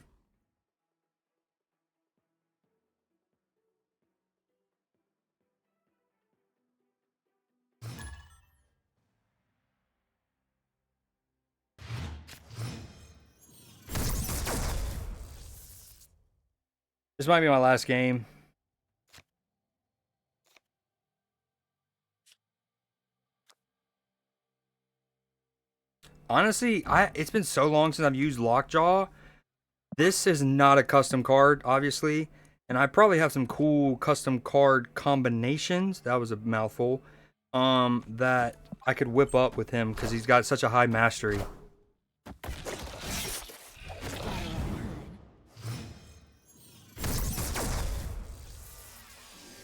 This might be my last game. Honestly, it's been so long since I've used Lockjaw. This is not a custom card, obviously. And I probably have some cool custom card combinations. That was a mouthful. That I could whip up with him because he's got such a high mastery.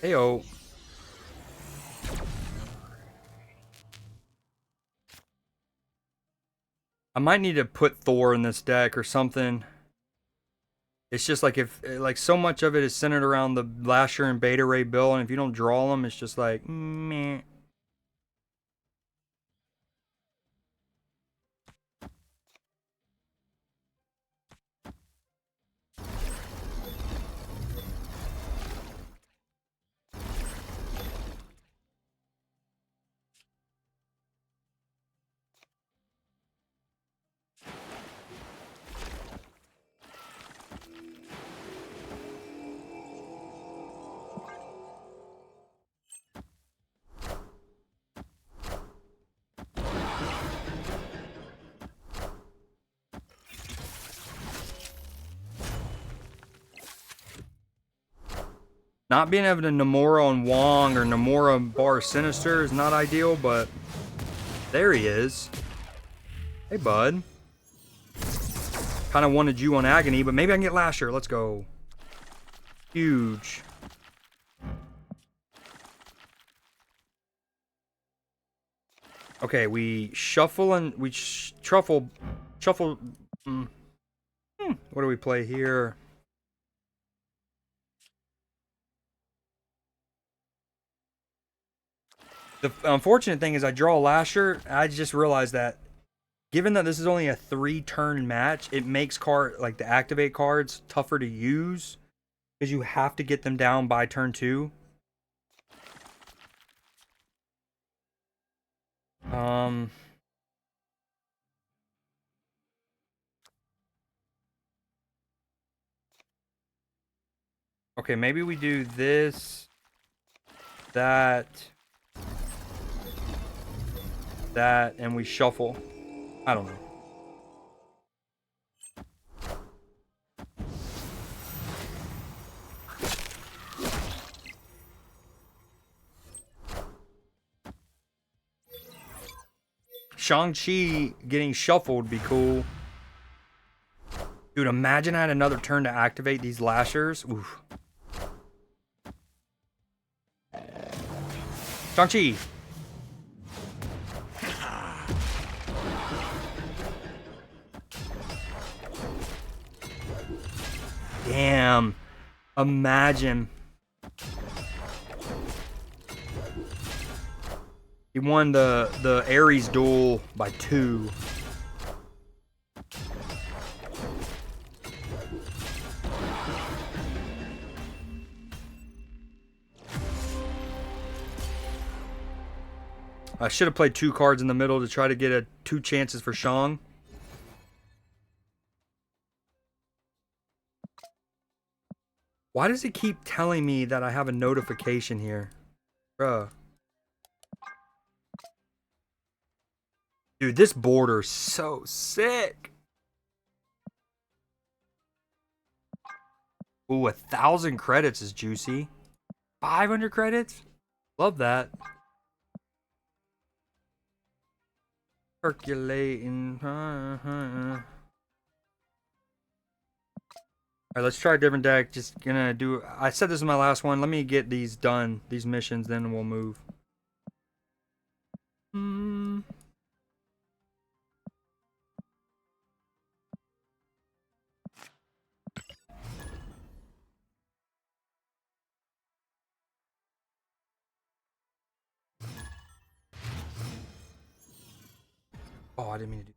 Heyo. I might need to put Thor in this deck or something. It's just like if so much of it is centered around the Lasher and Beta Ray Bill, and if you don't draw them, it's just like meh. Not being able to Nomura on Wong or Nomura bar Sinister is not ideal, but there he is. Hey, bud. Kind of wanted you on Agony, but maybe I can get Lasher. Let's go. Huge. Okay, we shuffle and we shuffle. What do we play here? The unfortunate thing is I draw a Lasher. I just realized that given that this is only a 3-turn match, it makes the activate cards tougher to use because you have to get them down by turn 2. Okay, maybe we do this, that, and we shuffle. I don't know. Shang-Chi getting shuffled would be cool. Dude, imagine I had another turn to activate these Lashers. Oof. Shang-Chi. Damn. Imagine. He won the Ares duel by 2. I should have played 2 cards in the middle to try to get 2 chances for Shang. Why does it keep telling me that I have a notification here? Bruh. Dude, this border's so sick. Ooh, 1,000 credits is juicy. 500 credits? Love that. Percolating. Alright, let's try a different deck. Just gonna do... I said this is my last one. Let me get these done. These missions, then we'll move. Oh, I didn't mean to do...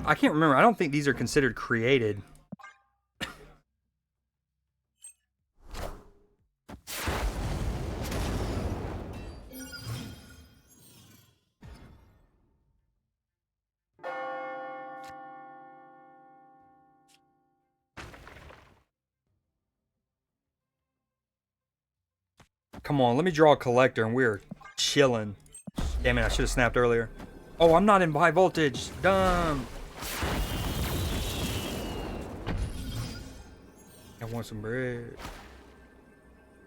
I can't remember. I don't think these are considered created. Come on, let me draw a collector and we're chilling. Damn it, I should have snapped earlier. Oh, I'm not in high voltage. Dumb. I want some bread.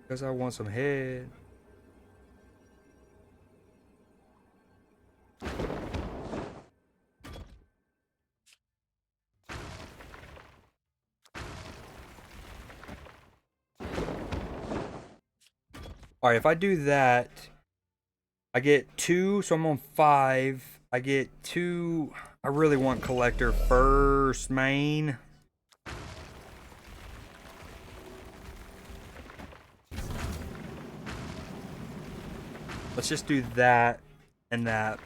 Guess I want some head. Alright, if I do that, I get 2, so I'm on 5. I get 2. I really want collector first, main. Let's just do that and that.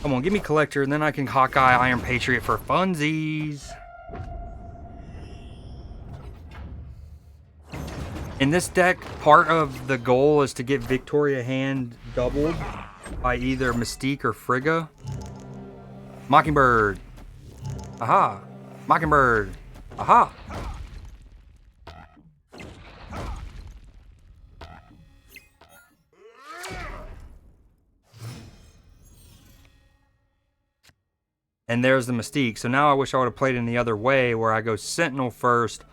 Come on, give me collector, and then I can Hawkeye Iron Patriot for funsies. In this deck, part of the goal is to get Victoria hand doubled by either Mystique or Frigga. Mockingbird. Aha. Mockingbird. Aha. And there's the Mystique. So now I wish I would have played in the other way where I go Sentinel first,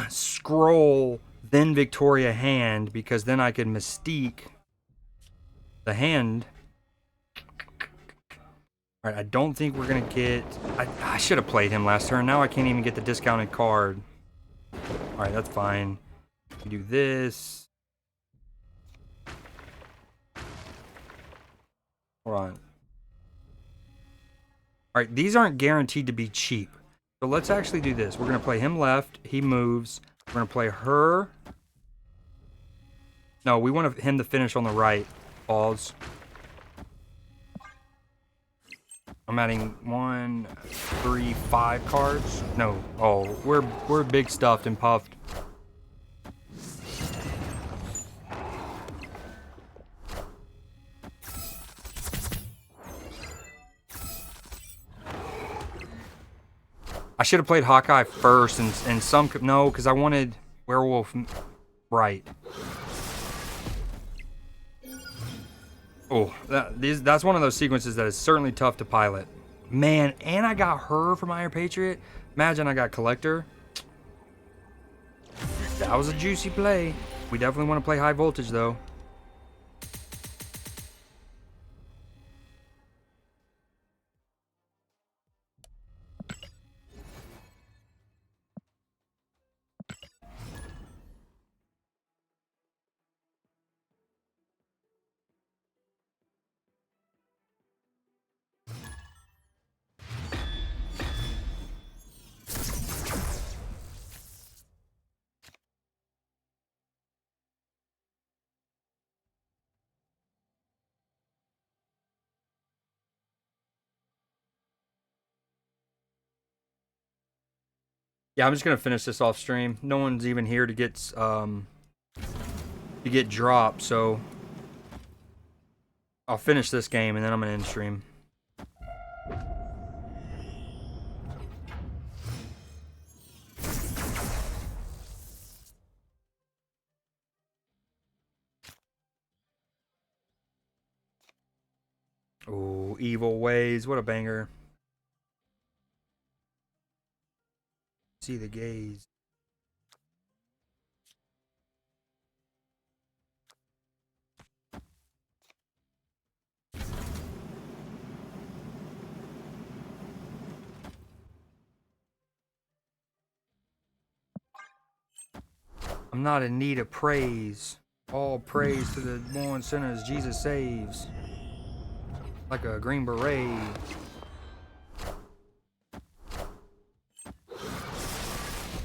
scroll, then Victoria hand, because then I can Mystique the hand. Alright, I don't think we're going to get... I should have played him last turn. Now I can't even get the discounted card. Alright, that's fine. We do this. Hold on. Alright, these aren't guaranteed to be cheap. So let's actually do this. We're going to play him left. He moves. We're going to play her. No, we want him to finish on the right. Pause. I'm adding 1, 3, 5 cards. No. Oh, we're big stuffed and puffed. I should have played Hawkeye first and some... No, because I wanted Werewolf right. Oh, that's one of those sequences that is certainly tough to pilot. Man, and I got her from Iron Patriot. Imagine I got Collector. That was a juicy play. We definitely want to play high voltage, though. Yeah, I'm just gonna finish this off stream. No one's even here to get dropped, so I'll finish this game and then I'm gonna end stream. Oh, Evil Ways, what a banger. See the gaze. I'm not in need of praise. All praise to the born sinners Jesus saves. Like a green beret.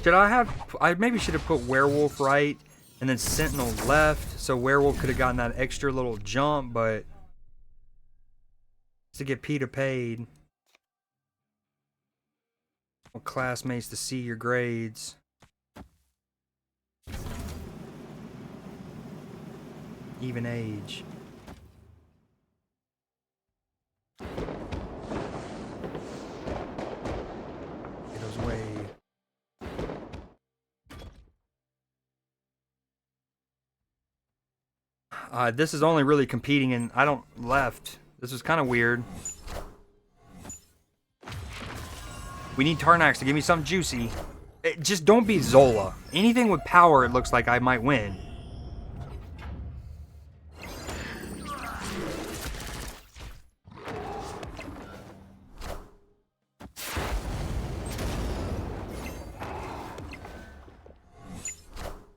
I maybe should have put werewolf right and then sentinel left, so werewolf could have gotten that extra little jump, but to get PETA paid. Want classmates to see your grades. Even age. It goes way. This is only really competing and I don't left. This is kind of weird. We need Tarnax to give me something juicy. Just don't be Zola. Anything with power, it looks like I might win.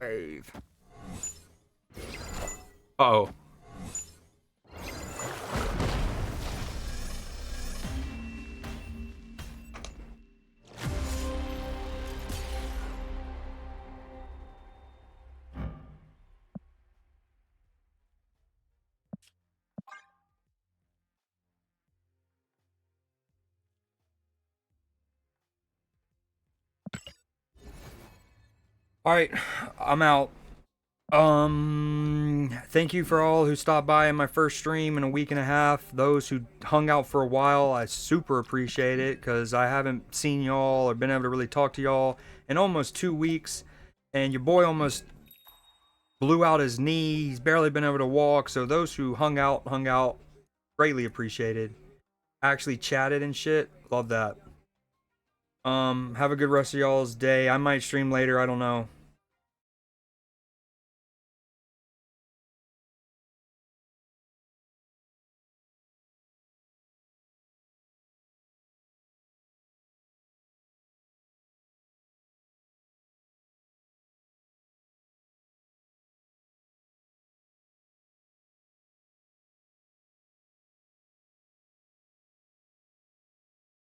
Wave. Uh-oh. Alright, I'm out. Thank you for all who stopped by in my first stream in a week and a half. Those who hung out for a while, I super appreciate it because I haven't seen y'all or been able to really talk to y'all in almost 2 weeks. And your boy almost blew out his knee. He's barely been able to walk. So those who hung out, greatly appreciated. Actually chatted and shit. Love that. Have a good rest of y'all's day. I might stream later, I don't know.